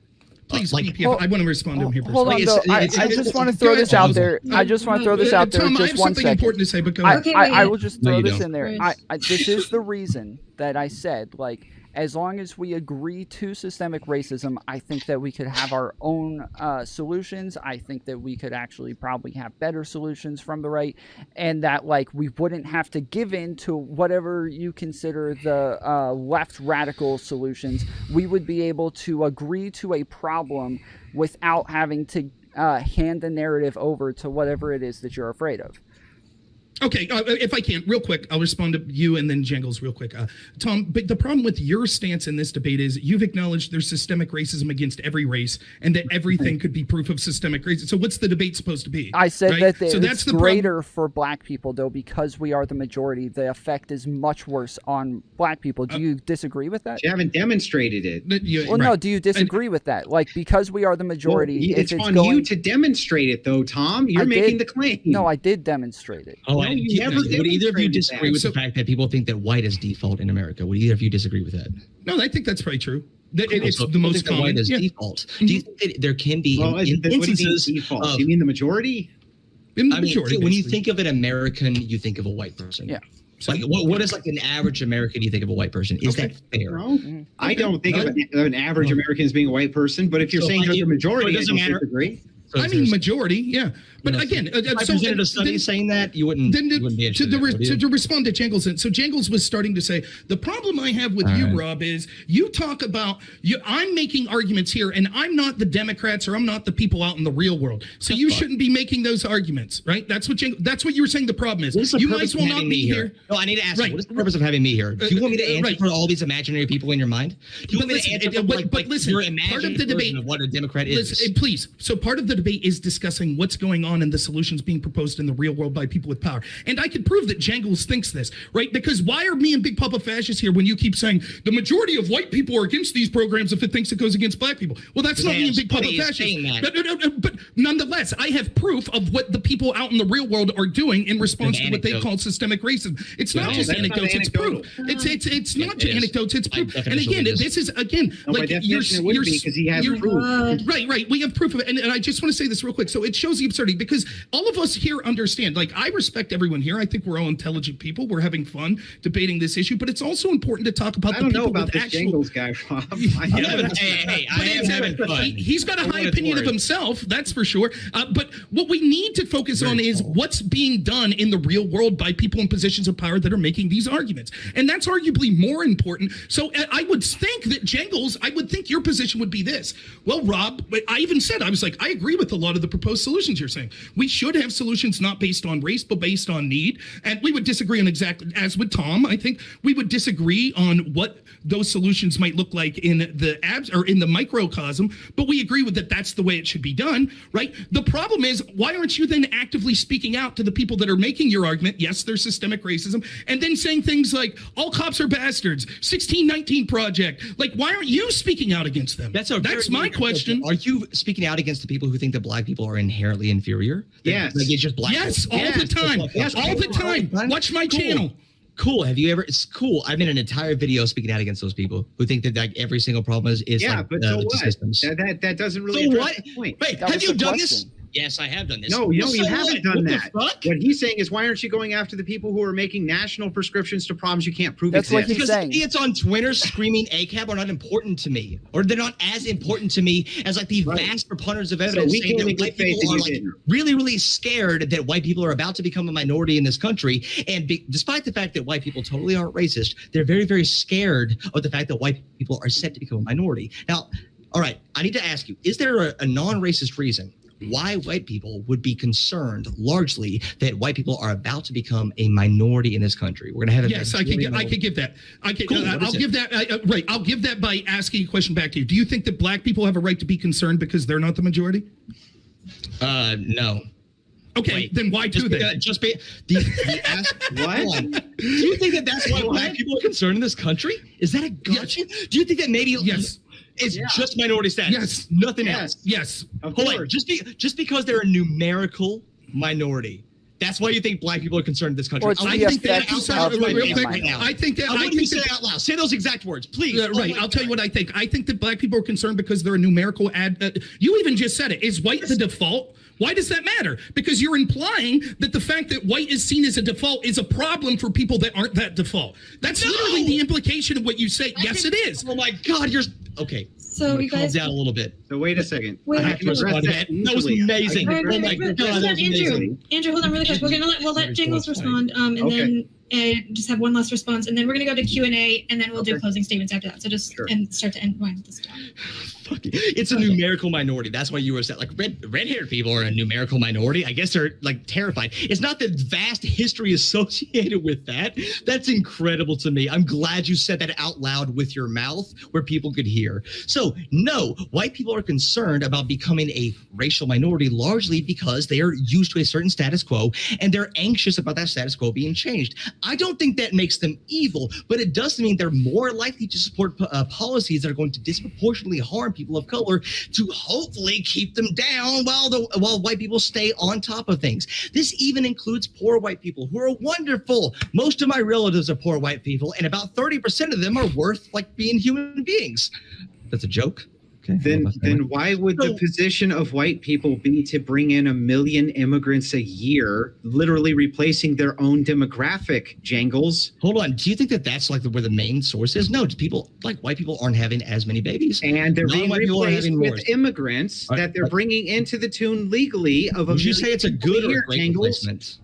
Please, like, BPF, I want to respond to him here. for a Hold on, second. though. It's- I just want to throw Go this ahead, out there. I just want to throw this out there Tom, I just have one something second. important to say, but go ahead. Okay, I wait. will just No, throw you this don't. in there. This is the reason that I said, like, as long as we agree to systemic racism, I think that we could have our own solutions. I think that we could actually probably have better solutions from the right, and that, like, we wouldn't have to give in to whatever you consider the left radical solutions. We would be able to agree to a problem without having to hand the narrative over to whatever it is that you're afraid of. Okay, if I can, real quick, I'll respond to you and then Jangles real quick. Tom, but the problem with your stance in this debate is you've acknowledged there's systemic racism against every race and that everything could be proof of systemic racism. So what's the debate supposed to be? I said right? that So it's greater for black people, though, because we are the majority. The effect is much worse on black people. Do you disagree with that? You haven't demonstrated it. Well, no, do you disagree with that? Like, because we are the majority, Well, it's if it's on going... you to demonstrate it, though, Tom. You're I making did. the claim. No, I did demonstrate it. Oh, No, and you never would either of you demonstrated disagree that. with the fact that people think that white is default in America? Would either of you disagree with that? No, I think that's probably true. It's So the people most think that common. white is Yeah. default. Do you think that there can be Well, what do you mean instances default? of, Do you mean the majority? In the I mean, majority, when you basically. think of an American, you think of a white person. Yeah. Like, what is like an average American you think of a white person? Is that fair? No, I don't think of an average American as being a white person, but if you're So, saying like, they're the majority, so it I doesn't don't matter. disagree. So I if mean, there's- majority, yeah. But again, if I so presented a study then- saying that, you wouldn't be interested in it, would you? to respond to Jangles, so Jangles was starting to say the problem I have with All you, right. Rob, is you talk about I'm making arguments here, and I'm not the Democrats or I'm not the people out in the real world. So you shouldn't be making those arguments, right? That's what you were saying. The problem is What is the you might purpose as of well having not me be here? here. No, I need to ask Right. you, what is the purpose of having me here? Do you want me to answer right. for all these imaginary people in your mind? Do you want me to answer for listen, your part of imaginary the debate version of what a Democrat is? Listen, please. So part of the debate is discussing what's going on on and the solutions being proposed in the real world by people with power. And I can prove that Jangles thinks this, right? Because why are me and Big Papa Fascist here when you keep saying the majority of white people are against these programs if it thinks it goes against black people? Well, that's not me and Big Papa Fascist. But nonetheless, I have proof of what the people out in the real world are doing in response to what they call systemic racism. It's not just anecdotes, it's proof. It's not just anecdotes, it's proof. And again, this is like you're because he has proof. Right. We have proof of it. And I just want to say this real quick. So it shows the absurdity because all of us here understand, like I respect everyone here. I think we're all intelligent people. We're having fun debating this issue, but it's also important to talk about the people with actual... Jingles guy, Rob. I am having fun. He's got a high opinion of himself, that's for sure. But what we need to focus on is what's being done in the real world by people in positions of power that are making these arguments. And that's arguably more important. So I would think that Jangles, I would think your position would be this. Well, Rob, I even said, I was like, I agree with a lot of the proposed solutions you're saying. We should have solutions not based on race, but based on need. And we would disagree on exactly, as with Tom, I think we would disagree on what those solutions might look like in the in the microcosm, but we agree with that that's the way it should be done, right? The problem is, why aren't you then actively speaking out to the people that are making your argument, yes, there's systemic racism, and then saying things like, all cops are bastards, 1619 Project, like, why aren't you speaking out against them? That's my question. Are you speaking out against the people who think that black people are inherently inferior? Yes. Like it's just black people? All the time. Yes, all the time. Watch my channel. Cool. Have you ever? It's cool. I've made an entire video speaking out against those people who think that like every single problem is but so what? Systems. That doesn't really address the point. Wait, have you done this? Yes, I have done this. No, you haven't done that. What he's saying is, why aren't you going after the people who are making national prescriptions to problems you can't prove exist? That's what he's saying. Idiots on Twitter screaming ACAB are not important to me, or they're not as important to me as like the vast preponderance of evidence saying that white people are like really, really scared that white people are about to become a minority in this country. And despite the fact that white people totally aren't racist, they're very, very scared of the fact that white people are set to become a minority. Now, all right, I need to ask you, is there a non-racist reason why white people would be concerned largely that white people are about to become a minority in this country? We're going to have I could give that. I'll give that. I'll give that by asking a question back to you. Do you think that black people have a right to be concerned because they're not the majority? No. Okay, then why do they? What? Do you think that that's why black people are concerned in this country? Is that a gotcha? Yes. Do you think that maybe it's just minority status? Yes. Nothing else. Yes. Hold on. Just because they're a numerical minority, that's why you think black people are concerned in this country. I think that say out loud. Say those exact words, please. I'll tell you what I think. I think that black people are concerned because they're a numerical you even just said it. Is white the default? Why does that matter? Because you're implying that the fact that white is seen as a default is a problem for people that aren't that default. That's literally the implication of what you say. Yes, it is. Oh my God, you're okay. So you guys calm down a little bit. So wait a second. That was amazing. Oh my God, that was amazing. Andrew, hold on really quick. We'll let Jingles respond, and then just have one last response, and then we're gonna go to Q&A, and then we'll do closing statements after that. So just and start to end this down. It's a numerical minority. That's why you were said like red-haired people are a numerical minority. I guess they're like terrified. It's not the vast history associated with that. That's incredible to me. I'm glad you said that out loud with your mouth where people could hear. So no, white people are concerned about becoming a racial minority largely because they are used to a certain status quo and they're anxious about that status quo being changed. I don't think that makes them evil, but it does mean they're more likely to support policies that are going to disproportionately harm people of color to hopefully keep them down while white people stay on top of things. This even includes poor white people who are wonderful. Most of my relatives are poor white people, and about 30% of them are worth like being human beings. That's a joke. Okay. Then why would the position of white people be to bring in 1 million immigrants a year, literally replacing their own demographic, Jangles? Hold on. Do you think that that's like where the main source is? No, people like white people aren't having as many babies. And they're being replaced with immigrants that they're bringing into the tune legally of a million. Would you say it's a good or a great replacement?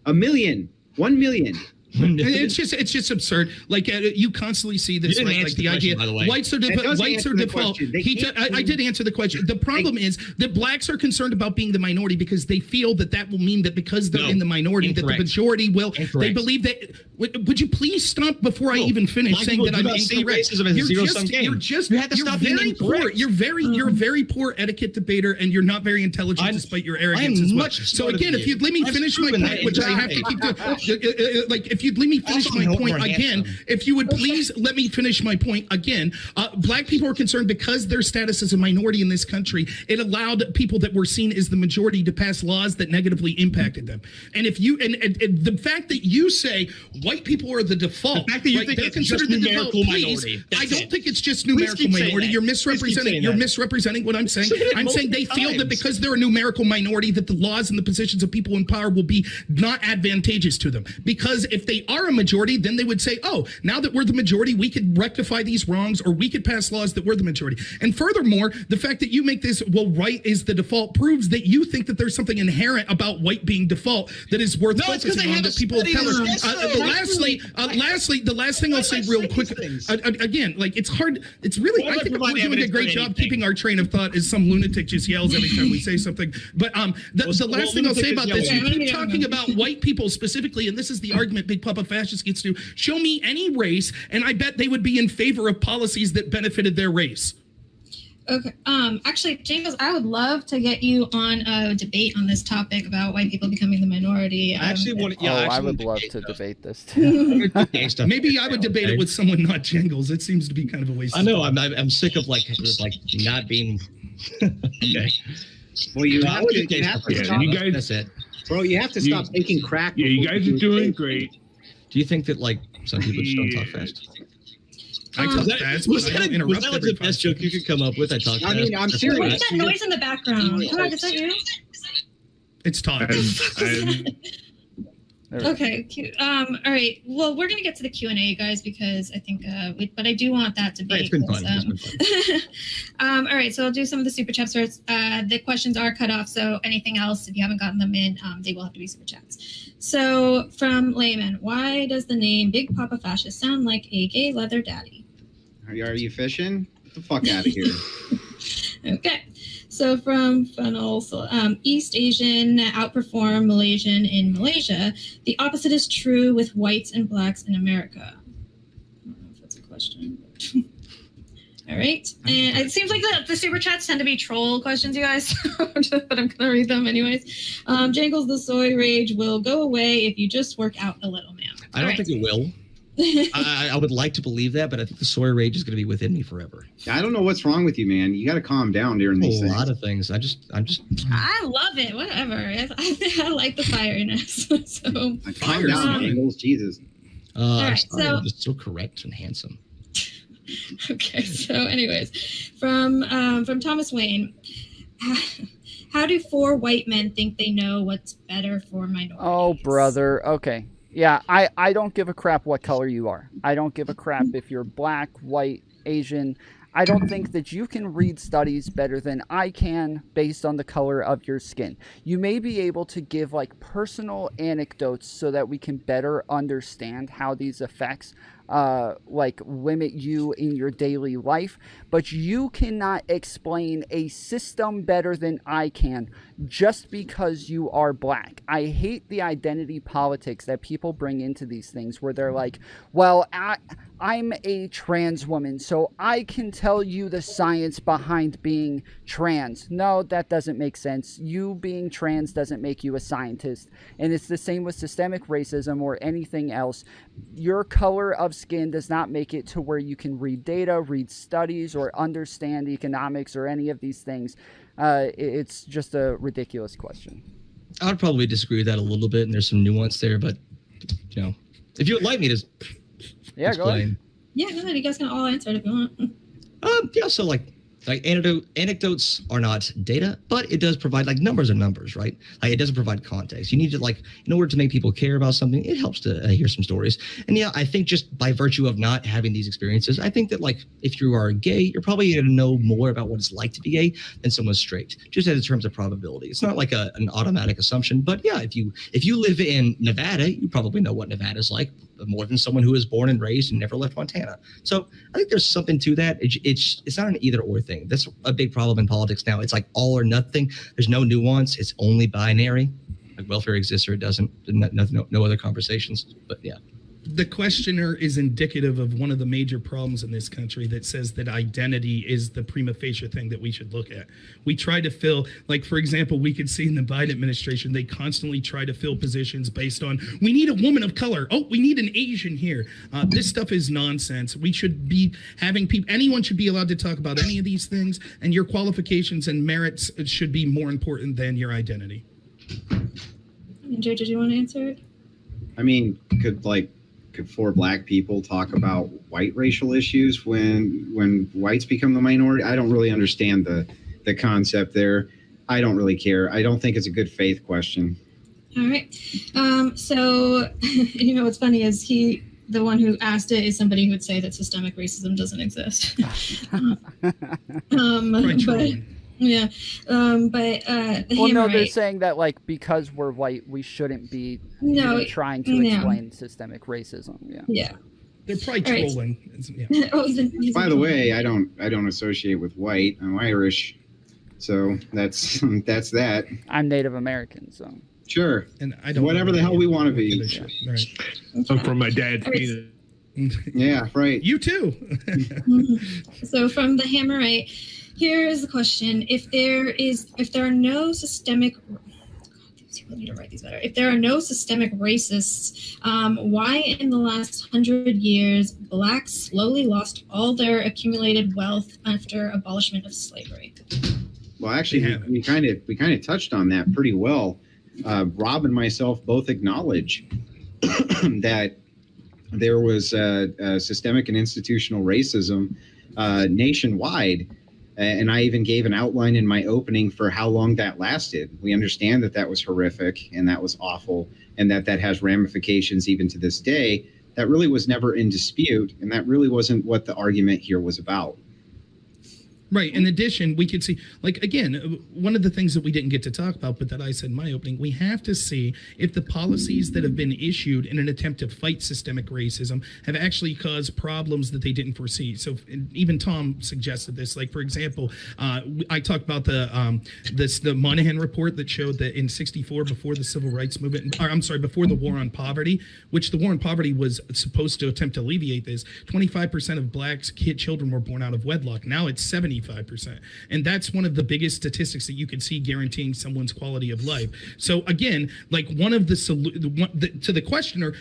1 million. 1 million. It's just absurd. Like you constantly see this, right? Like the idea whites are default. I did answer the question. The problem is that blacks are concerned about being the minority because they feel that will mean that because they're in the minority, that the majority will. They believe that. Would you please stop before I even finish saying that I'm incorrect? You're a very poor etiquette debater, and you're not very intelligent despite your arrogance as well. So again, if you'd let me finish my point, which I have to keep doing, like if you'd let me finish my point again, if you would please let me finish my point again, black people are concerned because their status as a minority in this country, it allowed people that were seen as the majority to pass laws that negatively impacted them. And if you and the fact that you say white people are the default, the fact that you think they're considered the default, minority. I don't think it's just numerical minority. You're misrepresenting what I'm saying. I'm saying they feel that because they're a numerical minority, that the laws and the positions of people in power will be not advantageous to them. Because if they are a majority, then they would say, oh, now that we're the majority, we could rectify these wrongs, or we could pass laws that we're the majority. And furthermore, the fact that you make this, well, white is the default, proves that you think that there's something inherent about white being default that is worth focusing on, that people of color. Lastly, the last thing I'll say real quick, again, like it's hard, it's really, I think we're doing a great job keeping our train of thought as some lunatic just yells every time we say something. But the last thing I'll say about this, you keep talking about white people specifically, and this is the argument Big Papa Fascist gets to, show me any race, and I bet they would be in favor of policies that benefited their race. Okay. Actually, Jangles, I would love to get you on a debate on this topic about white people becoming the minority. I would love to debate this too. Maybe I would debate it with someone not Jangles. It seems to be kind of a waste. I know. I'm sick of like not being. Okay. Well, you have to stop. You guys, that's it. Bro, you have to stop taking crack. Yeah, you guys are doing great. Do you think that like some people just don't talk fast? I talk fast, but I don't interrupt. Was that like the best joke you could come up with? I talk fast. I mean, I'm serious. What's that noise in the background? Todd, is that you? It's Todd. Okay. All right. Well, we're gonna get to the Q&A, guys, because I think but I do want that debate. It's been fun. All right. So I'll do some of the super chats first. The questions are cut off, so anything else, if you haven't gotten them in, they will have to be super chats. So from Layman, why does the name Big Papa Fascist sound like a gay leather daddy? Are you fishing? Get the fuck out of here. Okay. So from Funnel, East Asian outperform Malaysian in Malaysia. The opposite is true with whites and blacks in America. I don't know if that's a question. All right. And it seems like the super chats tend to be troll questions, you guys, but I'm going to read them anyways. Jangles, the soy rage will go away if you just work out a little, man. I don't think it will. I would like to believe that, but I think the soy rage is going to be within me forever. I don't know what's wrong with you, man. You got to calm down during these things. A lot of things. I'm just. I love it. Whatever. I like the fireness. So calm down, Jingles. Jesus. All right. So I'm just so correct and handsome. Okay. So, anyways, from Thomas Wayne. How do 4 white men think they know what's better for minorities? Oh, brother. Okay. Yeah, I don't give a crap what color you are. I don't give a crap if you're black, white, Asian. I don't think that you can read studies better than I can based on the color of your skin. You may be able to give like personal anecdotes so that we can better understand how these effects like limit you in your daily life, but you cannot explain a system better than I can just because you are black. I hate the identity politics that people bring into these things where they're like, well, I'm a trans woman, so I can tell you the science behind being trans. No, that doesn't make sense. You being trans doesn't make you a scientist. And it's the same with systemic racism or anything else. Your color of skin does not make it to where you can read data, read studies, or understand economics or any of these things. It's just a ridiculous question. I would probably disagragree with that a little bit, and there's some nuance there, but, you know, if you would like me to explain. Go ahead. Yeah, go ahead. You guys can all answer it if you want. Yeah, so, like, Like anecdotes are not data, but it does provide, like, numbers are numbers, right? Like, it doesn't provide context. You need to, like, in order to make people care about something, it helps to hear some stories. And yeah, I think just by virtue of not having these experiences, I think that, like, if you are gay, you're probably going to know more about what it's like to be gay than someone straight, just in terms of probability. It's not like an automatic assumption, but yeah, if you live in Nevada, you probably know what Nevada's like more than someone who was born and raised and never left Montana. So I think there's something to that. It's not an either or thing. That's a big problem in politics now. It's like all or nothing. There's no nuance. It's only binary. Like, welfare exists or it doesn't. No other conversations. But yeah. The questioner is indicative of one of the major problems in this country that says that identity is the prima facie thing that we should look at. We try to fill, like, for example, we could see in the Biden administration, they constantly try to fill positions based on, we need a woman of color. Oh, we need an Asian here. This stuff is nonsense. We should be having people, anyone should be allowed to talk about any of these things, and your qualifications and merits should be more important than your identity. Joe, did you want to answer it? I mean, could four black people talk about white racial issues when whites become the minority? I don't really understand the concept there. I don't really care. I don't think it's a good faith question. All right. So, you know, what's funny is the one who asked it is somebody who would say that systemic racism doesn't exist. They're saying that, like, because we're white, we shouldn't be trying to explain systemic racism. Yeah. They're probably trolling. Right. By the way, I don't associate with white. I'm Irish, so that's that. I'm Native American, so sure. And I don't whatever the hell we want to be. Yeah. Right. I'm from my dad's penis. Yeah, right. You too. So from the Hammerite, here is the question: if there are no systemic, I need to write these better. If there are no systemic racists, why in the last 100 years blacks slowly lost all their accumulated wealth after abolishment of slavery? Well, actually, we kind of touched on that pretty well. Rob and myself both acknowledge that there was systemic and institutional racism nationwide. And I even gave an outline in my opening for how long that lasted. We understand that was horrific and that was awful, and that has ramifications even to this day. That really was never in dispute, and that really wasn't what the argument here was about. Right. In addition, we could see, like, again, one of the things that we didn't get to talk about, but that I said in my opening, we have to see if the policies that have been issued in an attempt to fight systemic racism have actually caused problems that they didn't foresee. So even Tom suggested this. Like, for example, I talked about the Moynihan report that showed that in '64, before the civil rights movement, before the war on poverty, which the war on poverty was supposed to attempt to alleviate this, 25% of blacks children were born out of wedlock. Now it's 75%. And that's one of the biggest statistics that you can see guaranteeing someone's quality of life. So again, like, one of to the questioner,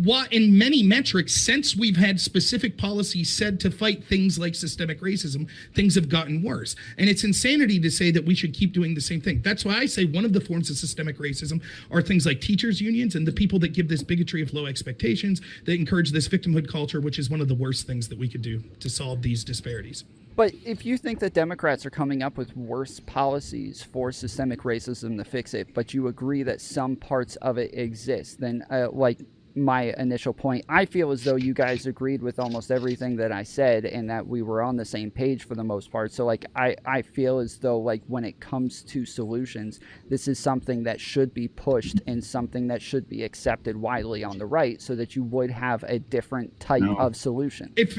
what in many metrics, since we've had specific policies said to fight things like systemic racism, things have gotten worse. And it's insanity to say that we should keep doing the same thing. That's why I say one of the forms of systemic racism are things like teachers' unions and the people that give this bigotry of low expectations, that encourage this victimhood culture, which is one of the worst things that we could do to solve these disparities. But if you think that Democrats are coming up with worse policies for systemic racism to fix it, but you agree that some parts of it exist, then like my initial point, I feel as though you guys agreed with almost everything that I said and that we were on the same page for the most part. So, like, I feel as though, like, when it comes to solutions, this is something that should be pushed and something that should be accepted widely on the right, so that you would have a different type of solution. If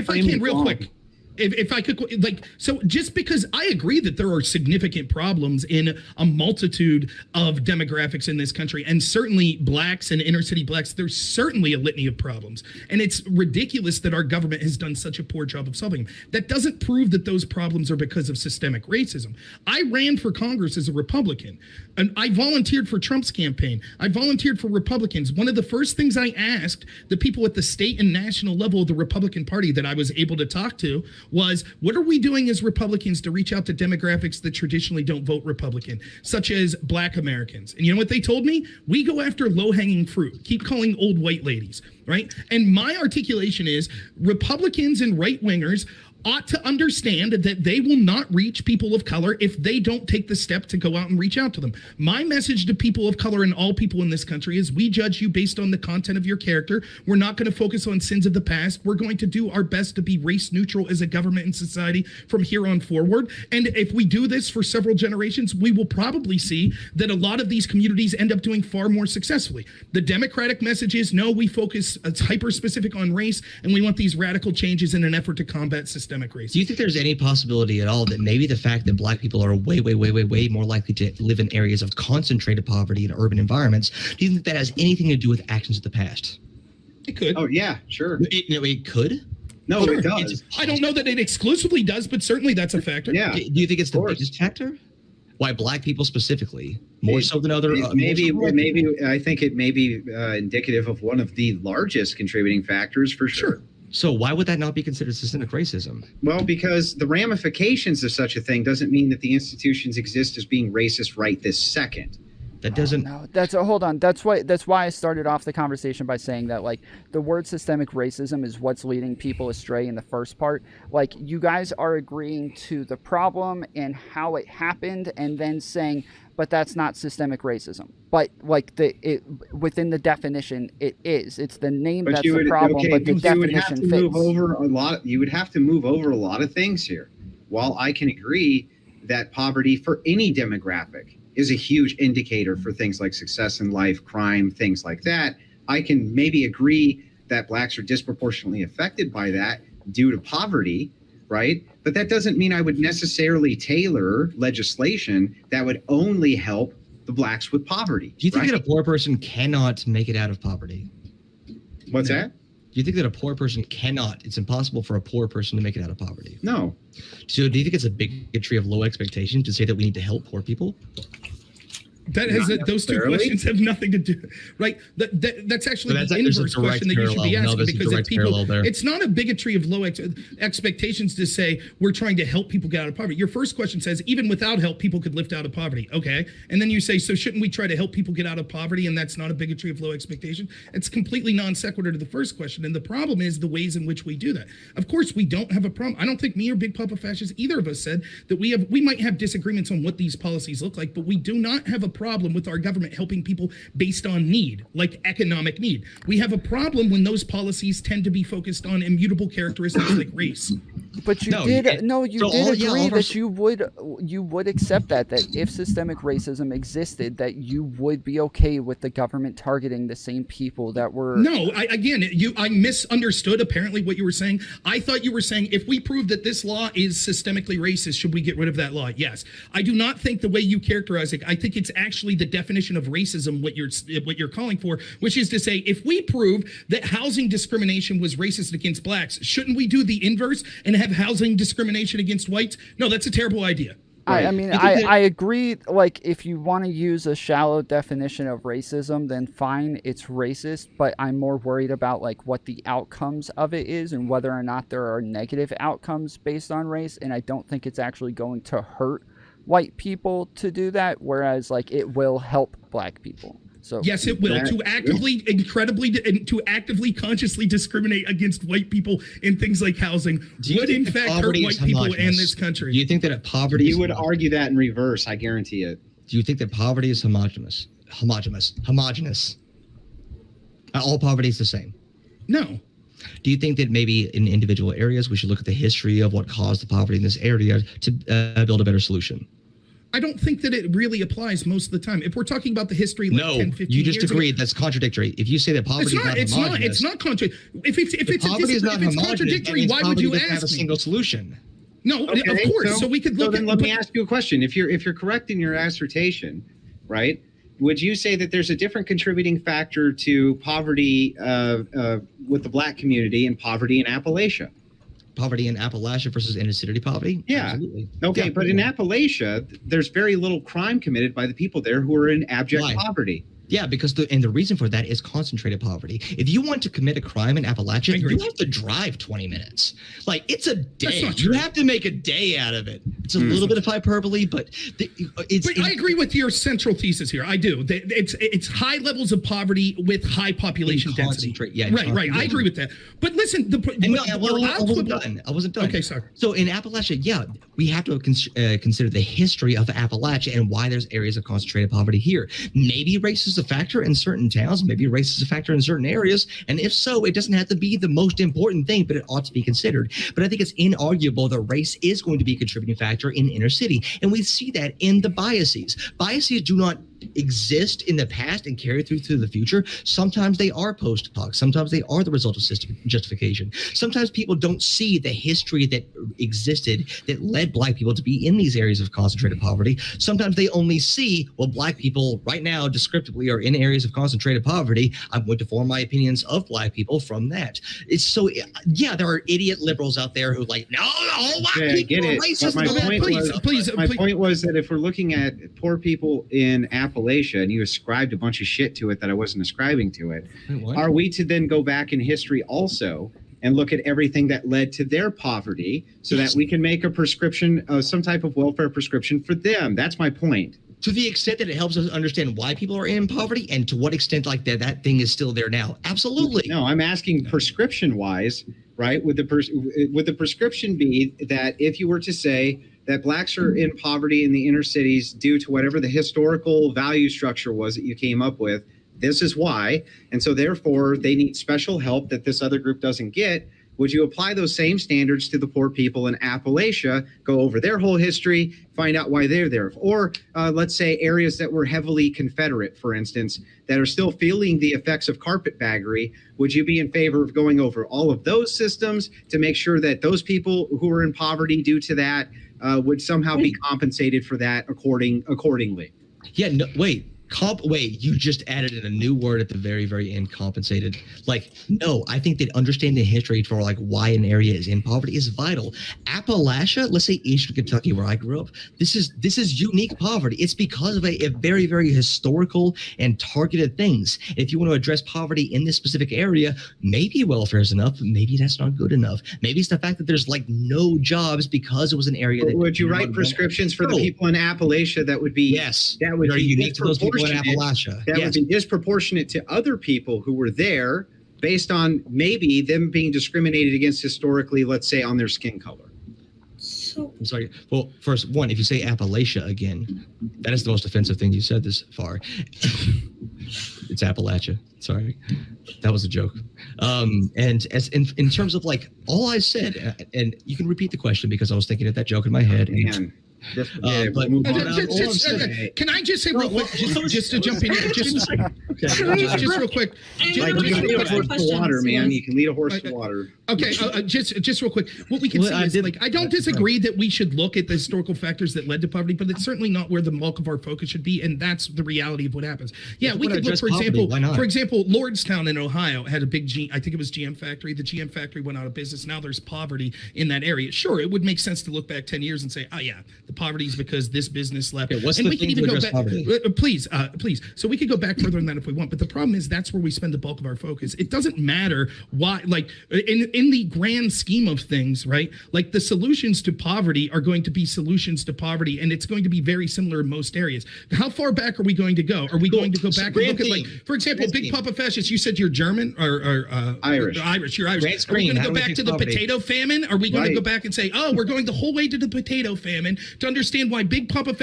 I can, real quick. If I could, like, so just because I agree that there are significant problems in a multitude of demographics in this country, and certainly blacks and inner city blacks, there's certainly a litany of problems. And it's ridiculous that our government has done such a poor job of solving them. That doesn't prove that those problems are because of systemic racism. I ran for Congress as a Republican, and I volunteered for Trump's campaign. I volunteered for Republicans. One of the first things I asked the people at the state and national level of the Republican Party that I was able to talk to was, what are we doing as Republicans to reach out to demographics that traditionally don't vote Republican, such as Black Americans? And you know what they told me? We go after low-hanging fruit. Keep calling old white ladies, right? And my articulation is Republicans and right-wingers ought to understand that they will not reach people of color if they don't take the step to go out and reach out to them. My message to people of color and all people in this country is we judge you based on the content of your character. We're not going to focus on sins of the past. We're going to do our best to be race neutral as a government and society from here on forward. And if we do this for several generations, we will probably see that a lot of these communities end up doing far more successfully. The Democratic message is, no, we focus hyper specific on race, and we want these radical changes in an effort to combat systemic racism. Do you think there's any possibility at all that maybe the fact that Black people are way more likely to live in areas of concentrated poverty in urban environments, do you think that has anything to do with actions of the past? It could. Oh, yeah, sure. It could? No, Sure. it does. I don't know that it exclusively does, but certainly that's a factor. Yeah. Do you think it's the course. biggest factor? Why Black people specifically? More so than other? Maybe people? I think it may be indicative of one of the largest contributing factors for sure. So why would that not be considered systemic racism? Well, because the ramifications of such a thing doesn't mean that the institutions exist as being racist right this second. That doesn't. No, hold on. That's why I started off the conversation by saying that, like, the word systemic racism is what's leading people astray in the first part. Like, you guys are agreeing to the problem and how it happened, and then saying, but that's not systemic racism. But like within the definition, it is. It's the name that's the problem, but the definition fits. You would have to move over a lot of things here. While I can agree that poverty for any demographic is a huge indicator for things like success in life, crime, things like that, I can maybe agree that Blacks are disproportionately affected by that due to poverty, right? But that doesn't mean I would necessarily tailor legislation that would only help the Blacks with poverty. Do you think that a poor person cannot make it out of poverty? What's that? Do you think that a poor person cannot? It's impossible for a poor person to make it out of poverty. No. So do you think it's a bigotry of low expectation to say that we need to help poor people? That has those two questions have nothing to do, right? That's actually the inverse question that you should be asking, because if people, it's not a bigotry of low expectations to say we're trying to help people get out of poverty. Your first question says even without help, people could lift out of poverty. Okay, and then you say, so shouldn't we try to help people get out of poverty? And that's not a bigotry of low expectation. It's completely non sequitur to the first question. And the problem is the ways in which we do that. Of course, we don't have a problem. I don't think me or Big Papa Fascist, either of us, said that we might have disagreements on what these policies look like, but we do not have a problem with our government helping people based on need, like economic need. We have a problem when those policies tend to be focused on immutable characteristics like race. But you did agree that you would accept that if systemic racism existed, that you would be okay with the government targeting the same people that were. No, I misunderstood apparently what you were saying. I thought you were saying if we prove that this law is systemically racist, should we get rid of that law? Yes. I do not think the way you characterize it. I think it's actually the definition of racism what you're calling for, which is to say, if we prove that housing discrimination was racist against Blacks, shouldn't we do the inverse and have housing discrimination against whites? No, that's a terrible idea. Right. I agree. Like, if you want to use a shallow definition of racism, then fine, it's racist. But I'm more worried about like what the outcomes of it is and whether or not there are negative outcomes based on race. And I don't think it's actually going to hurt white people to do that, whereas like it will help Black people. So yes, it will. To actively consciously discriminate against white people in things like housing would in fact hurt white people in this country. Do you think that poverty? You would argue that in reverse. I guarantee it. Do you think that poverty is homogenous? All poverty is the same. No. Do you think that maybe in individual areas we should look at the history of what caused the poverty in this area to build a better solution? I don't think that it really applies most of the time. If we're talking about the history, like 10, 15 you just years agreed. ago, that's contradictory. If you say that poverty is not homogenous, it's not contradictory. If it's contradictory, why would you ask have a single solution? No, okay, of course. So we could look. Then let me ask you a question. If you're correct in your assertion, right? Would you say that there's a different contributing factor to poverty with the Black community and poverty in Appalachia? Poverty in Appalachia versus inner city poverty? Yeah. Absolutely. Okay, Yeah. but in Appalachia, there's very little crime committed by the people there who are in abject poverty. Yeah, because the reason for that is concentrated poverty. If you want to commit a crime in Appalachia, you have to drive 20 minutes. Like, it's a day. You have to make a day out of it. It's a little bit of hyperbole, but I agree with your central thesis here. I do. It's high levels of poverty with high population density. Yeah, right. I agree with that. But listen, I wasn't done. Okay, sorry. So in Appalachia, yeah, we have to consider the history of Appalachia and why there's areas of concentrated poverty here. Maybe race is a factor in certain towns, maybe race is a factor in certain areas, and if so, it doesn't have to be the most important thing, but it ought to be considered. But I think it's inarguable that race is going to be a contributing factor in inner city, and we see that in the biases. Biases do not exist in the past and carry through to the future. Sometimes they are post hoc. Sometimes they are the result of system justification. Sometimes people don't see the history that existed that led Black people to be in these areas of concentrated poverty. Sometimes they only see, well, Black people right now descriptively are in areas of concentrated poverty. I'm going to form my opinions of Black people from that. It's so, yeah, there are idiot liberals out there who like, no, all Black people are racist. My point was that if we're looking at poor people in Appalachia, and you ascribed a bunch of shit to it that I wasn't ascribing to it, are we to then go back in history also and look at everything that led to their poverty so that we can make a prescription, some type of welfare prescription for them? That's my point. To the extent that it helps us understand why people are in poverty and to what extent like that thing is still there now. Absolutely. No, I'm asking prescription wise, right? Would the prescription be that if you were to say that Blacks are in poverty in the inner cities due to whatever the historical value structure was that you came up with, this is why, and so therefore they need special help that this other group doesn't get, would you apply those same standards to the poor people in Appalachia, go over their whole history, find out why they're there? Or let's say areas that were heavily Confederate, for instance, that are still feeling the effects of carpetbaggery, would you be in favor of going over all of those systems to make sure that those people who are in poverty due to that would somehow be compensated for that accordingly? Yeah, no, wait, you just added in a new word at the very, very end, compensated. Like, no, I think that understanding the history for like why an area is in poverty is vital. Appalachia, let's say Eastern Kentucky, where I grew up, this is unique poverty. It's because of a very, very historical and targeted things. If you want to address poverty in this specific area, maybe welfare is enough, but maybe that's not good enough. Maybe it's the fact that there's like no jobs because it was an area that— Would you write prescriptions for the people in Appalachia that would be— Yes, that would be unique to those people in Appalachia. That would be disproportionate to other people who were there based on maybe them being discriminated against historically, let's say, on their skin color. I'm sorry. Well, first, one, if you say Appalachia again, that is the most offensive thing you said this far. It's Appalachia. Sorry. That was a joke. And as in terms of like all I said, and you can repeat the question because I was thinking of that joke in my head. Can I just say real quick, just to jump in, just real quick, you can lead a horse to water, man. You can lead a horse to water. Okay, just real quick. What we can see is, like, I don't disagree that we should look at the historical factors that led to poverty, but it's certainly not where the bulk of our focus should be, and that's the reality of what happens. Yeah, we could look, for example, Lordstown in Ohio had a big I think it was GM factory. The GM factory went out of business. Now there's poverty in that area. Sure, it would make sense to look back 10 years and say, oh yeah, the poverty is because this business left. Okay, and we can even go back. Please. So we could go back further than that if we want. But the problem is that's where we spend the bulk of our focus. It doesn't matter why, like in the grand scheme of things, right? Like the solutions to poverty are going to be solutions to poverty, and it's going to be very similar in most areas. How far back are we going to go? Are we going to go back and look at, like, for example, Big Papa Fascist? You said you're German or Irish. You're Irish. Are we going to go back to the potato famine? Are we going to go back and say, oh, we're going the whole way to the potato famine to understand why Big Papa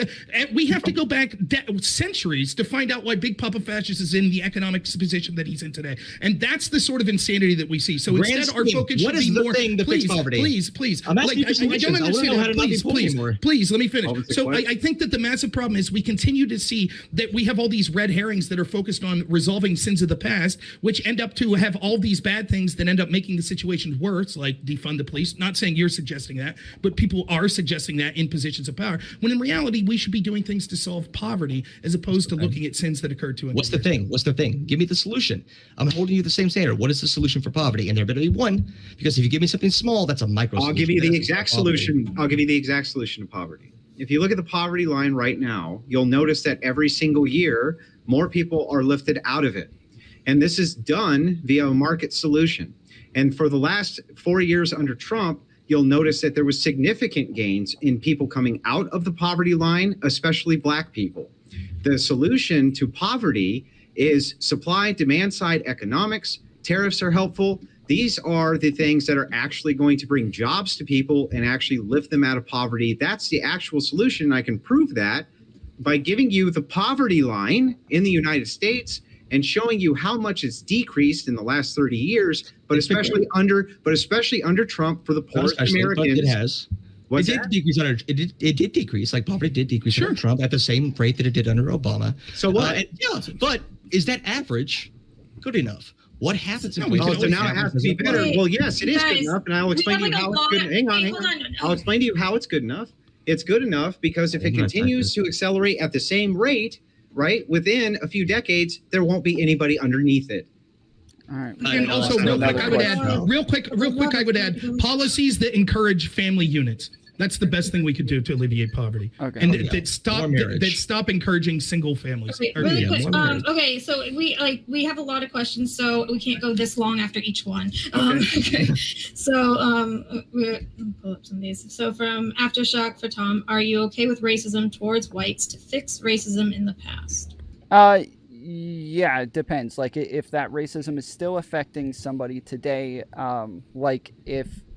we have to go back centuries to find out why Big Papa Fascist is in the economic position that he's in today. And that's the sort of insanity that we see. So instead, our focus should be more. Please. I'm asking you I don't understand. Please, let me finish. So I think that the massive problem is we continue to see that we have all these red herrings that are focused on resolving sins of the past, which end up to have all these bad things that end up making the situation worse, like defund the police. Not saying you're suggesting that, but people are suggesting that in positions of power, when in reality, we should be doing things to solve poverty as opposed to looking at sins that occurred to us. What's the thing? Give me the solution. I'm holding you the same standard. What is the solution for poverty? And there better be one, because if you give me something small, that's a micro solution. I'll give you the exact solution. I'll give you the exact solution to poverty. If you look at the poverty line right now, you'll notice that every single year, more people are lifted out of it. And this is done via a market solution. And for the last 4 years under Trump, you'll notice that there was significant gains in people coming out of the poverty line, especially Black people. The solution to poverty is supply demand side economics. Tariffs are helpful. These are the things that are actually going to bring jobs to people and actually lift them out of poverty. That's the actual solution. I can prove that by giving you the poverty line in the United States and showing you how much it's decreased in the last 30 years, but especially under Trump for the poorest Americans. It has. It did decrease under. It did decrease. Like poverty did decrease under Trump at the same rate that it did under Obama. So what? But is that average good enough? What happens? So now it has to be better. Well, yes, it is good enough, and I'll explain to you how it's good. Hang on. I'll explain to you how it's good enough. It's good enough because if it continues to accelerate at the same rate, right, within a few decades, there won't be anybody underneath it. All right. And also, real quick, I would add policies that encourage family units. That's the best thing we could do to alleviate poverty. Okay. And that stop encouraging single families. Okay, really quick. Okay, so we have a lot of questions, so we can't go this long after each one. Okay. So we'll pull up some of these. So from Aftershock for Tom, are you okay with racism towards whites to fix racism in the past? Yeah, it depends. Like if that racism is still affecting somebody today, like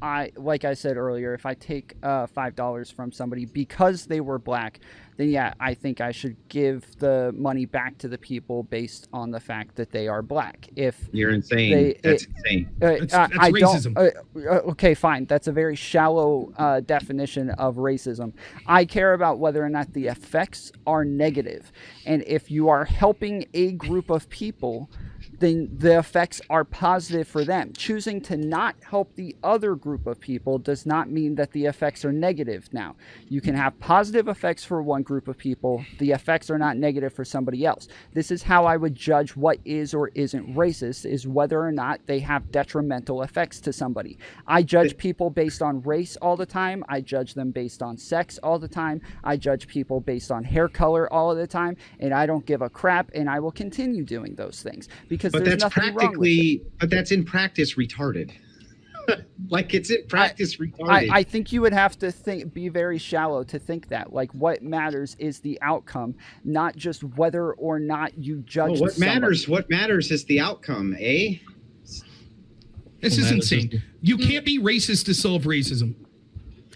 I said earlier, if I take $5 from somebody because they were Black, then yeah, I think I should give the money back to the people based on the fact that they are Black. If you're insane, that's insane. That's racism. Okay, fine. That's a very shallow definition of racism. I care about whether or not the effects are negative, and if you are helping a group of people, then the effects are positive for them. Choosing to not help the other group of people does not mean that the effects are negative. Now, you can have positive effects for one group of people. The effects are not negative for somebody else. This is how I would judge what is or isn't racist, is whether or not they have detrimental effects to somebody. I judge people based on race all the time. I judge them based on sex all the time. I judge people based on hair color all of the time. And I don't give a crap, and I will continue doing those things because there's nothing wrong with it. But that's in practice retarded. Like it's in practice retarded. I think you would have to be very shallow to think that. Like what matters is the outcome, not just whether or not you judge. What matters is the outcome, eh? This is insane. You can't be racist to solve racism.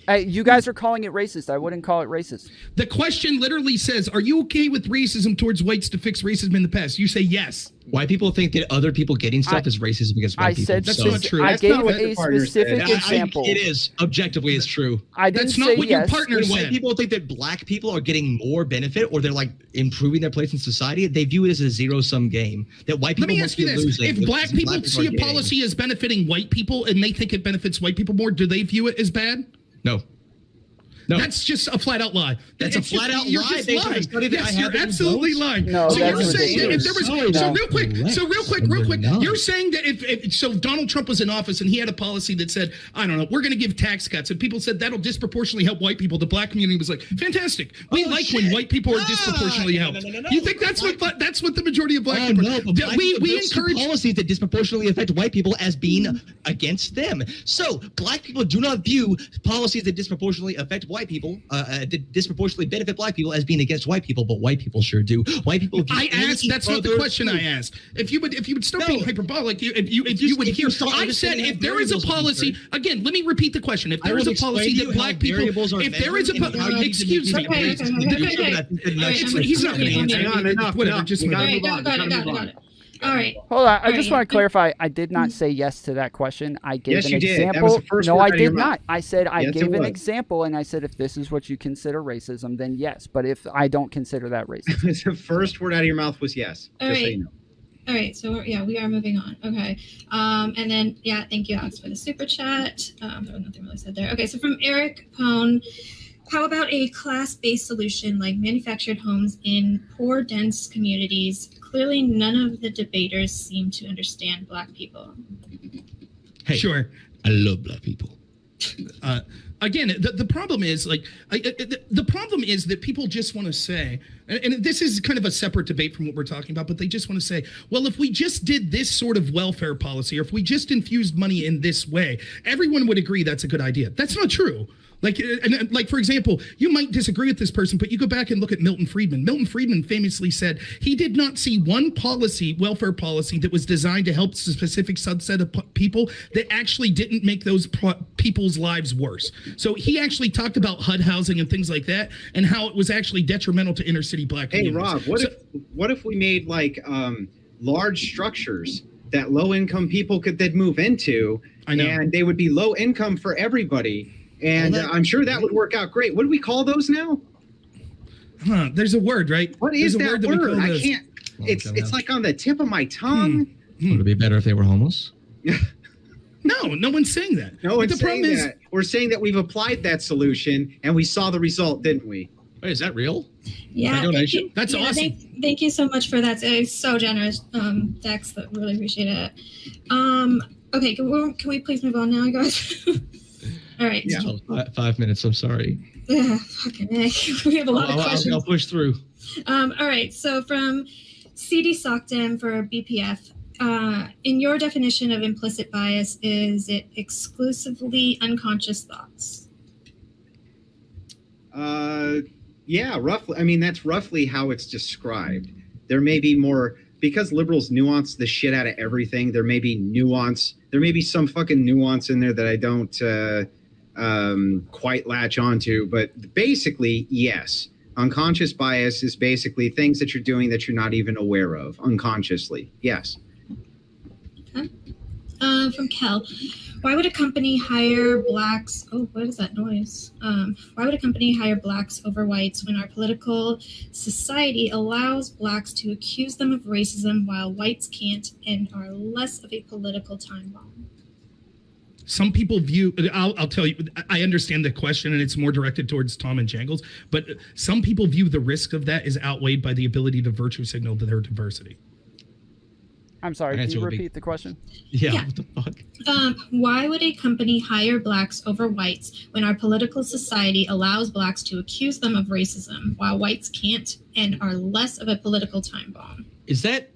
You guys are calling it racist. I wouldn't call it racist. The question literally says, are you okay with racism towards whites to fix racism in the past? You say yes. White people think that other people getting stuff is racism against white people. That's not true. I gave a specific example. It is. Objectively, it's true. That's not what your partner said. White people think that Black people are getting more benefit or they're like improving their place in society. They view it as a zero-sum game. That white people. Let me ask you this: if Black people see a policy as benefiting white people and they think it benefits white people more, do they view it as bad? No. That's just a flat out lie. That's a flat out lie. You're just lying. Yes, you're absolutely lying. No, so you're saying that if there was real quick, you're saying that if Donald Trump was in office and he had a policy that said, I don't know, we're going to give tax cuts, and people said that'll disproportionately help white people, the Black community was like, fantastic. We when white people are disproportionately helped. You think that's what the majority of Black people? No, we encourage policies that disproportionately affect white people as being against them. So Black people do not view policies that disproportionately affect white people, disproportionately benefit Black people as being against white people, but white people sure do. White people. I asked. That's not the question I asked. If you would stop being hyperbolic, if you would hear. I said if there is a policy. Again, let me repeat the question. If there is a policy that Black people, if there is a excuse me, he's not going to answer. Whatever. Just got it. All right. Hold on. I just want to clarify. I did not say yes to that question. I gave an example. No, I did not. I said I gave an example, and I said if this is what you consider racism, then yes. But if I don't consider that racism, the first word out of your mouth was yes. Just so you know. All right. So we are moving on. Okay. And then thank you, Alex, for the super chat. There was nothing really said there. Okay. So from Eric Pone. How about a class-based solution like manufactured homes in poor, dense communities? Clearly, none of the debaters seem to understand Black people. Hey, sure. I love Black people. Again, the problem is the problem is that people just want to say, and this is kind of a separate debate from what we're talking about, but they just want to say, well, if we just did this sort of welfare policy, or if we just infused money in this way, everyone would agree that's a good idea. That's not true. Like, for example, you might disagree with this person, but you go back and look at Milton Friedman. Milton Friedman famously said he did not see one welfare policy that was designed to help a specific subset of people that actually didn't make those people's lives worse. So he actually talked about HUD housing and things like that, and how it was actually detrimental to inner city black communities. Hey, Rob, what if we made large structures that low income people could then move into, and they would be low income for everybody? And I'm sure that would work out great. What do we call those now? There's a word, right? What is that word? I can't. It's like on the tip of my tongue. Would it be better if they were homeless? No one's saying that. No one's saying that. We're saying that we've applied that solution and we saw the result, didn't we? Wait, is that real? Yeah, that's awesome. Thank you so much for that. It's so generous, Dex. Really appreciate it. Okay, can we please move on now, guys? All right. Yeah. 5 minutes. I'm sorry. Yeah, fucking heck. We have a lot of questions. I'll push through. All right. So from CD SOCDEM for BPF, in your definition of implicit bias, is it exclusively unconscious thoughts? Yeah, roughly. I mean, that's roughly how it's described. There may be more, because liberals nuance the shit out of everything. There may be nuance. There may be some fucking nuance in there that I don't quite latch onto. But basically, yes. Unconscious bias is basically things that you're doing that you're not even aware of unconsciously. Yes. Okay. From Kel, why would a company hire blacks? Oh, what is that noise? Why would a company hire blacks over whites when our political society allows blacks to accuse them of racism while whites can't and are less of a political time bomb? Some people view, I'll tell you, I understand the question and it's more directed towards Tom and Jangles, but some people view the risk of that is outweighed by the ability to virtue signal their diversity. I'm sorry, can you repeat the question? Yeah, what the fuck? Why would a company hire blacks over whites when our political society allows blacks to accuse them of racism while whites can't and are less of a political time bomb? Is that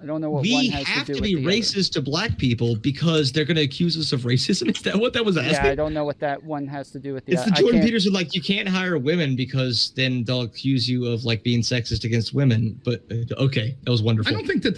I don't know what we one has have to do to be with the racist to black people because they're going to accuse us of racism? Is that what that was asking? Yeah, I don't know what that one has to do with the other. It's the Jordan Peterson, like, you can't hire women because then they'll accuse you of like being sexist against women. But okay, that was wonderful. I don't think that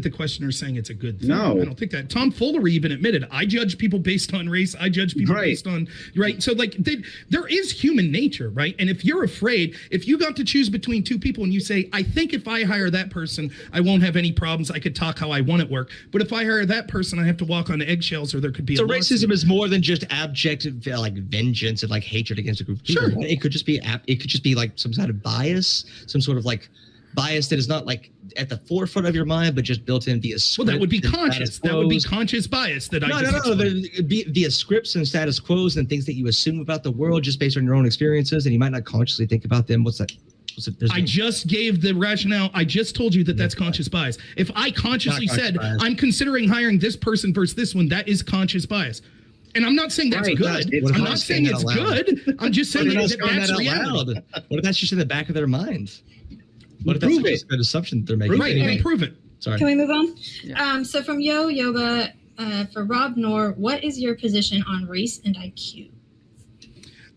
the questioner is saying it's a good thing. No, I don't think that. Tom Foolery even admitted, I judge people based on race. I judge people based on right. So like there is human nature, right? And if you're afraid, if you got to choose between two people and you say, I think if I hire that person, I won't have any problems. I could talk how I want it work. But if I hire that person, I have to walk on eggshells, or there could be. So racism is more than just abject like vengeance and like hatred against a group of people. Sure. It could just be like some sort of bias, some sort of like bias that is not like at the forefront of your mind, but just built in via scripts. Well, that would be conscious. That would be conscious bias that via scripts and status quos and things that you assume about the world just based on your own experiences, and you might not consciously think about them. What's that? I just gave the rationale. I just told you that that's conscious bias. If I consciously said I'm considering hiring this person versus this one, that is conscious biase. And I'm not saying that's good. I'm not saying it's good. I'm just saying that's reality. What if that's just in the back of their mind? What if that's just an assumption that they're making? Right, and prove it. Sorry. Can we move on? Yeah. So from Yo Yoga, for Rob Noerr, what is your position on race and IQ?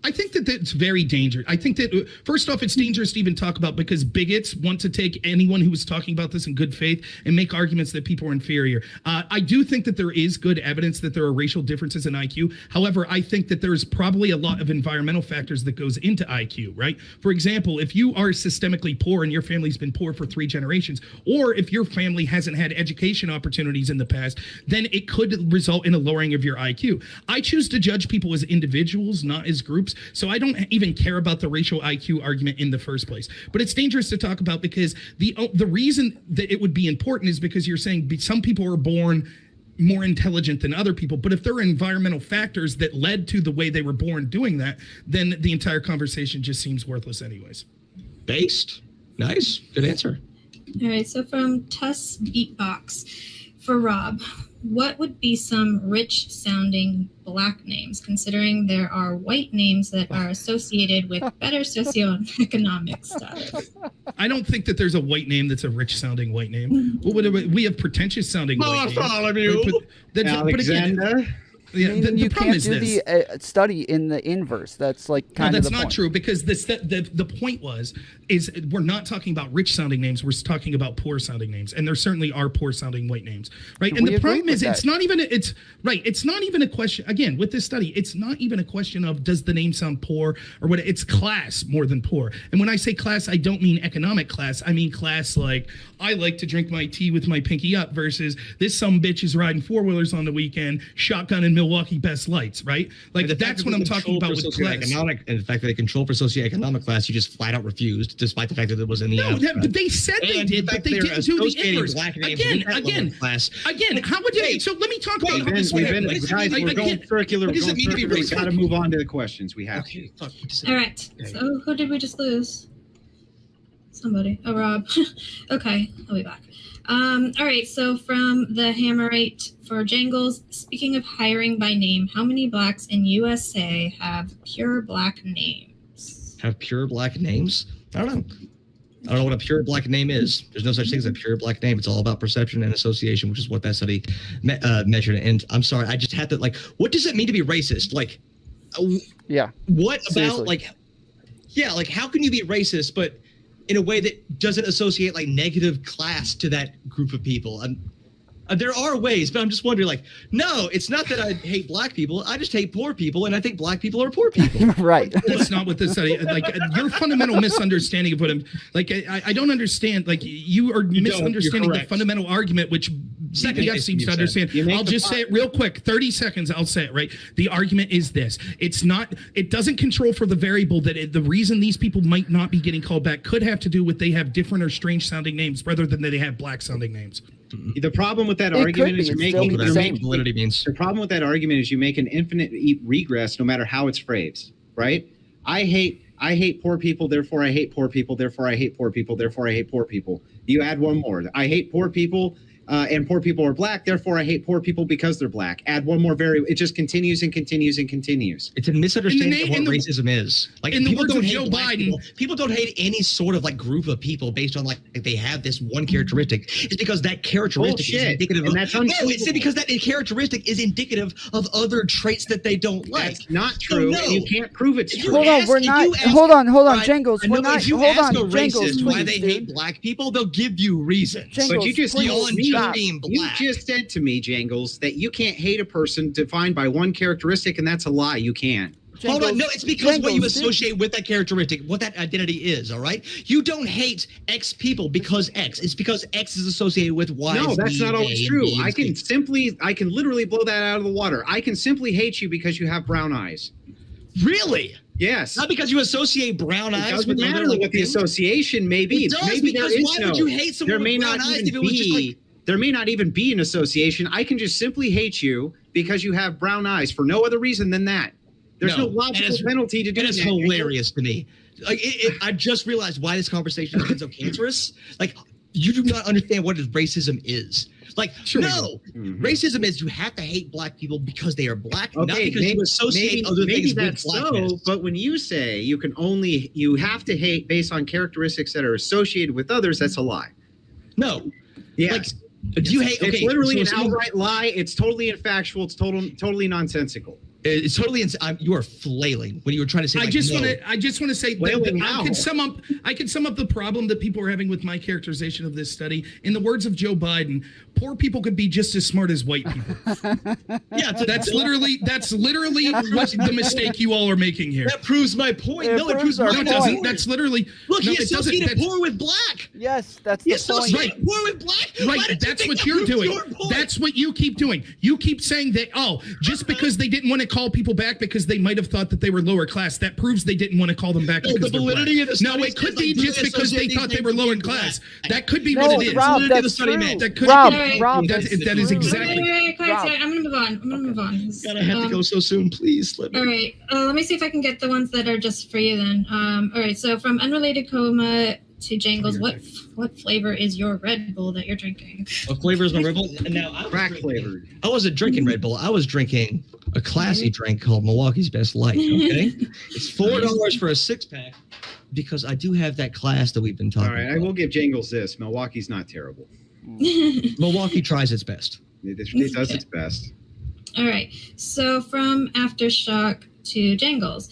I think that that's very dangerous. I think that, first off, it's dangerous to even talk about because bigots want to take anyone who is talking about this in good faith and make arguments that people are inferior. I do think that there is good evidence that there are racial differences in IQ. However, I think that there's probably a lot of environmental factors that goes into IQ, right? For example, if you are systemically poor and your family's been poor for 3 generations, or if your family hasn't had education opportunities in the past, then it could result in a lowering of your IQ. I choose to judge people as individuals, not as groups. So I don't even care about the racial IQ argument in the first place. But it's dangerous to talk about because the reason that it would be important is because you're saying some people are born more intelligent than other people. But if there are environmental factors that led to the way they were born doing that, then the entire conversation just seems worthless anyways. Based. Nice. Good answer. All right. So from Tuss Beatbox, for Rob, what would be some rich-sounding Black names, considering there are white names that are associated with better socioeconomic status? I don't think that there's a white name that's a rich-sounding white name. We have pretentious-sounding white names. Alexander. Yeah, Meaning the you problem can't is do this. the study in the inverse. That's like No, kind of that's the not point. true, because the point is we're not talking about rich sounding names. We're talking about poor sounding names, and there certainly are poor sounding white names, right? And We the agree problem is with it's that. not even it's not even a question. Again, with this study, it's not even a question of does the name sound poor or what. It's class more than poor. And when I say class, I don't mean economic class. I mean class like I like to drink my tea with my pinky up versus this some bitch is riding four-wheelers on the weekend, shotgun in Milwaukee Best Lights, right? Like that's what I'm talking about with class. Socioeconomic, and the fact that they control for socioeconomic class, you just flat out refused, despite the fact that it was in the No, but they said they And did, the but fact they they're didn't do the associating inverse. Black names with that level of class. Again, how would you? So let me talk about how this We've works. been, guys, we're going circular. what does it mean to be We've racist? got to move on to the questions. We have to. Okay, fuck. what does it All mean? right. So who did we just lose? Somebody. Oh, Rob. Okay, I'll be back. All right. So from the Hammerite for Jangles, speaking of hiring by name, how many Blacks in USA have pure Black names? Have pure Black names? I don't know. I don't know what a pure Black name is. There's no such thing as a pure Black name. It's all about perception and association, which is what that study measured. And I'm sorry, I just had to what does it mean to be racist? Yeah. What Seriously. about how can you be racist, but in a way that doesn't associate negative class to that group of people? There are ways, but I'm just wondering, no, it's not that I hate Black people. I just hate poor people, and I think Black people are poor people. Right. That's not what this study. Your fundamental misunderstanding of what I'm I don't understand. You are misunderstanding the correct. fundamental argument, which BPF seems to understand. make I'll the just point. say it real quick. 30 seconds. I'll say it right. The argument is this: it doesn't control for the variable that the reason these people might not be getting called back could have to do with they have different or strange sounding names rather than they have Black sounding names. The problem with that It argument could is be. you're It'd still making be the Whatever same. validity means. the problem with that argument is you make an infinite regress no matter how it's phrased, right? I hate poor people, therefore I hate poor people, therefore I hate poor people, therefore I hate poor people. You add one more. I hate poor people, and poor people are Black, therefore I hate poor people because they're Black. Add one more variable. It just continues and continues and continues. It's a misunderstanding of what in the- racism is. in the People words don't of hate Joe Black Biden- people. People don't hate any sort of group of people based on they have this one characteristic. It's because that characteristic is Bullshit. indicative And of that's no. It's unprovable. because that characteristic is indicative of other traits that they don't like. That's not So, true, no. and you can't prove it's If true. you Hold on, ask- we're if you not. ask- Hold on, Right, Jangles. I know, We're not. if you Hold ask on, a Jangles. racist why Please, they hate dude. Black people, they'll give you reasons. Jangles, But you just please, told me, stop. being you Black. just said to me, Jangles, that you can't hate a person defined by one characteristic, and that's a lie. You can. Hold on, Jangles- no, it's because what you Jangles, dude. associate with that characteristic, what that identity is, all right? You don't hate X people because X. It's because X is associated with Y. No, that's Z, not A, always and true. B, and I can literally blow that out of the water. I can simply hate you because you have brown eyes. Really? Yes. Not because you associate brown It eyes doesn't with matter other what the things? association may be. It does, Maybe there because is why no. would you hate someone There may with brown not eyes even if it was just be. There may not even be an association. I can just simply hate you because you have brown eyes for no other reason than that. There's no logical that is- penalty to do That is that. hilarious to me. I just realized why this conversation has been so cancerous. You do not understand what racism is. Sure we No, Mhm. racism is you have to hate Black people because they are Black, not Okay, because you associate other maybe things with that's Blackness. so. But when you say you have to hate based on characteristics that are associated with others, that's a lie. No, Yes. do you hate? It's Okay, literally so an outright lie. It's totally infactual. It's totally nonsensical. It's totally. You are flailing when you were trying to say. I just want to say that Wailing I how? can sum up the problem that people are having with my characterization of this study. In the words of Joe Biden, poor people could be just as smart as white people. Yeah, That's literally what the mistake you all are making here. that proves my point. It No, it proves proves our my No, it point. doesn't. That's literally Look, no, he it doesn't. associated That's- poor with Black. Yes, that's He the point. associated poor with Black. Why Right, did you that's think what that you're proves doing. your point? That's what you keep doing. You keep saying that, just because they didn't want to call people back because they might have thought that they were lower class, that proves they didn't want to call them back No, because the they're validity Black. of the No, study it could says, be do just because they associate thought they these were things lower in with class. Black. That could be No, what it is. Rob, Validity of the that's study true. meant. That could Rob, be. Rob, That that's is true. exactly. Quiet, Rob. I'm gonna move on. God, I have to go so soon. Please let me. All right. Let me see if I can get the ones that are just for you then. All right. So from unrelated to Jangles. What flavor is your Red Bull that you're drinking? What flavor is my Red Bull? Now, Crack flavored. I wasn't drinking Red Bull. I was drinking a classy drink called Milwaukee's Best Light. Okay, it's $4 for a 6-pack because I do have that class that we've been talking All right, about. I will give Jangles this. Milwaukee's not terrible. Milwaukee tries its best. It does its best. All right. So from Aftershock to Jangles,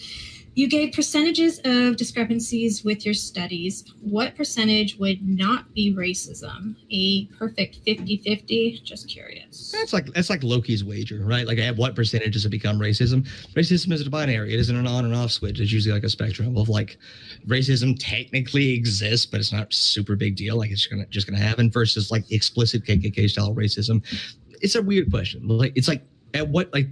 you gave percentages of discrepancies with your studies. What percentage would not be racism? A perfect 50-50? Just curious. That's like Loki's wager, right? Like at what percentage does it become racism? Racism isn't a binary. It isn't an on and off switch. It's usually like a spectrum of like racism technically exists, but it's not super big deal. Like it's just gonna happen versus like explicit KKK style racism. It's a weird question. Like it's like at what like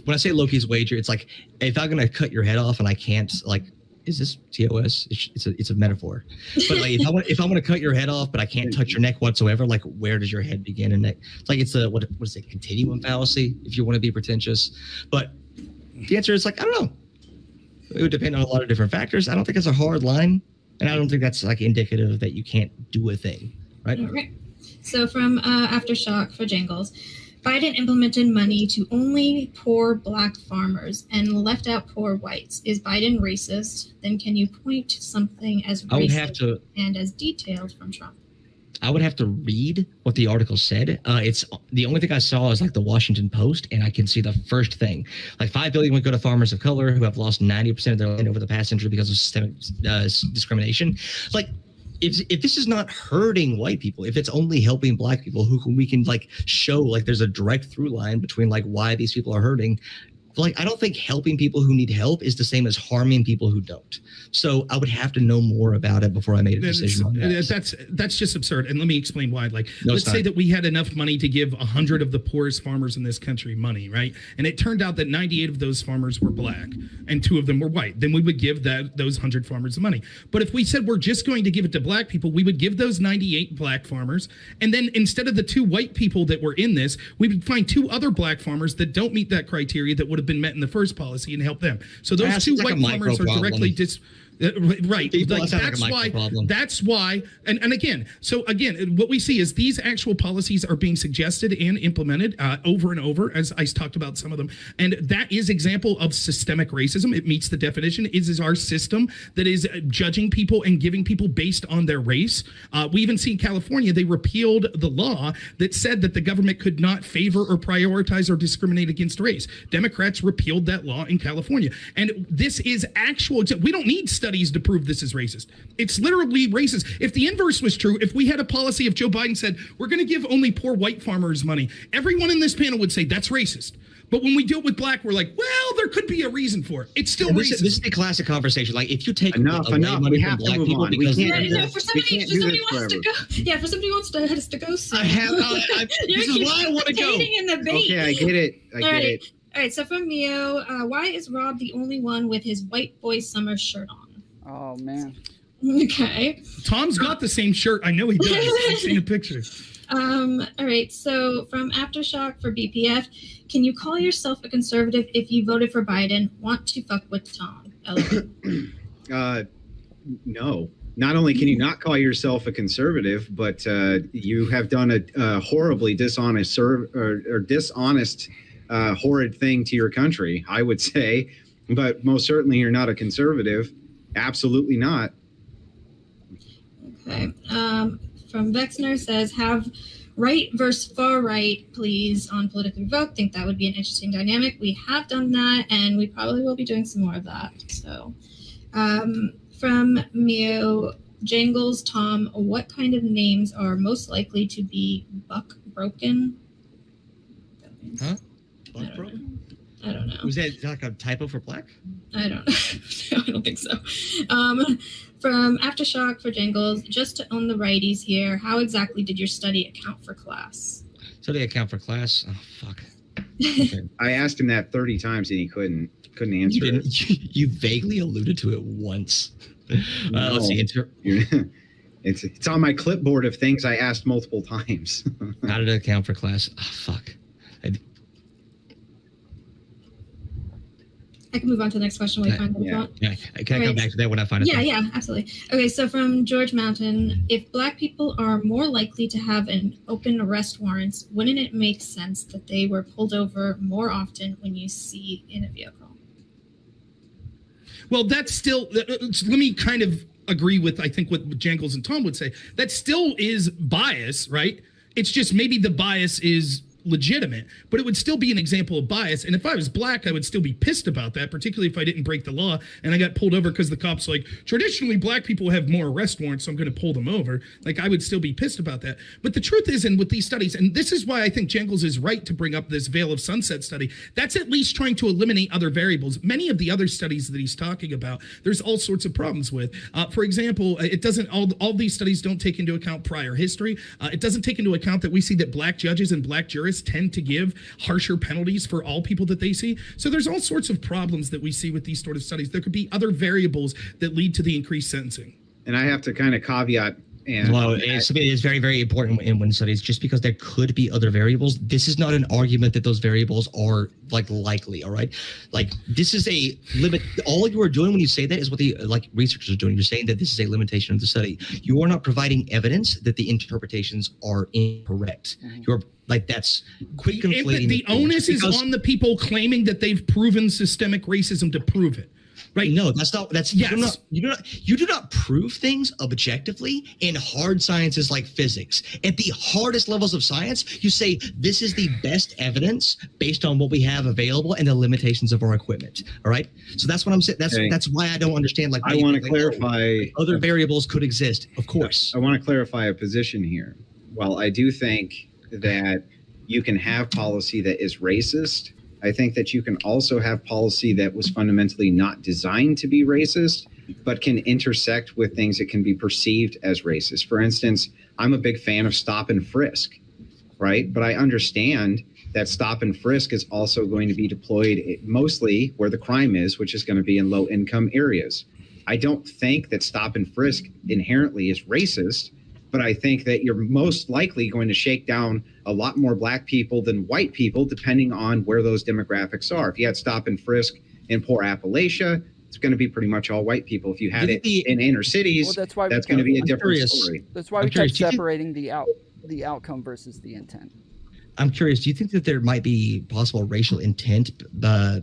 when I say Loki's wager, it's like if I'm gonna cut your head off and I can't like, is this TOS? It's a metaphor. But like if I want to cut your head off, but I can't touch your neck whatsoever, like where does your head begin and neck? It's like it's a what is it? Continuum fallacy, if you want to be pretentious. But the answer is like I don't know. It would depend on a lot of different factors. I don't think it's a hard line, and I don't think that's like indicative that you can't do a thing, right? All right. So from Aftershock for Jangles, Biden implemented money to only poor Black farmers and left out poor whites. Is Biden racist? Then can you point to something as racist and as detailed from Trump? I would have to read what the article said. It's the only thing I saw is like the Washington Post, and I can see the first thing. Like $5 billion would go to farmers of color who have lost 90% of their land over the past century because of systemic discrimination. Like, if this is not hurting white people, if it's only helping Black people, we can like show like there's a direct through line between like why these people are hurting. Like, I don't think helping people who need help is the same as harming people who don't. So I would have to know more about it before I made a decision on that. That's just absurd. And let me explain why. Like, No, let's say that we had enough money to give 100 of the poorest farmers in this country money, right? And it turned out that 98 of those farmers were Black and 2 of them were white. Then we would give those 100 farmers the money. But if we said we're just going to give it to Black people, we would give those 98 Black farmers. And then instead of the 2 white people that were in this, we would find 2 other Black farmers that don't meet that criteria that would have been met in the first policy and help them. So those 2 white farmers are directly right. Like that's why. And again, what we see is these actual policies are being suggested and implemented over and over, as I talked about some of them. And that is example of systemic racism. It meets the definition. It is our system that is judging people and giving people based on their race. We even see in California, they repealed the law that said that the government could not favor or prioritize or discriminate against race. Democrats repealed that law in California. And this is actual. We don't need studies to prove this is racist. It's literally racist. If the inverse was true, if we had a policy, if Joe Biden said, we're going to give only poor white farmers money, everyone in this panel would say that's racist. But when we do it with Black, we're like, well, there could be a reason for it. It's still racist. This is the classic conversation. Like, if you take enough, money we from have Black to move people on. because We can't do For somebody wants to go. Yeah, for somebody who wants to go soon. This is why I want to go. In the bait. Okay, I get it. I get it. All right, so from Mio, why is Rob the only one with his white boy summer shirt on? Oh, man. Okay. Tom's got the same shirt. I know he does. I've seen a picture. All right, so from Aftershock for BPF, can you call yourself a conservative if you voted for Biden? Want to fuck with Tom? No. Not only can you not call yourself a conservative, but you have done a horribly dishonest horrid thing to your country, I would say. But most certainly you're not a conservative. Absolutely not. Okay. From Vexner says, have right versus far right, please, on Politically Provoked. Think that would be an interesting dynamic. We have done that, and we probably will be doing some more of that. So, from Mio, Jangles, Tom, what kind of names are most likely to be buck broken? Huh? Buck broken? I don't know. Was that like a typo for Black? I don't know. I don't think so. From Aftershock for Jingles, just to own the righties here, how exactly did your study account for class? Study account for class? Oh, fuck. Okay. I asked him that 30 times and he couldn't answer it. You vaguely alluded to it once. No. Let's see. It's on my clipboard of things I asked multiple times. How did it account for class? Oh, fuck. I can move on to the next question while we find the thought. Yeah, can I come back to that when I find it? Yeah, absolutely. Okay, so from George Mountain, if Black people are more likely to have an open arrest warrants, wouldn't it make sense that they were pulled over more often when you see in a vehicle? Well, that's still, let me kind of agree with, I think, what Jangles and Tom would say. That still is bias, right? It's just maybe the bias is legitimate, but it would still be an example of bias. And if I was Black, I would still be pissed about that, particularly if I didn't break the law and I got pulled over because the cops like, traditionally Black people have more arrest warrants, so I'm going to pull them over. Like, I would still be pissed about that. But the truth is, and with these studies, and this is why I think Jangles is right to bring up this Veil of Sunset study, that's at least trying to eliminate other variables. Many of the other studies that he's talking about, there's all sorts of problems with. For example, it doesn't, all these studies don't take into account prior history. It doesn't take into account that we see that Black judges and Black jurists tend to give harsher penalties for all people that they see. So there's all sorts of problems that we see with these sort of studies. There could be other variables that lead to the increased sentencing. And I have to kind of caveat. And well, it's very, very important in studies, just because there could be other variables. This is not an argument that those variables are like likely. All right. Like, this is a limit. All you are doing when you say that is what the researchers are doing. You're saying that this is a limitation of the study. You are not providing evidence that the interpretations are incorrect. You're like, that's quick conflating. The onus is on the people claiming that they've proven systemic racism to prove it. Right. No, that's not. That's yes. You do not prove things objectively in hard sciences like physics. At the hardest levels of science, you say this is the best evidence based on what we have available and the limitations of our equipment. All right. So that's what I'm saying. That's why I don't understand. Like, I want to clarify. Other variables could exist, of course. I want to clarify a position here. Well, I do think that you can have policy that is racist. I think that you can also have policy that was fundamentally not designed to be racist, but can intersect with things that can be perceived as racist. For instance, I'm a big fan of stop and frisk, right? But I understand that stop and frisk is also going to be deployed mostly where the crime is, which is going to be in low income areas. I don't think that stop and frisk inherently is racist, but I think that you're most likely going to shake down a lot more Black people than white people, depending on where those demographics are. If you had stop and frisk in poor Appalachia, it's going to be pretty much all white people. If you had it in inner cities, that's going to be a different story. That's why we kept separating the outcome versus the intent. I'm curious, do you think that there might be possible racial intent,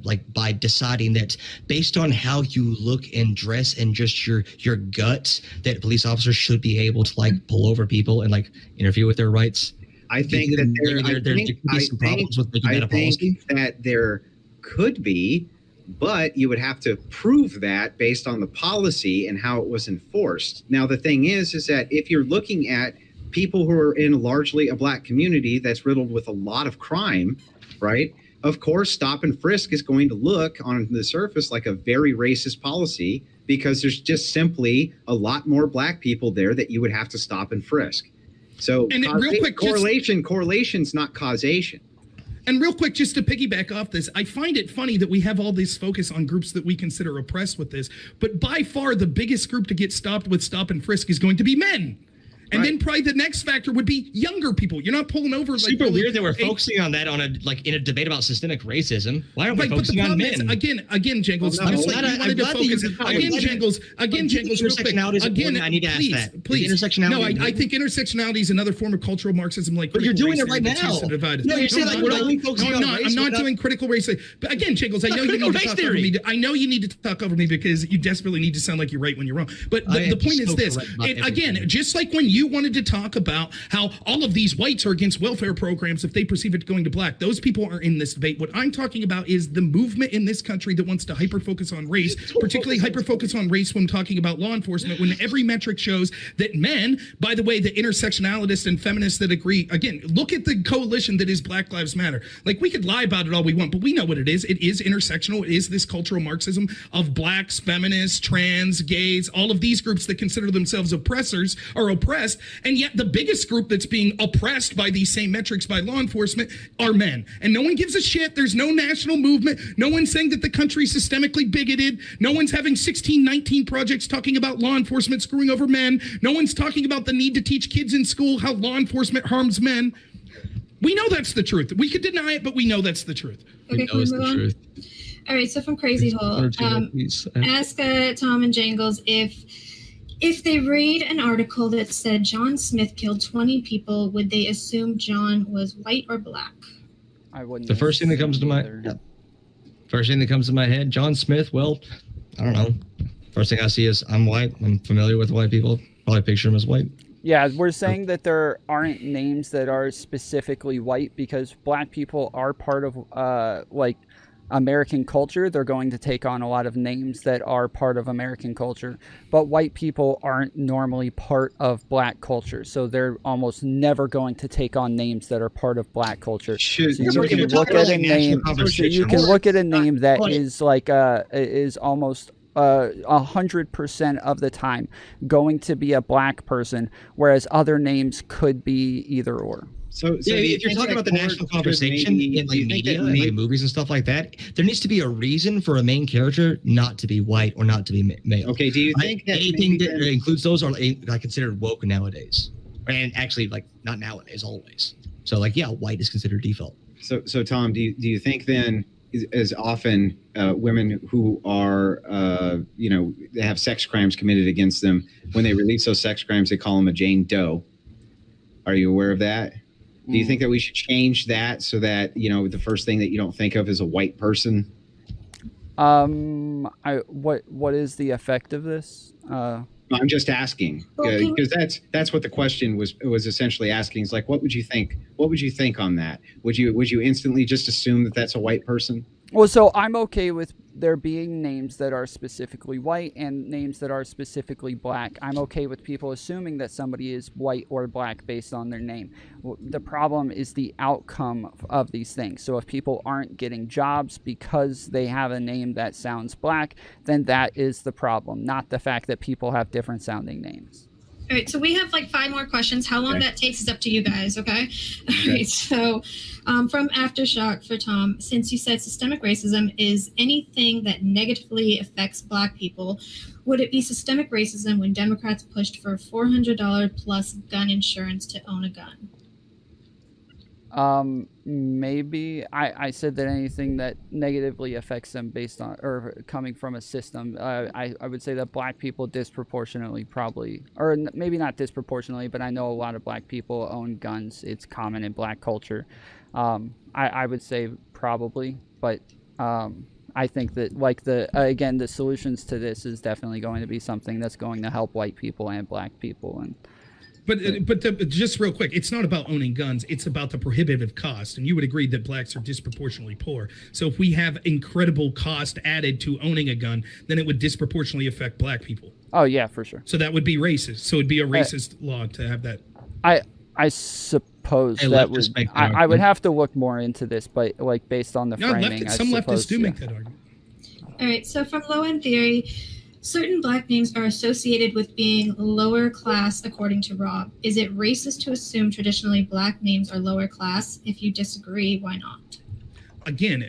like by deciding that based on how you look and dress and just your guts, that police officers should be able to like pull over people and like interfere with their rights? I think that there could be, but you would have to prove that based on the policy and how it was enforced. Now, the thing is that if you're looking at people who are in largely a Black community that's riddled with a lot of crime, right? Of course, stop and frisk is going to look on the surface like a very racist policy because there's just simply a lot more Black people there that you would have to stop and frisk. So real quick, correlation's not causation. And real quick, just to piggyback off this, I find it funny that we have all this focus on groups that we consider oppressed with this, but by far the biggest group to get stopped with stop and frisk is going to be men. And then probably the next factor would be younger people. You're not pulling over like super weird that we're focusing on that on in a debate about systemic racism. Why aren't we focusing on men? Is, again, Jangles. Jangles. Real quick. Again, I need to ask that. Please. Intersectionality. No, I think intersectionality is another form of cultural Marxism. Like, but you're doing it right now. No, you're saying like we're only focusing on race. I'm not doing critical race. But again, Jangles, I know you need to talk over me. I know you need to talk over me because you desperately need to sound like you're right when you're wrong. But the point is this. Again, just like when you wanted to talk about how all of these whites are against welfare programs if they perceive it going to Black. Those people are in this debate. What I'm talking about is the movement in this country that wants to hyper-focus on race, particularly hyper-focus on race when talking about law enforcement, when every metric shows that men, by the way, the intersectionalists and feminists that agree, again, look at the coalition that is Black Lives Matter. Like, we could lie about it all we want, but we know what it is. It is intersectional. It is this cultural Marxism of Blacks, feminists, trans, gays, all of these groups that consider themselves oppressors or oppressed. And yet the biggest group that's being oppressed by these same metrics by law enforcement are men. And no one gives a shit. There's no national movement. No one's saying that the country's systemically bigoted. No one's having 1619 projects talking about law enforcement screwing over men. No one's talking about the need to teach kids in school how law enforcement harms men. We know that's the truth. We could deny it, but we know that's the truth. Okay, can we move on? All right, so from Crazy Hole, ask Tom and Jangles if they read an article that said John Smith killed 20 people, would they assume John was white or black? I wouldn't. The first thing that comes to my head, John Smith. Well, I don't know. First thing I see is I'm white. I'm familiar with white people. Probably picture him as white. Yeah, we're saying that there aren't names that are specifically white because black people are part of like American culture. They're going to take on a lot of names that are part of American culture, but white people aren't normally part of black culture, so they're almost never going to take on names that are part of black culture. So you can look at a name. So you can look at a name that is like is almost 100% of the time going to be a black person, whereas other names could be either or. So yeah, if you're talking about the national conversation in like media and like movies and stuff like that, there needs to be a reason for a main character not to be white or not to be male. Okay, do you think that anything that includes those are considered woke nowadays? And actually, like not nowadays, always. So like, yeah, white is considered default. So Tom, do you think then, as often women who are they have sex crimes committed against them, when they release those sex crimes, they call them a Jane Doe? Are you aware of that? Do you think that we should change that so that, the first thing that you don't think of is a white person? What is the effect of this? I'm just asking because that's what the question was essentially asking. Is like, what would you think? What would you think on that? Would you instantly just assume that that's a white person? Well, so I'm okay with there being names that are specifically white and names that are specifically black. I'm okay with people assuming that somebody is white or black based on their name. The problem is the outcome of these things. So if people aren't getting jobs because they have a name that sounds black, then that is the problem, not the fact that people have different sounding names. All right, so we have like 5 more questions. How long that takes is up to you guys, okay? All right, so from Aftershock for Tom, since you said systemic racism is anything that negatively affects black people, would it be systemic racism when Democrats pushed for $400 plus gun insurance to own a gun? Maybe I said that anything that negatively affects them based on or coming from a system, I would say that black people disproportionately probably, or maybe not disproportionately, but I know a lot of black people own guns. It's common in black culture. I would say probably, but I think that like again, the solutions to this is definitely going to be something that's going to help white people and black people. And But just real quick, it's not about owning guns. It's about the prohibitive cost. And you would agree that blacks are disproportionately poor. So if we have incredible cost added to owning a gun, then it would disproportionately affect black people. Oh, yeah, for sure. So that would be racist. So it'd be a racist law to have that. I suppose that would. I would have to look more into this, but like based on the framing, some leftists do make that argument. All right. So from Low End Theory, certain black names are associated with being lower class, according to Rob. Is it racist to assume traditionally black names are lower class? If you disagree, why not? Again,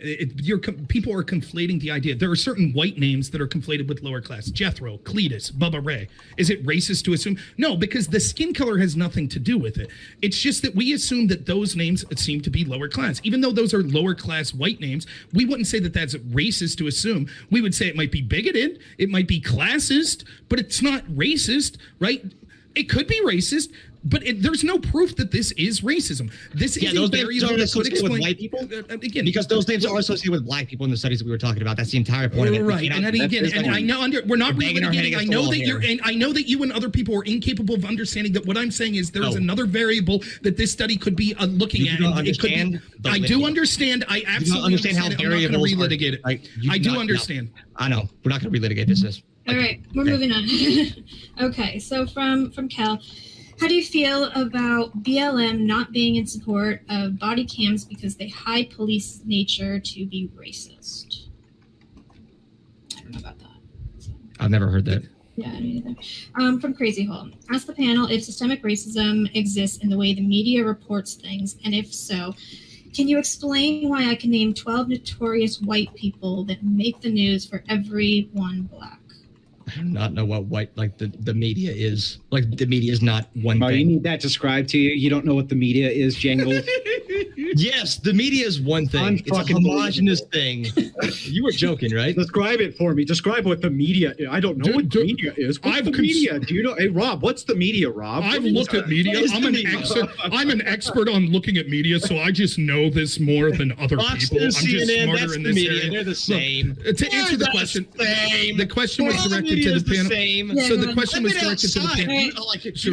people are conflating the idea. There are certain white names that are conflated with lower class. Jethro, Cletus, Bubba Ray. Is it racist to assume? No, because the skin color has nothing to do with it. It's just that we assume that those names seem to be lower class. Even though those are lower class white names, we wouldn't say that that's racist to assume. We would say it might be bigoted, it might be classist, but it's not racist, right? It could be racist, but there's no proof that this is racism. This is those a variable names that could associated explain with white people. Again, because those names are associated with black people in the studies that we were talking about. That's the entire point of it. Right, and I know we're not relitigating. I know that I know that you and other people are incapable of understanding that. What I'm saying is there is another variable that this study could be looking at. I do understand. I absolutely understand how variables are. I'm not going to relitigate it. I do understand. I know. We're not going to relitigate this. All right, we're moving on. Okay, so from Cal, how do you feel about BLM not being in support of body cams because they hide police nature to be racist? I don't know about that. I've never heard that. Yeah, me neither. From Crazy Hole, ask the panel if systemic racism exists in the way the media reports things, and if so, can you explain why I can name 12 notorious white people that make the news for every one black? I do not know what white, like the media is. Like the media is not one thing. You need that described to you. You don't know what the media is, Jangles. Yes, the media is one thing. It's a homogenous thing. You were joking, right? Describe it for me. Describe what the media is. I don't know what the media is. What's the media? Do you know? Hey, Rob, what's the media, Rob? I've looked at media. I'm an expert on looking at media, so I just know this more than other Fox people. I'm News, just CNN, smarter that's in the this media. area. They're the same. Look, to answer the question, the question was directed to the panel. Yeah, So go the ahead. question was directed to the panel. Go ahead. Sure.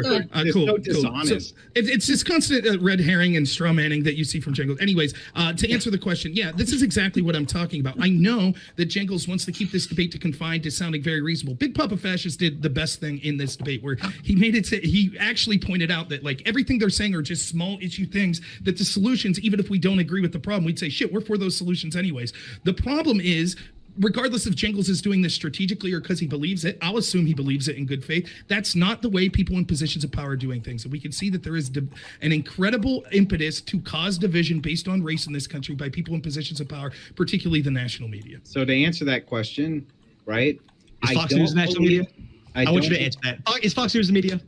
Go ahead. It's Cool. so Cool. So dishonest. it's this constant red herring and straw manning that you see from Jingles. Anyways, to answer the question, yeah, this is exactly what I'm talking about. I know that Jingles wants to keep this debate to confined to sounding very reasonable. Big Papa Fascist did the best thing in this debate, where he made it. He actually pointed out that like everything they're saying are just small issue things. That the solutions, even if we don't agree with the problem, we'd say shit, we're for those solutions anyways. The problem is, regardless if Jingles is doing this strategically or because he believes it, I'll assume he believes it in good faith. That's not the way people in positions of power are doing things. And we can see that there is an incredible impetus to cause division based on race in this country by people in positions of power, particularly the national media. So to answer that question, right? Is Fox News the national media? I want you to answer that. Is Fox News the media?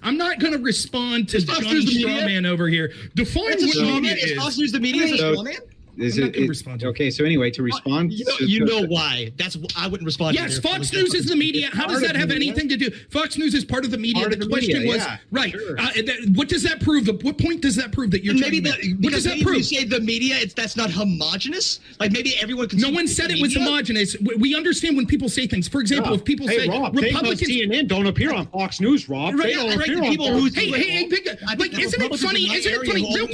I'm not going to respond to Fox Johnny News the media? Strawman over here. Define That's a what straw media man. Is Fox is. News the media? Is a So- straw man? Is I'm not it, gonna it- respond to it. okay, so anyway, to respond, You know why? I wouldn't respond. Yes, either. Fox News is the media. How does part of that have the media. anything to do? Fox News is part of the media. Part of The the question media, was yeah, right. sure. What does that prove? What point does that prove that you're And talking maybe about? What because does that maybe when you prove? say the media, that's not homogenous. Like maybe everyone. No one said it was homogenous. We understand when people say things. For example, if people say Republicans. CNN don't appear on Fox News, Rob. Right, They don't right, appear the on people Fox who- News. Hey, big, like, isn't it funny? Isn't it funny? Real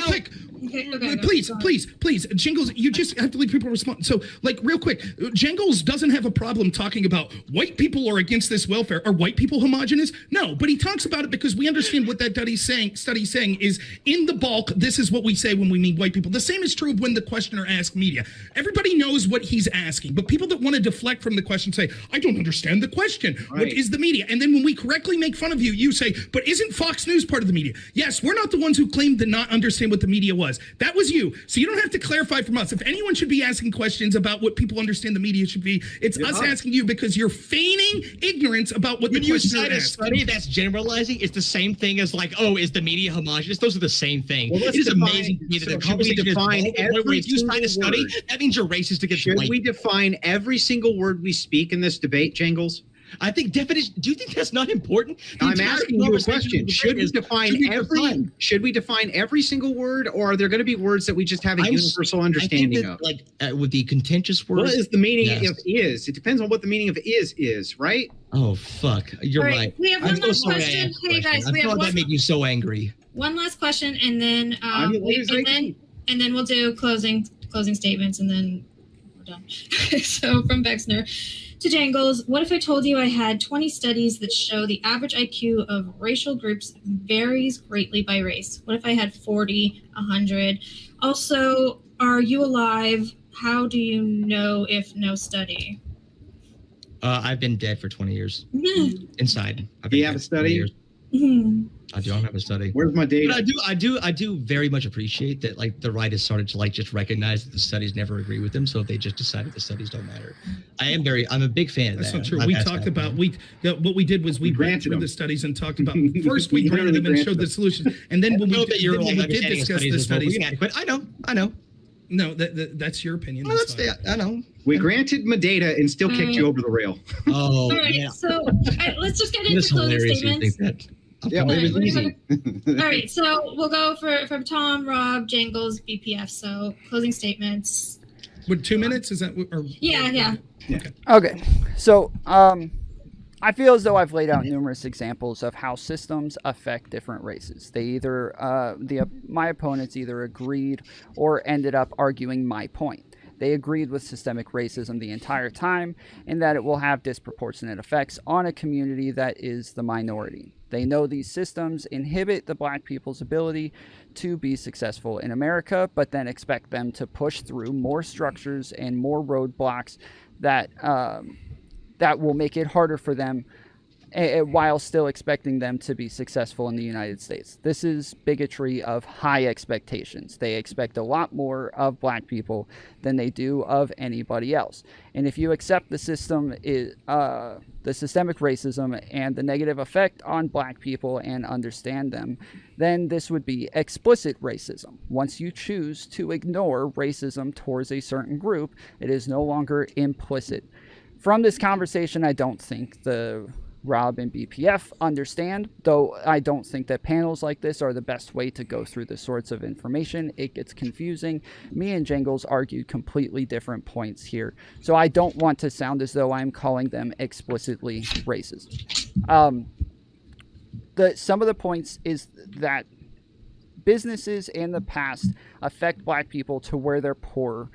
quick. Okay, Please, Jingles, you just have to leave people respond. So, like, real quick, Jingles doesn't have a problem talking about white people are against this welfare. Are white people homogenous? No, but he talks about it because we understand what that study's saying is in the bulk, this is what we say when we mean white people. The same is true of when the questioner asks media. Everybody knows what he's asking, but people that want to deflect from the question say, I don't understand the question. Right. What is the media? And then when we correctly make fun of you, you say, but isn't Fox News part of the media? Yes, we're not the ones who claimed to not understand what the media was. That was you. So you don't have to clarify from us. If anyone should be asking questions about what people understand the media should be, it's us asking you because you're feigning ignorance about what When the you questioner cite a asked. study that's generalizing, it's the same thing as like, oh, is the media homogenous? Those are the same thing. Well, It let's is define- amazing to me that so the should we conversation is define wrong. Wait, every if you cite a single study, word? that means you're racist against Should white we people. define every single word we speak in this debate, Jangles? I think definition. Do you think that's not important? The I'm entire asking you a conversation question. of the Should debate we is, define should we define every single word, or are there going to be words that we just have a universal understanding I think of? that, like with the contentious words. What is the meaning Yes. of is? It depends on what the meaning of is, right? Oh fuck, you're All right, right. we have I'm one so last sorry I question. asked the Hey, question. guys, I we have thought one- that made you so angry. One last question, and then I'm and then we'll do closing statements, and then we're done. So from Bexner to Jangles, what if I told you I had 20 studies that show the average IQ of racial groups varies greatly by race? What if I had 40, 100? Also, are you alive? How do you know if no study? I've been dead for 20 years inside. Do you have a study? I don't have a study. Where's my data? But I do very much appreciate that. Like the right has started to like just recognize that the studies never agree with them, so they just decided the studies don't matter. I'm a big fan of That's that. not true. We talked about what we did was we ran through the studies and talked about first we granted them and showed the solutions, and then when we did discuss the studies. I know. No, that's your opinion. No, That's fine. I know. We granted my data and still kicked you over the rail. Oh, All right, yeah. so let's just get It's into closing hilarious. You think statements. that. Yeah, Okay, it was easy. All right, so we'll go from Tom, Rob, Jangles, BPF. So closing statements. With 2 minutes, is that? Or, Yeah. Okay, so I feel as though I've laid out numerous examples of how systems affect different races. They either my opponents either agreed or ended up arguing my point. They agreed with systemic racism the entire time and that it will have disproportionate effects on a community that is the minority. They know these systems inhibit the black people's ability to be successful in America, but then expect them to push through more structures and more roadblocks that will make it harder for them while still expecting them to be successful in the United States. This is bigotry of high expectations. They expect a lot more of black people than they do of anybody else. And if you accept the system, the systemic racism and the negative effect on black people and understand them, then this would be explicit racism. Once you choose to ignore racism towards a certain group, it is no longer implicit. From this conversation, I don't think the Rob and BPF understand, though I don't think that panels like this are the best way to go through this sorts of information. It gets confusing. Me and Jangles argued completely different points here, so I don't want to sound as though I'm calling them explicitly racist. Some of the points is that businesses in the past affect black people to where they're poor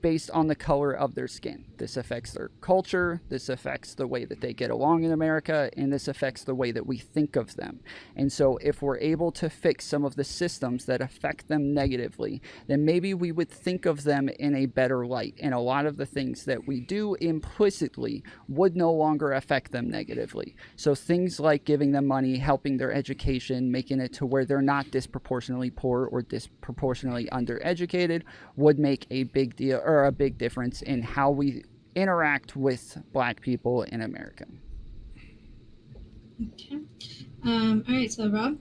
based on the color of their skin. This affects their culture, this affects the way that they get along in America, and this affects the way that we think of them. And so if we're able to fix some of the systems that affect them negatively, then maybe we would think of them in a better light. And a lot of the things that we do implicitly would no longer affect them negatively. So things like giving them money, helping their education, making it to where they're not disproportionately poor or disproportionately undereducated would make a big deal or a big difference in how we interact with black people in America. Okay. All right, so Rob?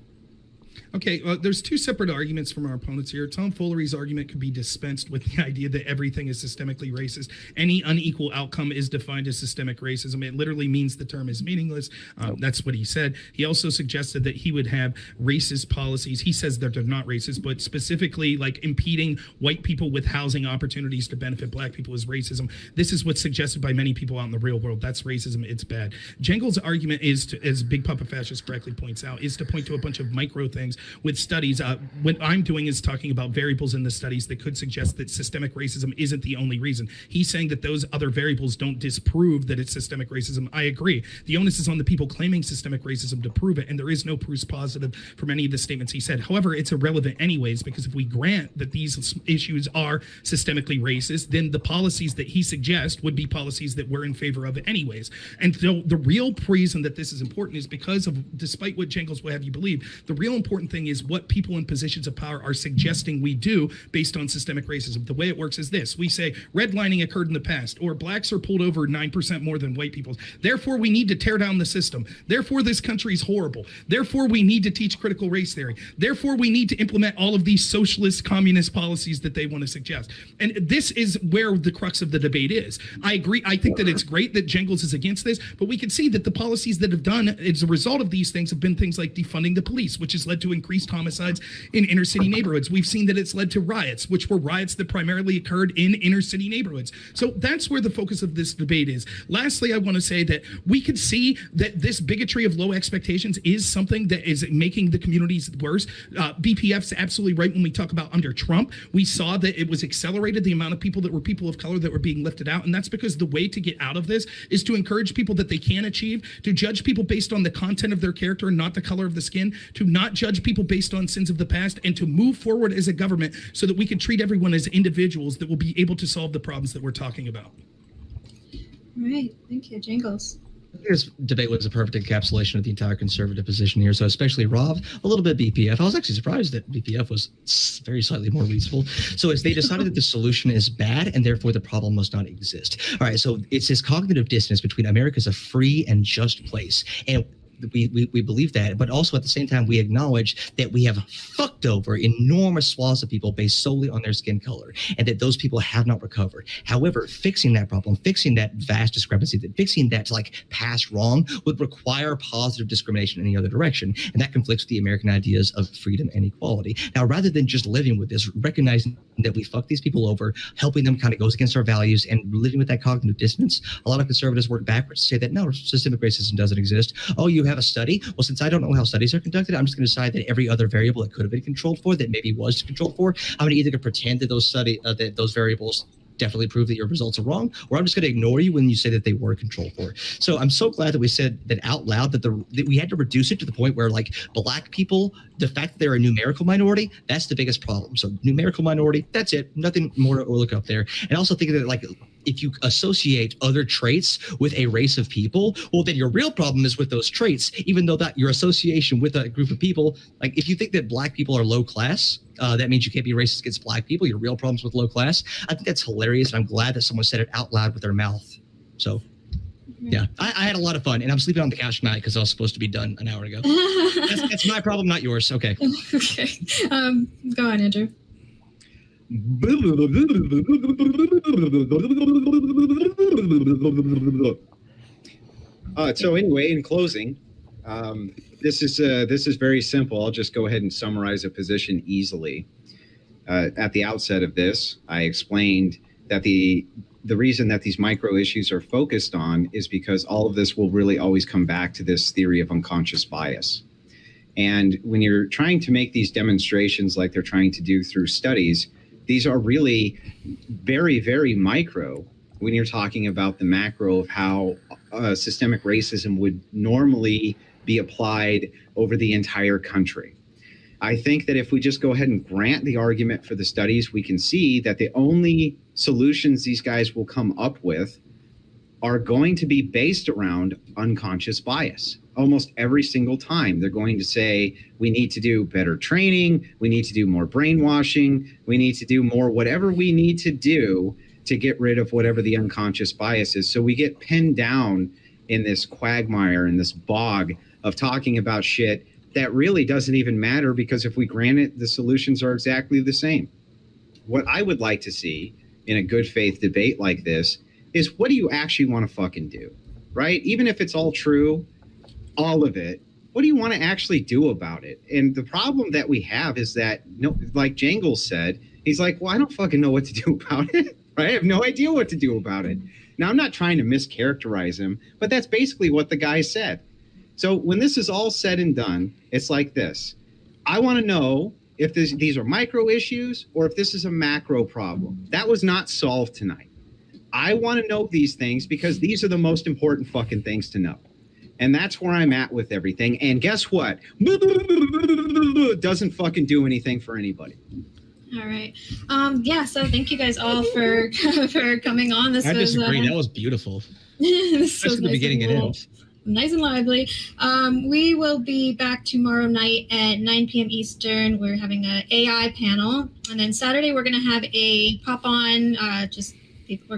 Okay, there's two separate arguments from our opponents here. Tom Foolery's argument could be dispensed with the idea that everything is systemically racist. Any unequal outcome is defined as systemic racism. It literally means the term is meaningless. That's what he said. He also suggested that he would have racist policies. He says that they're not racist, but specifically like impeding white people with housing opportunities to benefit black people is racism. This is what's suggested by many people out in the real world. That's racism. It's bad. Jangles' argument is, to, as Big Papa Fascist correctly points out, is to point to a bunch of micro things with studies. What I'm doing is talking about variables in the studies that could suggest that systemic racism isn't the only reason. He's saying that those other variables don't disprove that it's systemic racism. I agree. The onus is on the people claiming systemic racism to prove it, and there is no proof positive from any of the statements he said. However, it's irrelevant anyways, because if we grant that these issues are systemically racist, then the policies that he suggests would be policies that we're in favor of anyways. And so the real reason that this is important is because of, despite what Jangles will have you believe, the real important thing is what people in positions of power are suggesting we do based on systemic racism. The way it works is this. We say redlining occurred in the past, or blacks are pulled over 9% more than white people. Therefore, we need to tear down the system. Therefore, this country is horrible. Therefore, we need to teach critical race theory. Therefore, we need to implement all of these socialist, communist policies that they want to suggest. And this is where the crux of the debate is. I agree. I think that it's great that Jangles is against this, but we can see that the policies that have done as a result of these things have been things like defunding the police, which has led to increased homicides in inner city neighborhoods. We've seen that it's led to riots, which were riots that primarily occurred in inner city neighborhoods. So that's where the focus of this debate is. Lastly, I want to say that we could see that this bigotry of low expectations is something that is making the communities worse. BPF's absolutely right when we talk about under Trump. We saw that it was accelerated the amount of people that were people of color that were being lifted out. And that's because the way to get out of this is to encourage people that they can achieve, to judge people based on the content of their character and not the color of the skin, to not judge people based on sins of the past, and to move forward as a government so that we can treat everyone as individuals that will be able to solve the problems that we're talking about. All right. Thank you. Jingles. This debate was a perfect encapsulation of the entire conservative position here. So especially Rob, a little bit BPF. I was actually surprised that BPF was very slightly more reasonable. So as they decided that the solution is bad and therefore the problem must not exist. All right. So it's this cognitive dissonance between America as a free and just place. And we believe that, but also at the same time, we acknowledge that we have fucked over enormous swaths of people based solely on their skin color, and that those people have not recovered. However, fixing that problem, fixing that vast discrepancy, that fixing that like past wrong would require positive discrimination in the other direction, and that conflicts with the American ideas of freedom and equality. Now, rather than just living with this, recognizing that we fuck these people over, helping them kind of goes against our values, and living with that cognitive dissonance, a lot of conservatives work backwards to say that no, systemic racism doesn't exist. Oh, you have a study? Well, since I don't know how studies are conducted, I'm just going to decide that every other variable that could have been controlled for, that maybe was controlled for, I'm either going to pretend that those variables definitely prove that your results are wrong, or I'm just going to ignore you when you say that they were controlled for. So I'm so glad that we said that out loud, that we had to reduce it to the point where like black people, the fact that they're a numerical minority, that's the biggest problem. So numerical minority, that's it. Nothing more to look up there. And also thinking that like if you associate other traits with a race of people, well, then your real problem is with those traits, even though that your association with a group of people, like if you think that black people are low class, that means you can't be racist against black people. Your real problem's with low class. I think that's hilarious. And I'm glad that someone said it out loud with their mouth. So, yeah, I had a lot of fun. And I'm sleeping on the couch tonight because I was supposed to be done an hour ago. That's my problem, not yours. Okay. Okay. Go on, Andrew. So anyway, in closing, this is very simple. I'll just go ahead and summarize a position easily. At the outset of this, I explained that the reason that these micro issues are focused on is because all of this will really always come back to this theory of unconscious bias. And when you're trying to make these demonstrations like they're trying to do through studies, these are really very, very micro when you're talking about the macro of how systemic racism would normally be applied over the entire country. I think that if we just go ahead and grant the argument for the studies, we can see that the only solutions these guys will come up with are going to be based around unconscious bias. Almost every single time they're going to say, we need to do better training, we need to do more brainwashing, we need to do more whatever we need to do to get rid of whatever the unconscious bias is. So we get pinned down in this quagmire, in this bog of talking about shit that really doesn't even matter, because if we grant it, the solutions are exactly the same. What I would like to see in a good faith debate like this is, what do you actually want to fucking do, right? Even if it's all true, all of it, what do you want to actually do about it? And the problem that we have is that, no, like Jangles said, he's like, well, I don't fucking know what to do about it, right? I have no idea what to do about it. Now, I'm not trying to mischaracterize him, but that's basically what the guy said. So when this is all said and done, it's like this. I want to know if these are micro issues or if this is a macro problem. That was not solved tonight. I want to know these things because these are the most important fucking things to know. And that's where I'm at with everything. And guess what? Doesn't fucking do anything for anybody. All right. Yeah, so thank you guys all for for coming on. This I was disagree. That was beautiful. this was Especially the beginning and end. Nice and lively. We will be back tomorrow night at 9 p.m. Eastern. We're having an AI panel. And then Saturday, we're going to have a pop-on, we're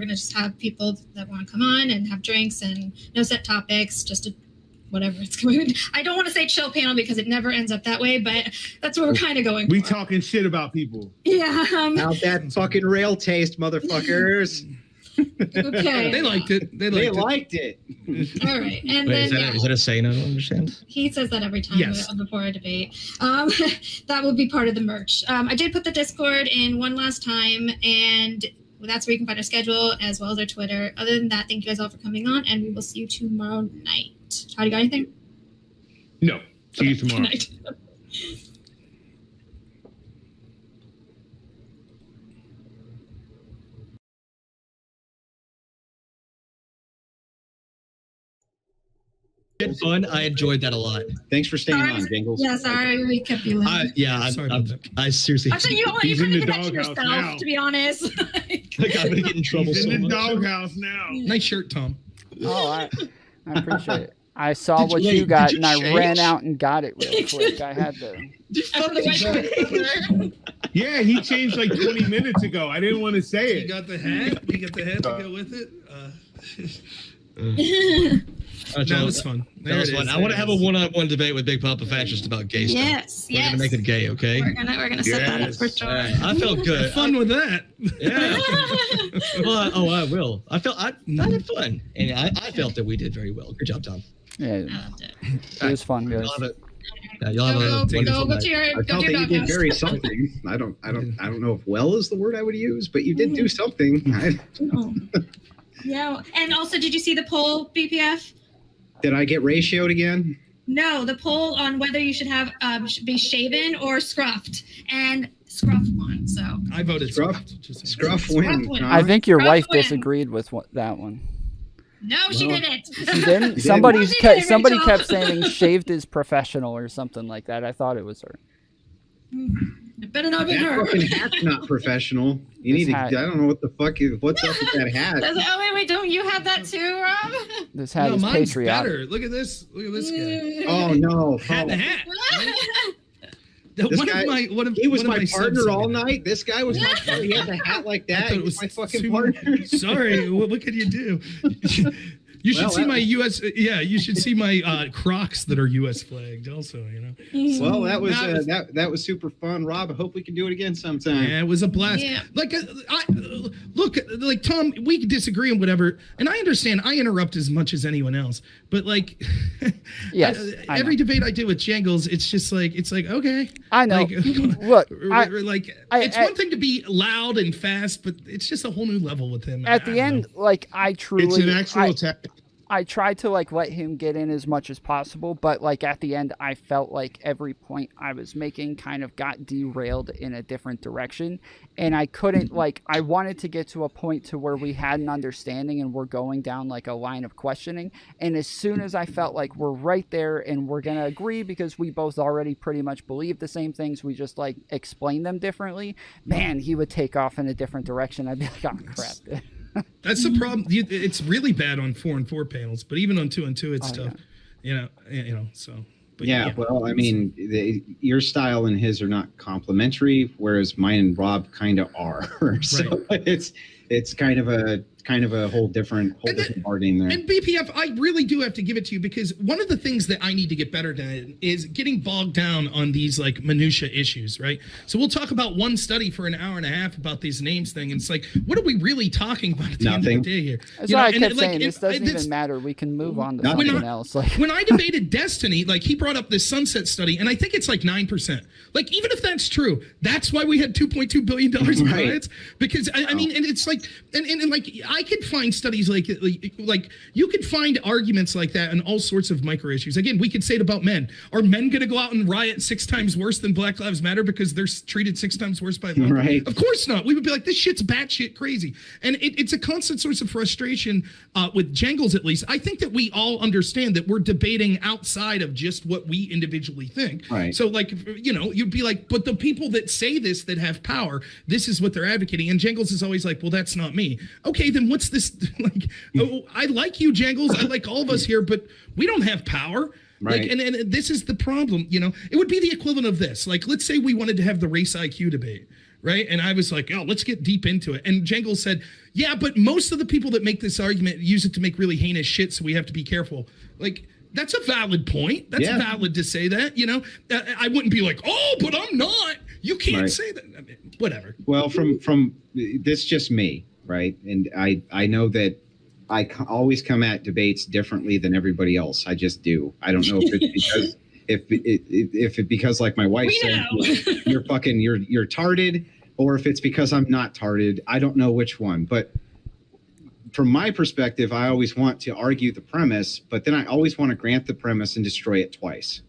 going to just have people that want to come on and have drinks and no set topics, just whatever it's going. I don't want to say chill panel because it never ends up that way, but that's what we're kind of going We for. talking shit about people. Yeah. How's that fucking rail taste, motherfuckers? Okay. They liked it. They liked it. All right. And Wait, then, is that a saying? I don't understand. he says that every time Yes. before a debate. That will be part of the merch. I did put the Discord in one last time, and that's where you can find our schedule as well as our Twitter. Other than that, thank you guys all for coming on, and we will see you tomorrow night. Todd, you got anything? No. See you tomorrow. Good night. Good fun. I enjoyed that a lot. Thanks for staying on, Jingles. Yeah, sorry, we kept you late. Sorry about that. I seriously. Actually, you He's couldn't in the even mention doghouse yourself, now. to be honest. Like, I'm gonna get in trouble He's so in the much. doghouse now. Nice shirt, Tom. Oh, I appreciate it. I saw Did what you- you wait, got, did and you I change? ran out and got it real quick. I had to. Yeah, he changed like 20 minutes ago. I didn't want to say You it. got the hat. You got the hat to go with it. That was fun. That was fun. I want to have a one-on-one debate with Big Papa Fascist about gay stuff. Yes, We're gonna make it gay, okay? We're gonna set that up for Yes. sure. All right. I felt good. Have fun with that. Yeah. Well, I will. I had fun, and I felt that we did very well. Good job, Tom. Yeah, I loved it. it was fun, guys. You'll have it. Yeah, you'll have a Go wonderful to night. your I go felt to that your you did doghouse. very something. I don't know if well is the word I would use, but you did do something. Oh. Yeah, and also, did you see the poll, BPF? Did I get ratioed again? No, the poll on whether you should have be shaven or scruffed, and scruff won. So I voted Scruff. Just- Scruff win. win. huh? I think your Scruff wife win. disagreed with that one. no, she Well, didn't. She didn't. did. Somebody No, she didn't, somebody Rachel. kept saying shaved is professional or something like that. I thought it was her. It better not be That her. fucking hat's not professional. You need to. hat. I don't know what the fuck is. What's up with that hat? Oh, wait, don't you have that too, Rob? This hat No, is mine's patriotic. better. Look at this. Look at this guy. Oh no! Hat in Oh, a hat. This One guy- of my, one of, he was one of my subs partner sent all me that. night. This guy was my partner. He had a hat like I that. thought He it was my fucking too- partner. Sorry, what can you do? You should Well, see that- my U.S. Yeah, you should see my Crocs that are U.S. flagged. Also, Well, that was That was- that was super fun, Rob. I hope we can do it again sometime. Yeah, it was a blast. Yeah. Like, look, like Tom, we could disagree and whatever, and I understand. I interrupt as much as anyone else, but like, Yes, I every know. debate I do with Jangles, it's just like okay. I know. Like, Look, it's one thing to be loud and fast, but it's just a whole new level with him. at I the don't end, know. like I truly, It's an actual tactic. I tried to like let him get in as much as possible, but like at the end, I felt like every point I was making kind of got derailed in a different direction, and I couldn't like I wanted to get to a point to where we had an understanding and we're going down like a line of questioning, and as soon as I felt like we're right there and we're gonna agree because we both already pretty much believe the same things, we just like explain them differently. Man, he would take off in a different direction. I'd be like, oh crap. That's the problem. It's really bad on 4 and 4 panels, but even on 2 and 2, it's Oh, tough. So. But Yeah, well, I mean, your style and his are not complementary, whereas mine and Rob kind of are. So it's kind of a whole different part in there. And BPF, I really do have to give it to you because one of the things that I need to get better at is getting bogged down on these like minutia issues, right? So we'll talk about one study for an hour and a half about these names thing, and it's like, what are we really talking about at the end of the day here? That's why I kept saying and, this doesn't this- even matter. We can move on to When something else. Like when I debated Destiny, like he brought up this Sunset study, and I think it's like 9%. Like even if that's true, that's why we had $2.2 billion in Right. riots. Because I mean, and it's like, and like I could find studies like you could find arguments like that and all sorts of micro issues. Again, we could say it about men. Are men going to go out and riot 6 times worse than Black Lives Matter because they're treated 6 times worse by law? Right. Of course not. We would be like, this shit's batshit crazy. And it's a constant source of frustration with Jangles, at least. I think that we all understand that we're debating outside of just what we individually think. Right. So, like, you'd be like, but the people that say this, that have power, this is what they're advocating. And Jangles is always like, well, that's not me. Okay, then what's this? Like, oh, I like you, Jangles. I like all of us here, but we don't have power. Right. Like, and this is the problem, It would be the equivalent of this. Like, let's say we wanted to have the race IQ debate, right? And I was like, oh, let's get deep into it. And Jangles said, yeah, but most of the people that make this argument use it to make really heinous shit, so we have to be careful. Like, that's a valid point. That's valid to say that, I wouldn't be like, oh, but I'm not. You can't say that. I mean, whatever. Well, from this just me, right? And I know that I always come at debates differently than everybody else. I just do. I don't know if it's because if it because like my wife said, you're tarded, or if it's because I'm not tarded. I don't know which one, but from my perspective, I always want to argue the premise, but then I always want to grant the premise and destroy it twice.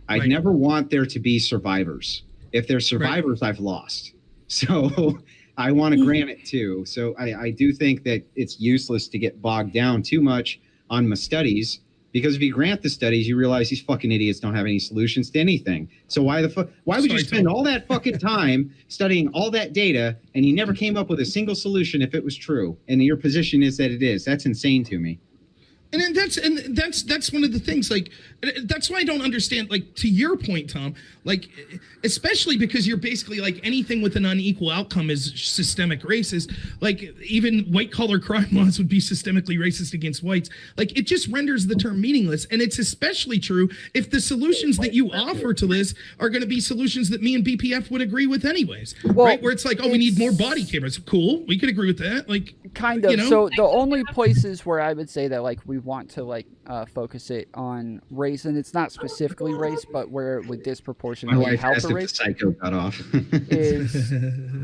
I never want there to be survivors. If there's survivors, I've lost. So I want to grant it too. So I do think that it's useless to get bogged down too much on my studies, because if you grant the studies, you realize these fucking idiots don't have any solutions to anything. So why would you spend all that fucking time studying all that data and you never came up with a single solution if it was true? And your position is that it is. That's insane to me. And that's one of the things, like, that's why I don't understand, like, to your point, Tom, like, especially because you're basically like anything with an unequal outcome is systemic racist. Like, even white collar crime laws would be systemically racist against whites. Like, it just renders the term meaningless. And it's especially true if the solutions that you offer to this are going to be solutions that me and BPF would agree with anyways, right? Where it's like, oh, we need more body cameras. Cool. We could agree with that. Like, kind of. So the only places where I would say that, like, we want to, like, focus it on race, and it's not specifically race, but where it would disproportionately help a race, psycho got off. is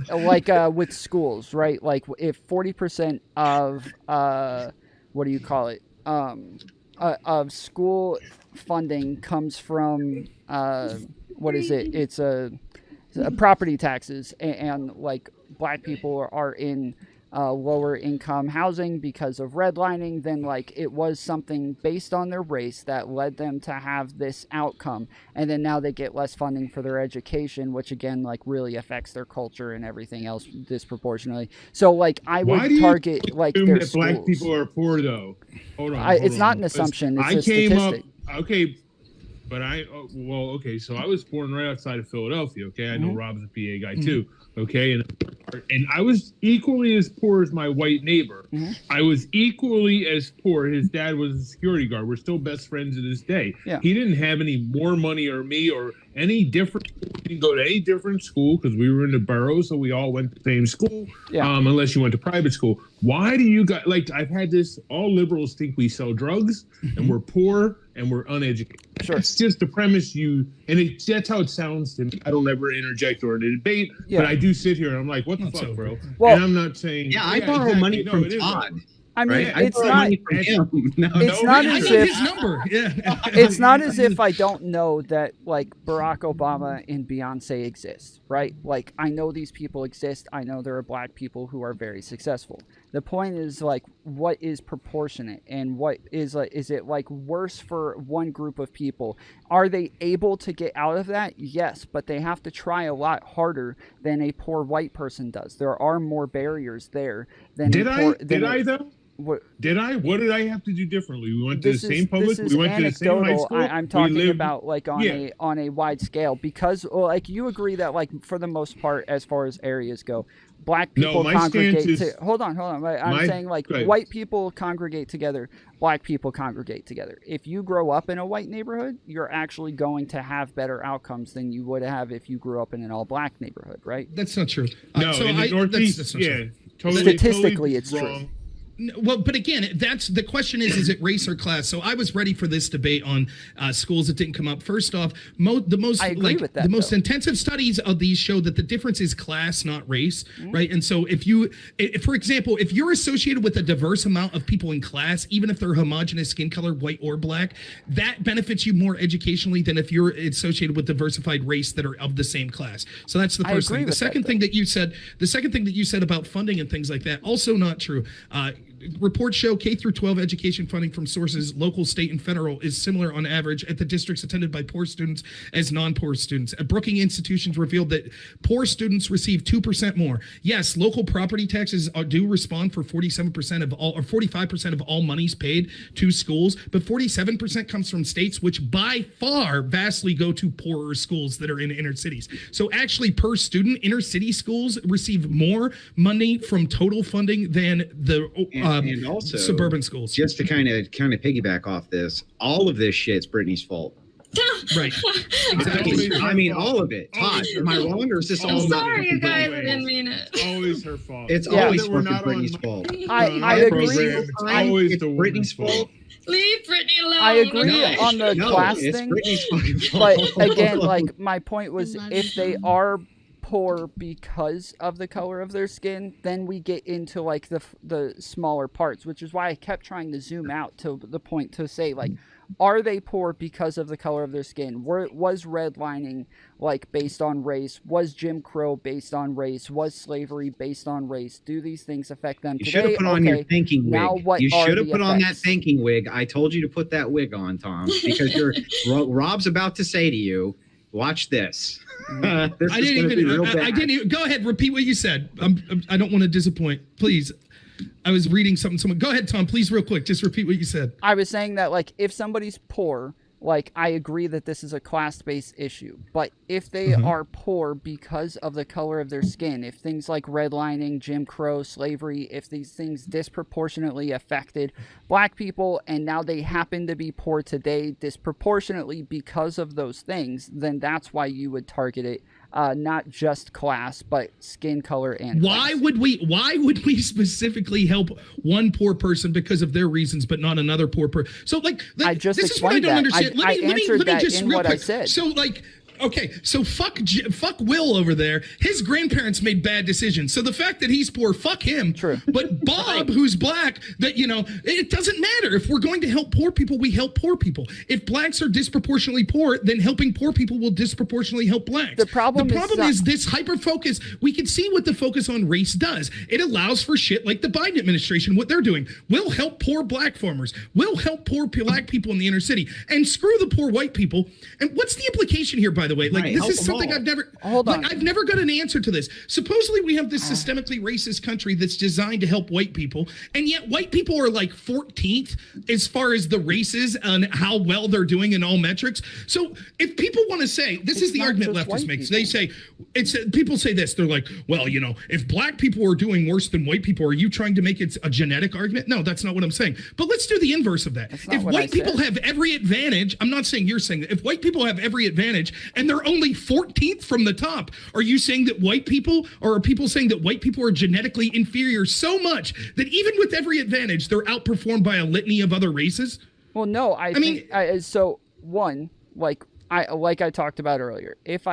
like with schools, right? Like if 40% of what do you call it, of school funding comes from what is it? It's property taxes, and like black people are in lower income housing because of redlining, then like it was something based on their race that led them to have this outcome. And then now they get less funding for their education, which again, like really affects their culture and everything else disproportionately. So like I Why would do you target like assume their that schools. black people are poor though? Hold on. It's not an assumption. It's I a came statistic. up, okay, but okay, so I was born right outside of Philadelphia, okay? I know Rob's a PA guy too, okay? And I was equally as poor as my white neighbor. I was equally as poor. His dad was a security guard. We're still best friends to this day. Yeah. He didn't have any more money or me or any different. We didn't go to any different school because we were in the borough, so we all went to the same school, unless you went to private school. Why do you guys, like, I've had this, all liberals think we sell drugs and we're poor and we're uneducated. Sure. That's just the premise that's how it sounds to me. I don't ever interject or debate, but I do sit here and I'm like, what the fuck, bro? Well, and I'm not saying. Yeah, I borrow money from Todd. I mean, Right? it's not. It's not I as need if his number. Yeah. it's not as if I don't know that like Barack Obama and Beyonce exist, right? Like I know these people exist. I know there are black people who are very successful. The point is like what is proportionate and what is like, is it like worse for one group of people? Are they able to get out of that? Yes, but they have to try a lot harder than a poor white person does. There are more barriers there than Did I though? What did I? What did I have to do differently? We went to the same public. This is We went to the same high anecdotal. school. I'm talking lived, about like on a wide scale because like you agree that like for the most part, as far as areas go, black people congregate. Hold on. I'm saying like white people congregate together, black people congregate together. If you grow up in a white neighborhood, you're actually going to have better outcomes than you would have if you grew up in an all-black neighborhood, right? That's not true. No, so in the Northeast, that's not true. Statistically, it's wrong. true. Well, but again, that's the question is it race or class? So I was ready for this debate on schools that didn't come up. First off, the most intensive studies of these show that the difference is class, not race, right? And so if for example, if you're associated with a diverse amount of people in class, even if they're homogenous skin color, white or black, that benefits you more educationally than if you're associated with diversified race that are of the same class. So that's the first thing. The second thing that you said about funding and things like that, also not true. Reports show K through 12 education funding from sources local, state, and federal is similar on average at the districts attended by poor students as non-poor students. Brookings institutions revealed that poor students receive 2% more. Yes, local property taxes do respond for 47% of all, or 45% of all monies paid to schools, but 47% comes from states which by far vastly go to poorer schools that are in inner cities. So actually per student, inner city schools receive more money from total funding than the and also suburban schools. Just to kind of piggyback off this, all of this shit's Brittany's fault. Right. Exactly. I mean, all of it. Todd, am I wrong, or is this all? I'm sorry, you guys. I didn't mean it. It's always her fault. It's always fucking Brittany's fault. I agree. It's always it's Brittany's fault. Leave Brittany alone. I agree on the class it's thing, Brittany's fucking fault. but again, like my point was, if they are poor because of the color of their skin, then we get into like the smaller parts, which is why I kept trying to zoom out to the point to say like, are they poor because of the color of their skin? Was redlining like based on race? Was Jim Crow based on race? Was slavery based on race? Do these things affect them You today? should have put on your thinking wig. Now what You should have are put the on that effects? thinking wig. I told you to put that wig on, Tom, because Rob's about to say to you, watch this. I didn't even. Go ahead. Repeat what you said. I don't want to disappoint. Please. I was reading something. Go ahead, Tom. Please, real quick. Just repeat what you said. I was saying that like if somebody's poor, like I agree that this is a class-based issue, but if they are poor because of the color of their skin, if things like redlining, Jim Crow, slavery, if these things disproportionately affected black people and now they happen to be poor today disproportionately because of those things, then that's why you would target it. Not just class, but skin color and why class. would we specifically help one poor person because of their reasons, but not another poor person? So like, I just this is what I explained don't that. understand. I answered that in what I said. So like, Okay, so fuck Will over there. His grandparents made bad decisions. So the fact that he's poor, fuck him. True. But Bob, who's black, that, you know, it doesn't matter. If we're going to help poor people, we help poor people. If blacks are disproportionately poor, then helping poor people will disproportionately help blacks. The problem is this hyper focus. We can see what the focus on race does. It allows for shit like the Biden administration, what they're doing. We'll help poor black farmers. We'll help poor black people in the inner city, and screw the poor white people. And what's the implication here, by the way? Like, Right, this help is them something all. I've never got an answer to this. Supposedly we have this systemically racist country that's designed to help white people, and yet white people are like 14th as far as the races and how well they're doing in all metrics. So if people want to say, this is the not argument just leftists white make. people. They say, people say this, they're like, well, you know, if black people are doing worse than white people, are you trying to make it a genetic argument? No, that's not what I'm saying. But let's do the inverse of that. not If what I white people said. have every advantage, I'm not saying you're saying that. If white people have every advantage and they're only 14th from the top, are you saying that white people, or are people saying that white people are genetically inferior so much that even with every advantage, they're outperformed by a litany of other races? Well, no, I mean- think so. One, like I talked about earlier, if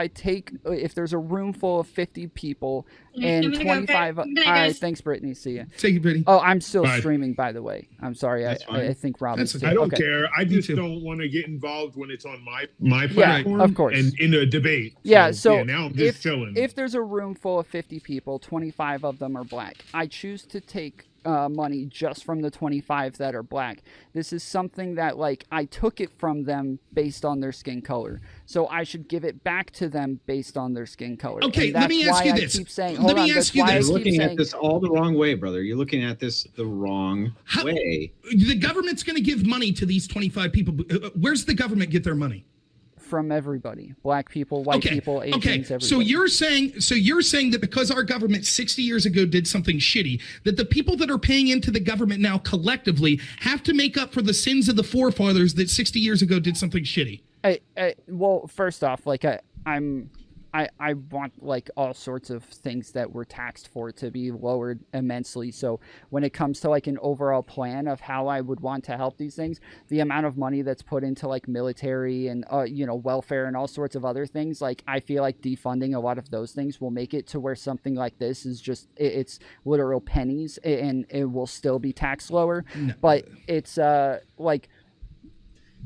there's a room full of 50 people I'm and gonna go, 25, okay? I'm all gonna right, go. thanks, Brittany. See ya. Take it, Brittany. Oh, I'm still Bye. streaming, by the way. I'm sorry. That's fine. I think Robin's That's still. I don't okay. care. I just too. don't want to get involved when it's on my Yeah, platform. of course. And in a debate. Yeah, so now I'm just chilling. if there's a room full of 50 people, 25 of them are black, I choose to take money just from the 25 that are black. This is something that, like, I took it from them based on their skin color, so I should give it back to them based on their skin color. Okay, And let me that's ask you why I this. keep saying, Let hold me on, ask that's you why I this. You're keep looking saying, at this all the wrong way, brother. You're looking at this the wrong way. The government's going to give money to these 25 people. Where's the government get their money? from everybody, black people, white people, Asians, everybody. So you're saying that because our government 60 years ago did something shitty, that the people that are paying into the government now collectively have to make up for the sins of the forefathers that 60 years ago did something shitty? Well, first off, like I want like all sorts of things that we're taxed for to be lowered immensely. So when it comes to like an overall plan of how I would want to help these things, the amount of money that's put into like military and welfare and all sorts of other things, like I feel like defunding a lot of those things will make it to where something like this is just it's literal pennies and it will still be taxed lower. No. But it's like.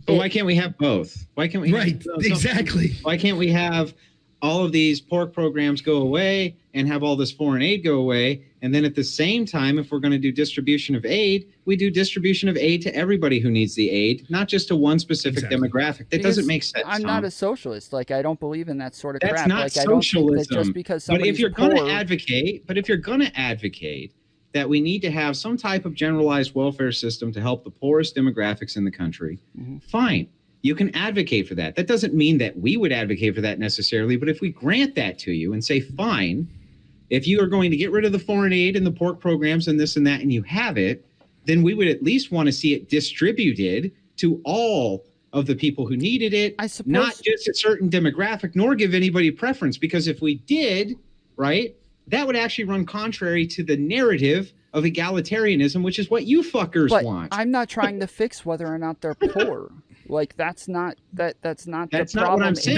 But why can't we have both? Why can't we? Right, exactly. Why can't we have all of these pork programs go away and have all this foreign aid go away? And then at the same time, if we're going to do distribution of aid, we do distribution of aid to everybody who needs the aid, not just to one specific demographic. That doesn't make sense. I'm not a socialist. Like, I don't believe in that sort of That's crap. not like, socialism. I don't think that just because somebody's but if you're poor, going to advocate that we need to have some type of generalized welfare system to help the poorest demographics in the country, fine. You can advocate for that. That doesn't mean that we would advocate for that necessarily, but if we grant that to you and say, fine, if you are going to get rid of the foreign aid and the pork programs and this and that, and you have it, then we would at least want to see it distributed to all of the people who needed it, I suppose, not just a certain demographic, nor give anybody preference. Because if we did, right, that would actually run contrary to the narrative of egalitarianism, which is what you fuckers want. I'm not trying to fix whether or not they're poor. Like that's not the problem. What I'm saying.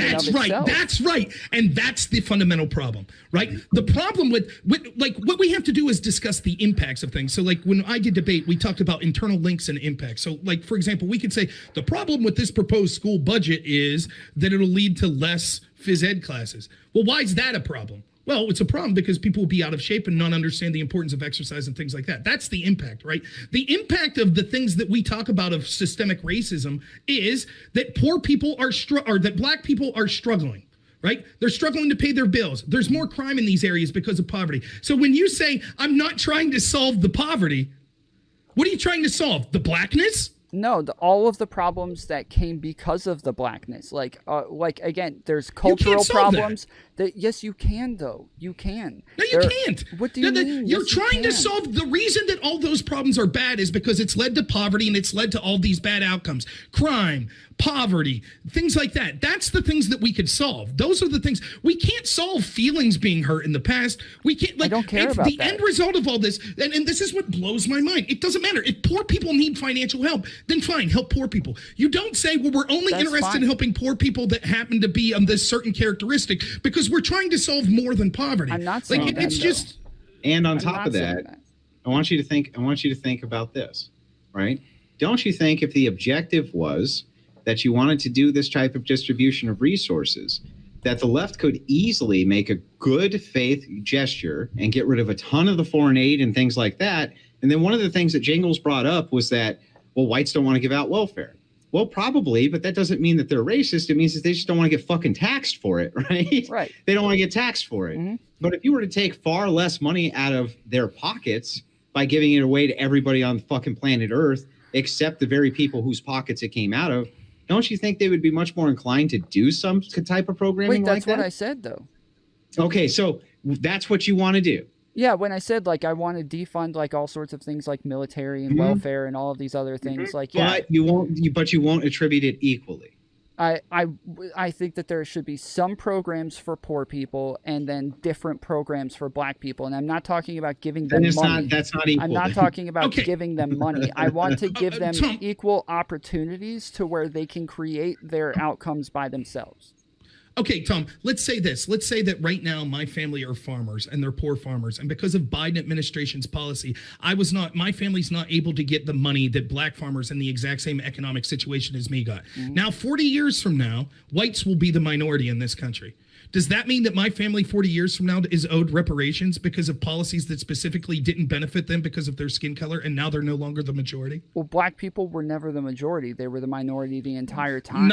That's right. And that's the fundamental problem, right? The problem with like what we have to do is discuss the impacts of things. So like when I did debate, we talked about internal links and impacts. So like, for example, we could say the problem with this proposed school budget is that it'll lead to less phys ed classes. Well, why is that a problem? Well, it's a problem because people will be out of shape and not understand the importance of exercise and things like that. That's the impact, right? The impact of the things that we talk about of systemic racism is that poor people are that black people are struggling, right? They're struggling to pay their bills. There's more crime in these areas because of poverty. So when you say, I'm not trying to solve the poverty, what are you trying to solve? The blackness? No, all of the problems that came because of the blackness. Like again, there's cultural problems. Yes, you can though. You can. No, you can't. What do you mean? You're trying to solve the reason that all those problems are bad is because it's led to poverty and it's led to all these bad outcomes. Crime, poverty, things like that. That's the things that we could solve. Those are the things. We can't solve feelings being hurt in the past. We can't, like, I don't care about the end result of all this, and this is what blows my mind. It doesn't matter. If poor people need financial help, then fine, help poor people. You don't say, well, we're only That's interested fine. in helping poor people that happen to be this certain characteristic because we're trying to solve more than poverty. I'm not saying that, it's though. just. And on I'm top not of saying that, I want you to think about this, right? Don't you think if the objective was that you wanted to do this type of distribution of resources, that the left could easily make a good faith gesture and get rid of a ton of the foreign aid and things like that? And then one of the things that Jingles brought up was that, well, whites don't want to give out welfare. Well, probably, but that doesn't mean that they're racist. It means that they just don't want to get fucking taxed for it, right? Right. They don't want to get taxed for it. Mhm. But if you were to take far less money out of their pockets by giving it away to everybody on fucking planet Earth, except the very people whose pockets it came out of, don't you think they would be much more inclined to do some type of programming Wait, like that's that? what I said, though. Okay, so that's what you want to do. Yeah, when I said like I want to defund like all sorts of things like military and welfare and all of these other things, like yeah, But you won't attribute it equally. I think that there should be some programs for poor people and then different programs for black people. And I'm not talking about giving them money. That's not equal. I'm not then. talking about Okay. giving them money. I want to give them Tom- equal opportunities to where they can create their outcomes by themselves. Okay, Tom, let's say this. Let's say that right now my family are farmers and they're poor farmers. And because of Biden administration's policy, my family's not able to get the money that black farmers in the exact same economic situation as me got. Now, 40 years from now, whites will be the minority in this country. Does that mean that my family 40 years from now is owed reparations because of policies that specifically didn't benefit them because of their skin color and now they're no longer the majority? Well, black people were never the majority. They were the minority the entire time.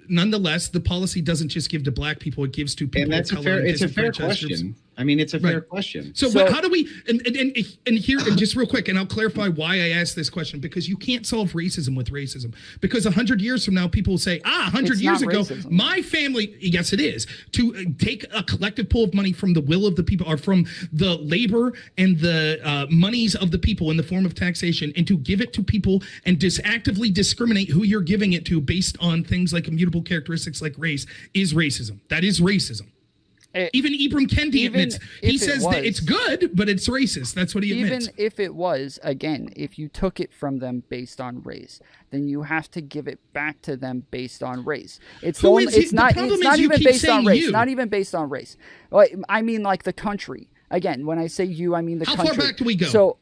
Nonetheless, the policy doesn't just give to black people; it gives to people And that's of a color. fair. and It's a fair disenfranchised groups. question. I mean, it's a fair Right. question. So, So- how do we and here and just real quick, and I'll clarify why I asked this question, because you can't solve racism with racism. Because 100 years from now, people will say, 100 It's years not ago, racism. my family, yes, it is, to take a collective pool of money from the will of the people, or from the labor and the monies of the people in the form of taxation, and to give it to people and actively discriminate who you're giving it to based on things like immutable characteristics like race is racism. That is racism. Even Ibram Kendi Even admits, he if it says that was- it's good, but it's racist. That's what he admits. Even if it was, again, if you took it from them based on race, then you have to give it back to them based on race. It's Who is it? it's The not problem it's not is you even keep based on saying race. you. Not even based on race. Like, I mean like the country. Again, when I say you, I mean the How country. far back do we go? So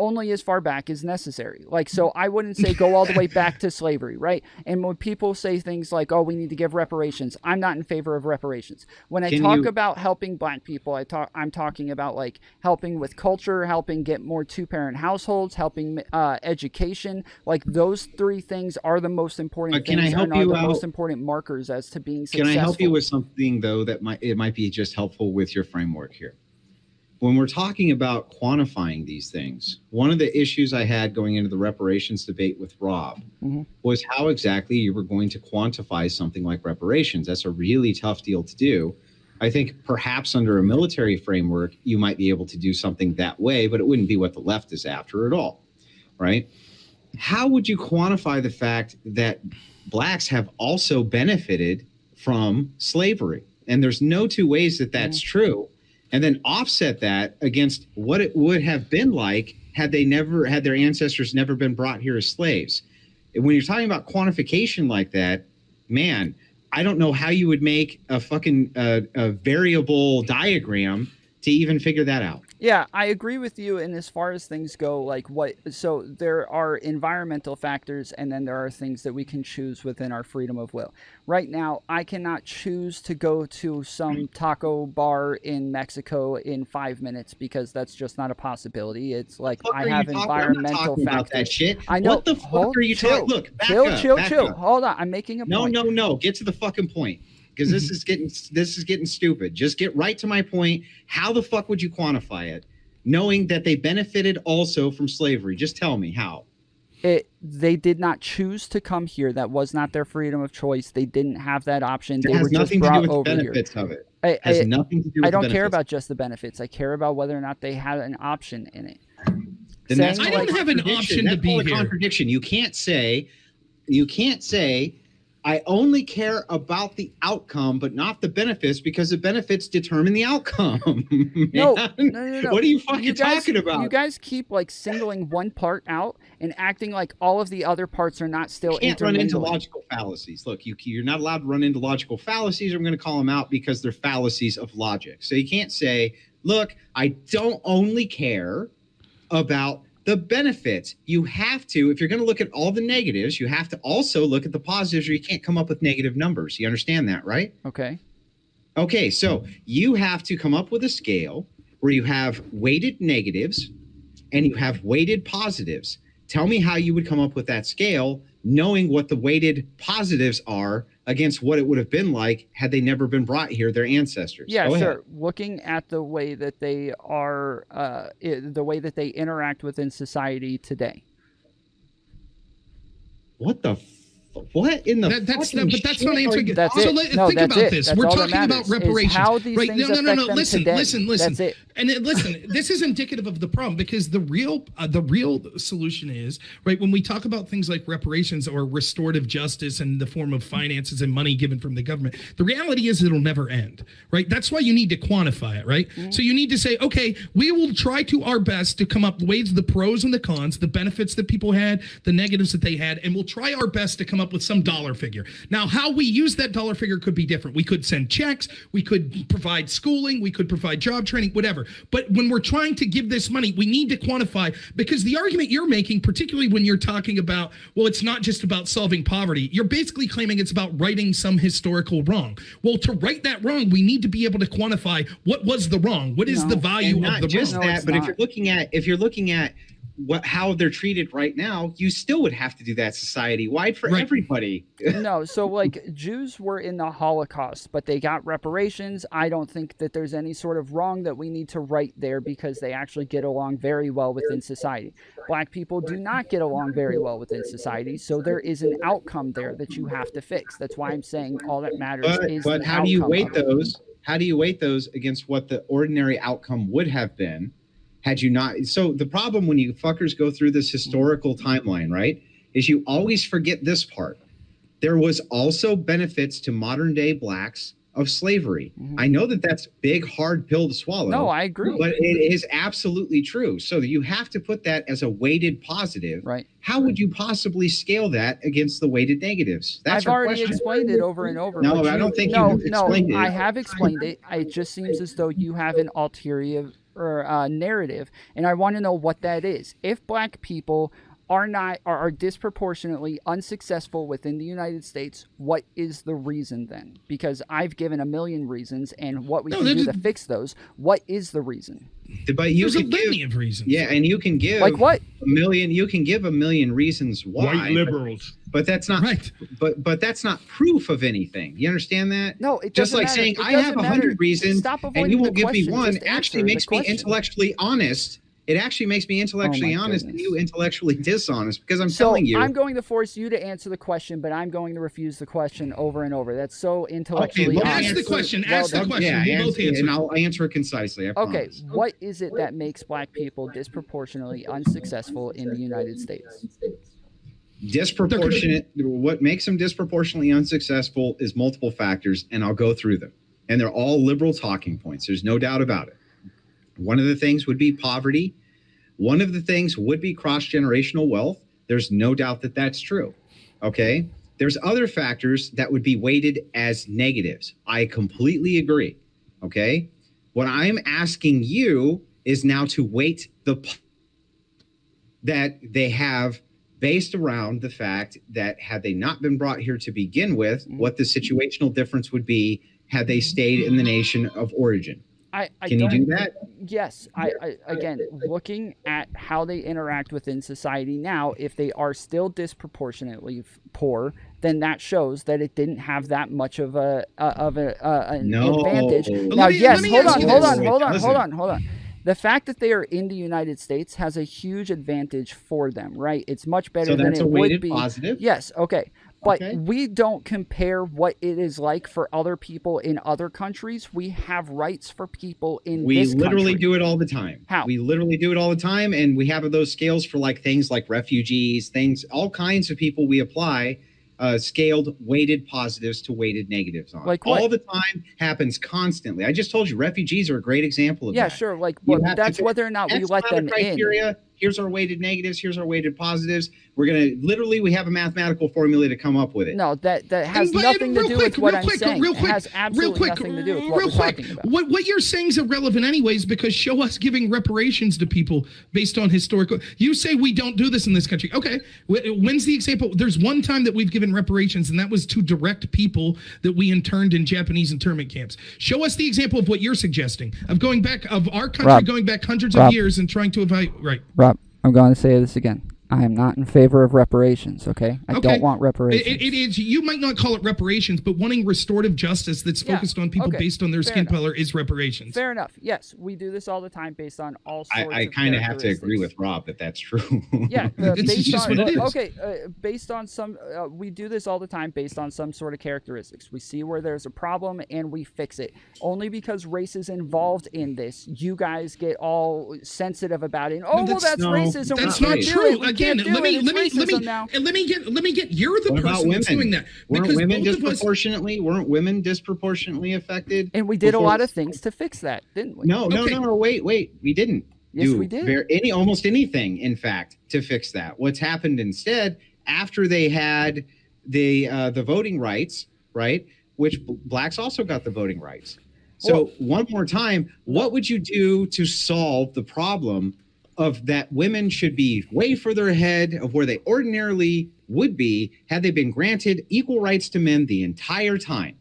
only as far back as necessary. Like, so I wouldn't say go all the way back to slavery, right? And when people say things like, oh, we need to give reparations, I'm not in favor of reparations. When I talk about helping black people, I'm talking about like helping with culture, helping get more two-parent households, helping education. Like those three things are the most important Can I things help and are you the out? most important markers as to being successful. Can I help you with something though that might be just helpful with your framework here? When we're talking about quantifying these things, one of the issues I had going into the reparations debate with Rob was how exactly you were going to quantify something like reparations. That's a really tough deal to do. I think perhaps under a military framework, you might be able to do something that way, but it wouldn't be what the left is after at all, right? How would you quantify the fact that blacks have also benefited from slavery? And there's no two ways that that's true. And then offset that against what it would have been like had their ancestors never been brought here as slaves. When you're talking about quantification like that, man, I don't know how you would make a fucking a variable diagram to even figure that out. Yeah, I agree with you. And as far as things go, so there are environmental factors and then there are things that we can choose within our freedom of will. Right now, I cannot choose to go to some taco bar in Mexico in 5 minutes because that's just not a possibility. It's like I have environmental factors. About that shit. I know. What the fuck are you talking? Look, back chill. up. Hold on. I'm making a point. No. Get to the fucking point. Because this is getting stupid. Just get right to my point. How the fuck would you quantify it, knowing that they benefited also from slavery? Just tell me how. They did not choose to come here. That was not their freedom of choice. They didn't have that option. They were just brought over here. It has nothing to do with the benefits of it. It has nothing to do with I don't the care benefits. about just the benefits. I care about whether or not they had an option in it. Then that's I called don't have an contradiction. option to That's be called a here. contradiction. You can't say I only care about the outcome, but not the benefits, because the benefits determine the outcome. No, Man. no. What are you fucking talking about? You guys keep like singling one part out and acting like all of the other parts are not still You can't run into intermingling. logical fallacies. Look, you're not allowed to run into logical fallacies. I'm going to call them out because they're fallacies of logic. So you can't say, look, I don't only care about the benefits. You have to, if you're going to look at all the negatives, you have to also look at the positives, or you can't come up with negative numbers. You understand that, right? Okay. Okay, so you have to come up with a scale where you have weighted negatives and you have weighted positives. Tell me how you would come up with that scale, knowing what the weighted positives are against what it would have been like had they never been brought here, their ancestors. Yeah, Go sure. ahead. Looking at the way that they are, the way that they interact within society today. What the what in the That's fucking but that's shit not are answering you it. That's So it. think No, that's about it. this. That's We're all that talking about matters, is reparations. how these Right? things No. affect them Listen, today. listen. That's it. And listen, this is indicative of the problem, because the real solution is, right, when we talk about things like reparations or restorative justice in the form of finances and money given from the government, the reality is it'll never end, right? That's why you need to quantify it, right? Mm-hmm. So you need to say, okay, we will try to our best to come up with the pros and the cons, the benefits that people had, the negatives that they had, and we'll try our best to come up with some dollar figure. Now, how we use that dollar figure could be different. We could send checks, we could provide schooling, we could provide job training, whatever. But when we're trying to give this money, we need to quantify, because the argument you're making, particularly when you're talking about, well, it's not just about solving poverty, you're basically claiming it's about righting some historical wrong. Well, to right that wrong, we need to be able to quantify what was the wrong, what is No. the value And of not the just wrong. No, that, it's but not. if you're looking at how they're treated right now, you still would have to do that society-wide for Right. everybody. No, so like Jews were in the Holocaust, but they got reparations. I don't think that there's any sort of wrong that we need to right there, because they actually get along very well within society. Black people do not get along very well within society, so there is an outcome there that you have to fix. That's why I'm saying all that matters is But the how do you outcome weight of it. those? How do you weight those against what the ordinary outcome would have been had you not? So the problem when you fuckers go through this historical timeline, right, is you always forget this part. There was also benefits to modern day blacks of slavery. Mhm. I know that that's a big, hard pill to swallow. No, I agree. But it is absolutely true. So you have to put that as a weighted positive. Right. How would you possibly scale that against the weighted negatives? That's I've our already question. explained it over and over. No, but I don't think no, you've explained it. I have explained it. It just seems as though you have an ulterior narrative, and I want to know what that is. If black people are disproportionately unsuccessful within the United States, what is the reason then? Because I've given a million reasons, and what we can do to fix those. What is the reason? But you There's a can give, litany of reasons. yeah, and you can give Like what? a million. You can give a million reasons why. White liberals. But that's not Right. But that's not proof of anything. You understand that? No, it Just doesn't like matter. saying It I doesn't have matter. 100 reasons Stop and avoiding you the won't give me question. one Just actually answer makes the me question. intellectually honest. It actually makes me intellectually Oh my honest and goodness. you intellectually dishonest, because I'm So telling you. I'm going to force you to answer the question, but I'm going to refuse the question over and over. That's so intellectually let me honest. Ask the question. Well Ask the done. question. yeah, We'll both answer. and I'll answer it concisely. I Okay, promise. what is it that makes black people disproportionately unsuccessful in the United States? What makes them disproportionately unsuccessful is multiple factors, and I'll go through them. And they're all liberal talking points. There's no doubt about it. One of the things would be poverty. One of the things would be cross-generational wealth. There's no doubt that that's true. Okay. There's other factors that would be weighted as negatives. I completely agree. Okay. What I'm asking you is now to weight that they have based around the fact that had they not been brought here to begin with, what the situational difference would be had they stayed in the nation of origin. Can you do that? Yes. I again, looking at how they interact within society now, if they are still disproportionately poor, then that shows that it didn't have that much of an No. advantage. Let Now, me- yes, let me hold ask on, you hold this. on, hold on, It hold doesn't. on, hold on. The fact that they are in the United States has a huge advantage for them, right? It's much better So than that's it a would weighted be. positive? Yes, okay. But Okay. we don't compare what it is like for other people in other countries. We have rights for people in We this literally country. do it all the time. How? We literally do it all the time. And we have those scales for like things like refugees, things, all kinds of people we apply scaled weighted positives to weighted negatives on. Like what? All the time, happens constantly. I just told you, refugees are a great example of that. Yeah, sure. Like, You but have to that's pick whether or not we X let amount them of in. criteria. Here's our weighted negatives. Here's our weighted positives. We're going to literally, we have a mathematical formula to come up with it. No, that has nothing to do with what I'm saying. It has absolutely nothing to do with what we're talking about. What you're saying is irrelevant anyways, because show us giving reparations to people based on historical. You say we don't do this in this country. Okay, when's the example? There's one time that we've given reparations, and that was to direct people that we interned in Japanese internment camps. Show us the example of what you're suggesting, of going back, of our country going back hundreds of years and trying to evaluate. Right. Rob, I'm going to say this again. I am not in favor of reparations, okay? I don't want reparations. It is, you might not call it reparations, but wanting restorative justice that's focused on people based on their skin color is reparations. Fair enough. Yes, we do this all the time based on all sorts of I kind of have to agree with Rob that that's true. Yeah, it's just what it is. Okay, based on some, we do this all the time based on some sort of characteristics. We see where there's a problem and we fix it. Only because race is involved in this, you guys get all sensitive about it. Oh, well, that's racism. That's not true. Again, let me get. You're the person that's doing that. Weren't women disproportionately affected? And we did a lot of things to fix that, didn't we? No. Wait. We didn't. Yes, we did. Almost anything, in fact, to fix that. What's happened instead, after they had the voting rights, right? Which blacks also got the voting rights. So one more time, what would you do to solve the problem of that women should be way further ahead of where they ordinarily would be had they been granted equal rights to men the entire time?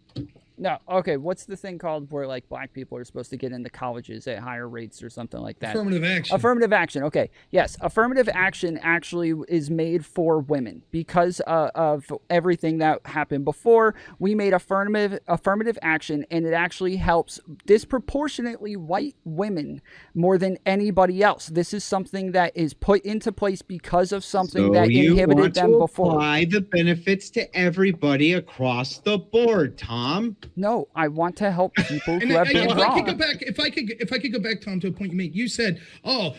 No, okay, what's the thing called where, like, black people are supposed to get into colleges at higher rates or something like that? Affirmative action. Affirmative action, okay. Yes, affirmative action actually is made for women because of everything that happened before. We made affirmative action, and it actually helps disproportionately white women more than anybody else. This is something that is put into place because of something that inhibited them before. Apply the benefits to everybody across the board, Tom. No, I want to help people who have been wrong. If I could go back, Tom, to a point you made. You said, "Oh,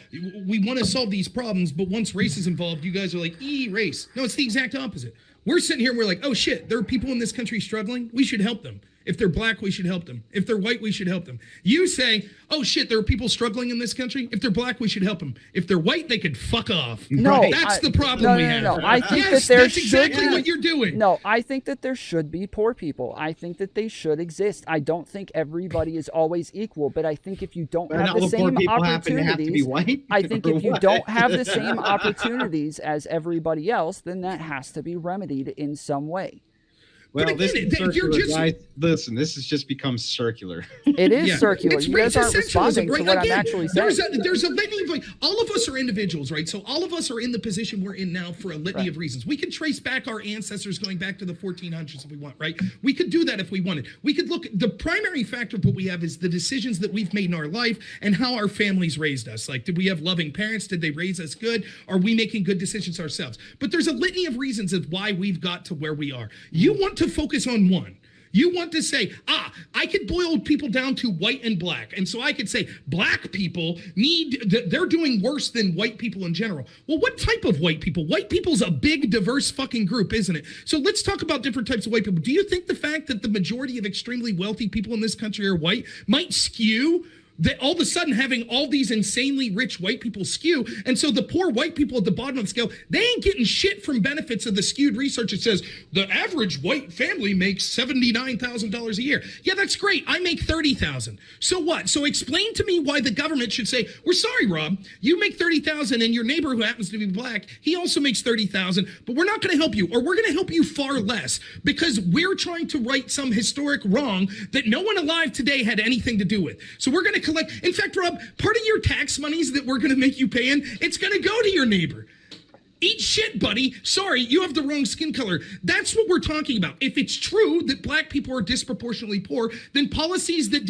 we want to solve these problems, but once race is involved, you guys are like, race." No, it's the exact opposite. We're sitting here and we're like, "Oh shit, there are people in this country struggling. We should help them. If they're black, we should help them. If they're white, we should help them." You say, "Oh shit, there are people struggling in this country. If they're black, we should help them. If they're white, they could fuck off." No, that's the problem we have. No. I think that's exactly what you're doing. No, I think that there should be poor people. I think that they should exist. I don't think everybody is always equal, but I think if you don't have the same opportunities, I think if you don't have the same opportunities as everybody else, then that has to be remedied in some way. Well, this has just become circular. It is circular. You guys aren't responding to what I'm actually saying. There's a litany of, like, all of us are individuals, right? So all of us are in the position we're in now for a litany of reasons. We can trace back our ancestors going back to the 1400s if we want, right? We could do that if we wanted. We could look, the primary factor of what we have is the decisions that we've made in our life and how our families raised us. Like, did we have loving parents? Did they raise us good? Are we making good decisions ourselves? But there's a litany of reasons of why we've got to where we are. You want to focus on one. You want to say, I could boil people down to white and black. And so I could say black people they're doing worse than white people in general. Well, what type of white people? White people's a big, diverse fucking group, isn't it? So let's talk about different types of white people. Do you think the fact that the majority of extremely wealthy people in this country are white might skew that all of a sudden having all these insanely rich white people skew, and so the poor white people at the bottom of the scale, they ain't getting shit from benefits of the skewed research that says the average white family makes $79,000 a year. Yeah, that's great. I make $30,000. So what? So explain to me why the government should say, "We're sorry, Rob, you make $30,000, and your neighbor who happens to be black, he also makes $30,000, but we're not going to help you, or we're going to help you far less because we're trying to right some historic wrong that no one alive today had anything to do with. So we're going to collect." In fact, Rob, part of your tax monies that we're going to make you pay in, it's going to go to your neighbor. Eat shit, buddy. Sorry, you have the wrong skin color. That's what we're talking about. If it's true that black people are disproportionately poor, then policies that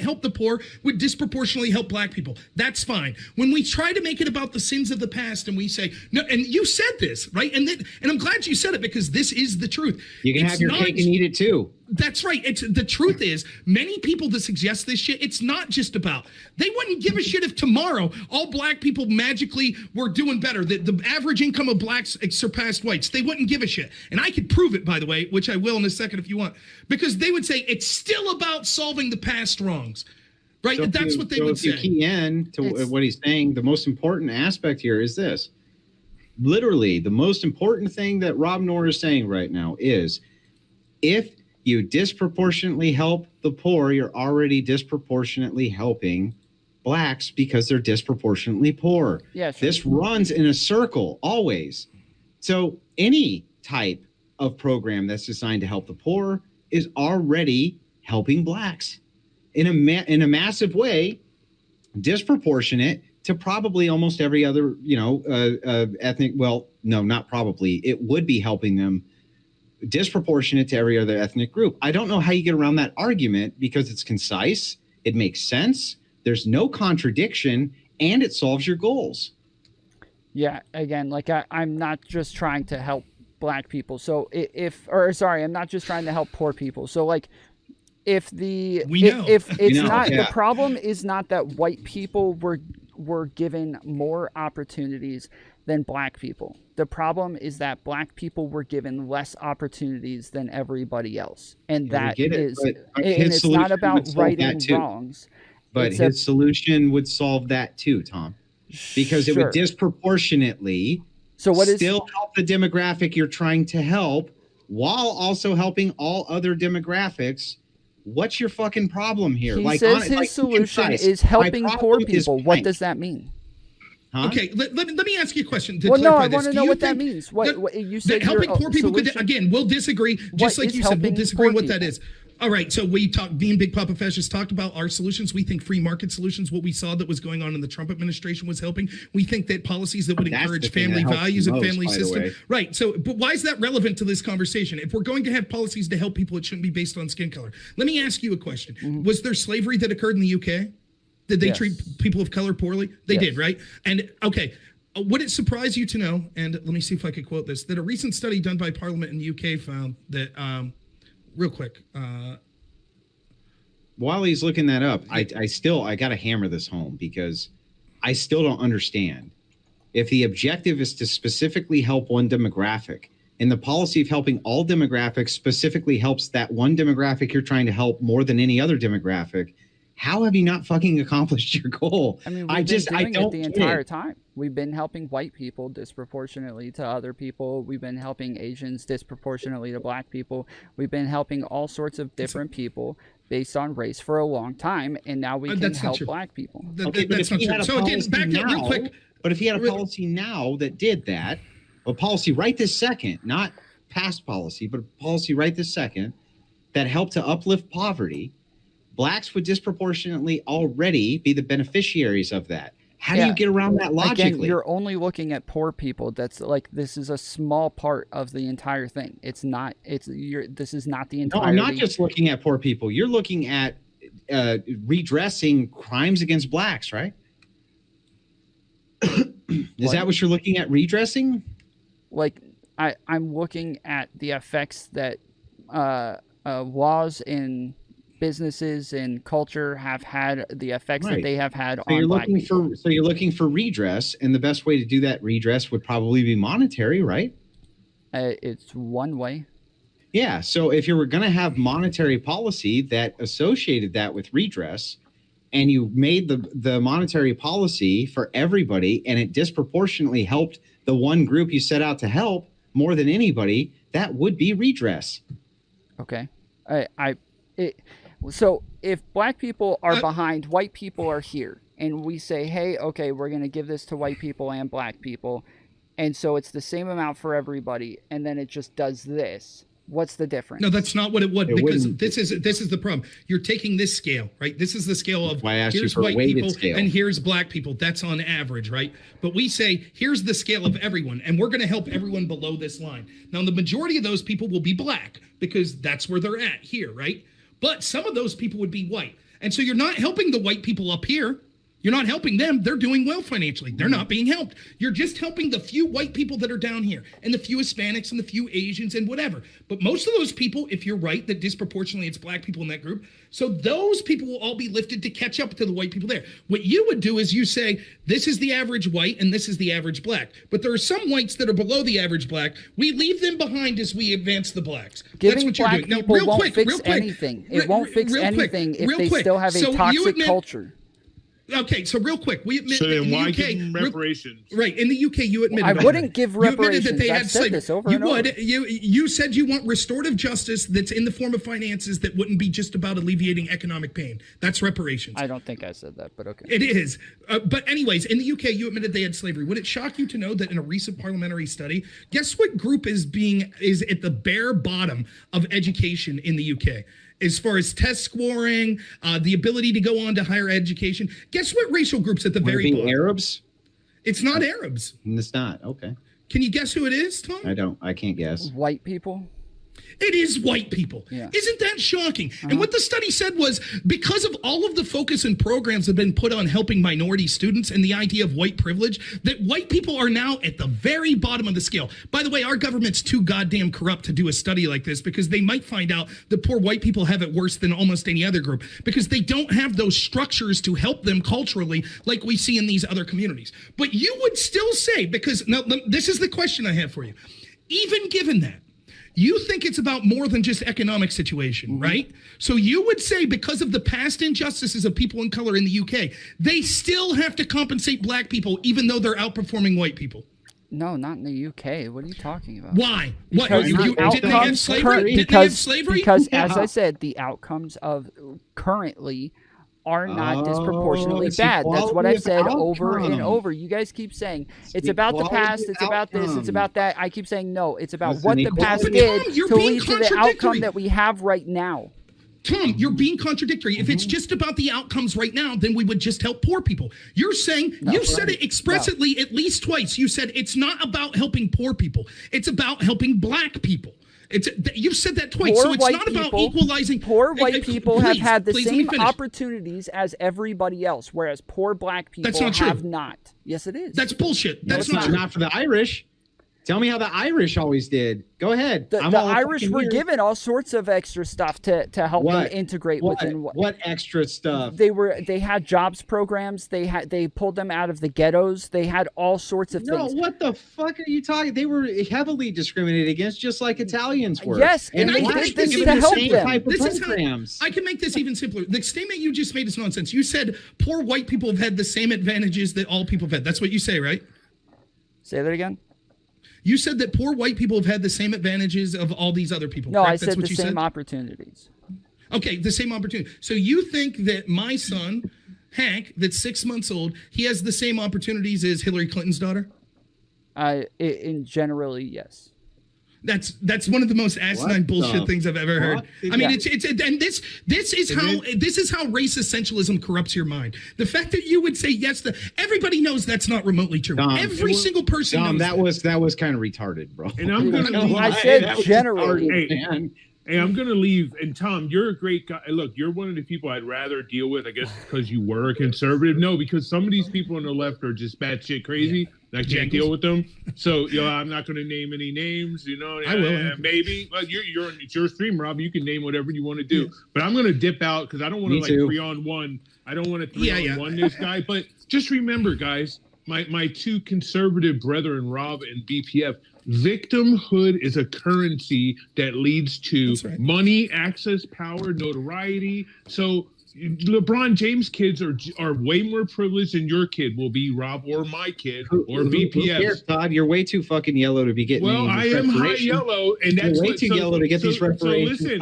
help the poor would disproportionately help black people. That's fine. When we try to make it about the sins of the past and we say, no, and you said this, right? And I'm glad you said it because this is the truth. You can have your cake and eat it too. That's right. It's the truth is many people that suggest this shit, it's not just about, they wouldn't give a shit if tomorrow all black people magically were doing better. The average income of blacks surpassed whites. They wouldn't give a shit. And I could prove it, by the way, which I will in a second if you want, because they would say it's still about solving the past wrongs. Right? So That's what they would say. If you key in to what he's saying, the most important aspect here is this. Literally, the most important thing that Rob Noerr is saying right now is if you disproportionately help the poor, you're already disproportionately helping blacks because they're disproportionately poor. Yeah, sure. This runs in a circle always. So any type of program that's designed to help the poor is already helping blacks in a massive way, disproportionate to probably almost every other, ethnic. Well, no, not probably. It would be helping them disproportionate to every other ethnic group. I don't know how you get around that argument because it's concise. It makes sense. There's no contradiction and it solves your goals. Yeah, again, like I'm not just trying to help black people. So I'm not just trying to help poor people. So like if the problem is not that white people were given more opportunities than black people. The problem is that black people were given less opportunities than everybody else. And that is, and it's not about righting wrongs. But his solution would solve that too, Tom, because it would disproportionately still help the demographic you're trying to help while also helping all other demographics. What's your fucking problem here? He says his solution is helping poor people. What does that mean? Huh? Okay, let me ask you a question. I want to know what that means. What you said? Helping poor people. Again, we'll disagree. Just like you said, we'll disagree what that is. All right, so me and Big Papa Fascist talked about our solutions. We think free market solutions, what we saw that was going on in the Trump administration was helping. We think that policies that would encourage family values and family system. Right, so but why is that relevant to this conversation? If we're going to have policies to help people, it shouldn't be based on skin color. Let me ask you a question. Mm-hmm. Was there slavery that occurred in the UK? Did they treat people of color poorly? They did, right? And okay, would it surprise you to know, and let me see if I could quote this, that a recent study done by Parliament in the UK found that, real quick. While he's looking that up, I got to hammer this home because I still don't understand. If the objective is to specifically help one demographic, and the policy of helping all demographics specifically helps that one demographic you're trying to help more than any other demographic, how have you not fucking accomplished your goal? I mean, I don't the entire time. We've been helping white people disproportionately to other people. We've been helping Asians disproportionately to black people. We've been helping all sorts of different people based on race for a long time, and now we can help black people. That's not true. So again, back up real quick. But if he had a policy now that did that, a policy right this second, not past policy, but a policy right this second that helped to uplift poverty, blacks would disproportionately already be the beneficiaries of that. How do you get around that logically? Again, you're only looking at poor people. That's like, this is a small part of the entire thing. This is not the entire. No, I'm not just looking at poor people. You're looking at redressing crimes against blacks, right? Is that what you're looking at, redressing? Like, I'm looking at the effects that laws in businesses and culture have had, the effects that they have had on black people. So you're looking for redress, and the best way to do that redress would probably be monetary, right? It's one way. Yeah, so if you were going to have monetary policy that associated that with redress, and you made the monetary policy for everybody, and it disproportionately helped the one group you set out to help more than anybody, that would be redress. Okay. So if black people are behind, white people are here, and we say, hey, okay, we're going to give this to white people and black people, and so it's the same amount for everybody, and then it just does this. What's the difference? No, that's not what it would, because this is the problem. You're taking this scale, right? This is the scale of here's white people and here's black people. That's on average, right? But we say, here's the scale of everyone, and we're going to help everyone below this line. Now, the majority of those people will be black because that's where they're at here, right? But some of those people would be white. And so you're not helping the white people up here. You're not helping them. They're doing well financially. They're not being helped. You're just helping the few white people that are down here and the few Hispanics and the few Asians and whatever. But most of those people, if you're right, that disproportionately it's black people in that group. So those people will all be lifted to catch up to the white people there. What you would do is you say, this is the average white and this is the average black. But there are some whites that are below the average black. We leave them behind as we advance the blacks. Giving That's what black you're doing. people Now, won't fix anything. It won't fix anything if they still have a toxic culture. Okay, so real quick, we admit So that then in the why UK, give them reparations? Right, in the UK, you admitted I wouldn't give reparations. that they I've had said slavery. this over you and would. over. You said you want restorative justice that's in the form of finances that wouldn't be just about alleviating economic pain. That's reparations. I don't think I said that, but okay. It is. But anyways, in the UK, you admitted they had slavery. Would it shock you to know that in a recent parliamentary study, guess what group is at the bare bottom of education in the UK? As far as test scoring, the ability to go on to higher education. Guess what racial group's at the very bottom? Arabs? It's not Arabs. It's not. Okay. Can you guess who it is, Tom? I can't guess. White people? It is white people. Yeah. Isn't that shocking? And what the study said was because of all of the focus and programs that have been put on helping minority students and the idea of white privilege, that white people are now at the very bottom of the scale. By the way, our government's too goddamn corrupt to do a study like this because they might find out that poor white people have it worse than almost any other group because they don't have those structures to help them culturally like we see in these other communities. But you would still say, because now this is the question I have for you. Even given that, you think it's about more than just economic situation, right? So you would say because of the past injustices of people in color in the UK, they still have to compensate black people even though they're outperforming white people. No, not in the UK. What are you talking about? Why? Because Did they have slavery? Because as I said, the outcomes of currently are not disproportionately bad. That's what I've said over and over. You guys keep saying it's about the past, it's about this, it's about that. I keep saying no, it's about what the past did to lead to the outcome that we have right now. Tom, you're being contradictory. If it's just about the outcomes right now, then we would just help poor people. You're saying, you said it expressly at least twice. You said it's not about helping poor people. It's about helping black people. You've said that twice, so it's not about equalizing. Poor white people have had the same opportunities as everybody else, whereas poor black people have not. Yes, it is. That's bullshit. That's not for the Irish. Tell me how the Irish always did. Go ahead. The Irish were given all sorts of extra stuff to help them integrate within what extra stuff? They had jobs programs. They pulled them out of the ghettos. They had all sorts of things. No, what the fuck are you talking? They were heavily discriminated against, just like Italians were. Yes, and they did things to help them. This is how I can make this even simpler. The statement you just made is nonsense. You said poor white people have had the same advantages that all people have had. That's what you say, right? Say that again. You said that poor white people have had the same advantages of all these other people. No, correct? I said the same opportunities. Okay, the same opportunity. So you think that my son, Hank, that's 6 months old, he has the same opportunities as Hillary Clinton's daughter? In generally, yes. That's one of the most asinine bullshit things I've ever heard. I mean, and this is how race essentialism corrupts your mind. The fact that you would say yes to everybody knows that's not remotely true. Every single person knows that was kind of retarded, bro. And I'm gonna I said generally. Hey, I'm going to leave. And Tom, you're a great guy. Look, you're one of the people I'd rather deal with, I guess, because you were a conservative. No, because some of these people on the left are just batshit crazy. I can't deal with them. So, I'm not going to name any names. I will. Maybe. Well, it's your stream, Rob. You can name whatever you want to do. But I'm going to dip out because I don't want to 3-on-1. I don't want to 3-on-1 this guy. But just remember, guys, my two conservative brethren, Rob and BPF, victimhood is a currency that leads to money, access, power, notoriety. So LeBron James kids are way more privileged than your kid will be, Rob, or my kid, or BPF. Who cares, Todd? You're way too fucking yellow to be getting. Well, I am high yellow, and that's way too yellow to get these reparations.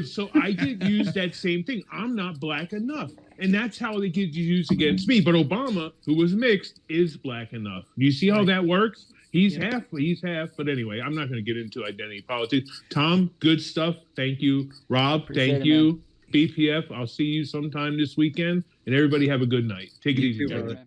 So I get used that same thing. I'm not black enough. And that's how they get used against me. But Obama, who was mixed, is black enough. You see how that works? He's half. But anyway, I'm not going to get into identity politics. Tom, good stuff. Thank you. Rob, thank you. Man. BPF, I'll see you sometime this weekend. And everybody have a good night. Take it easy, gentlemen.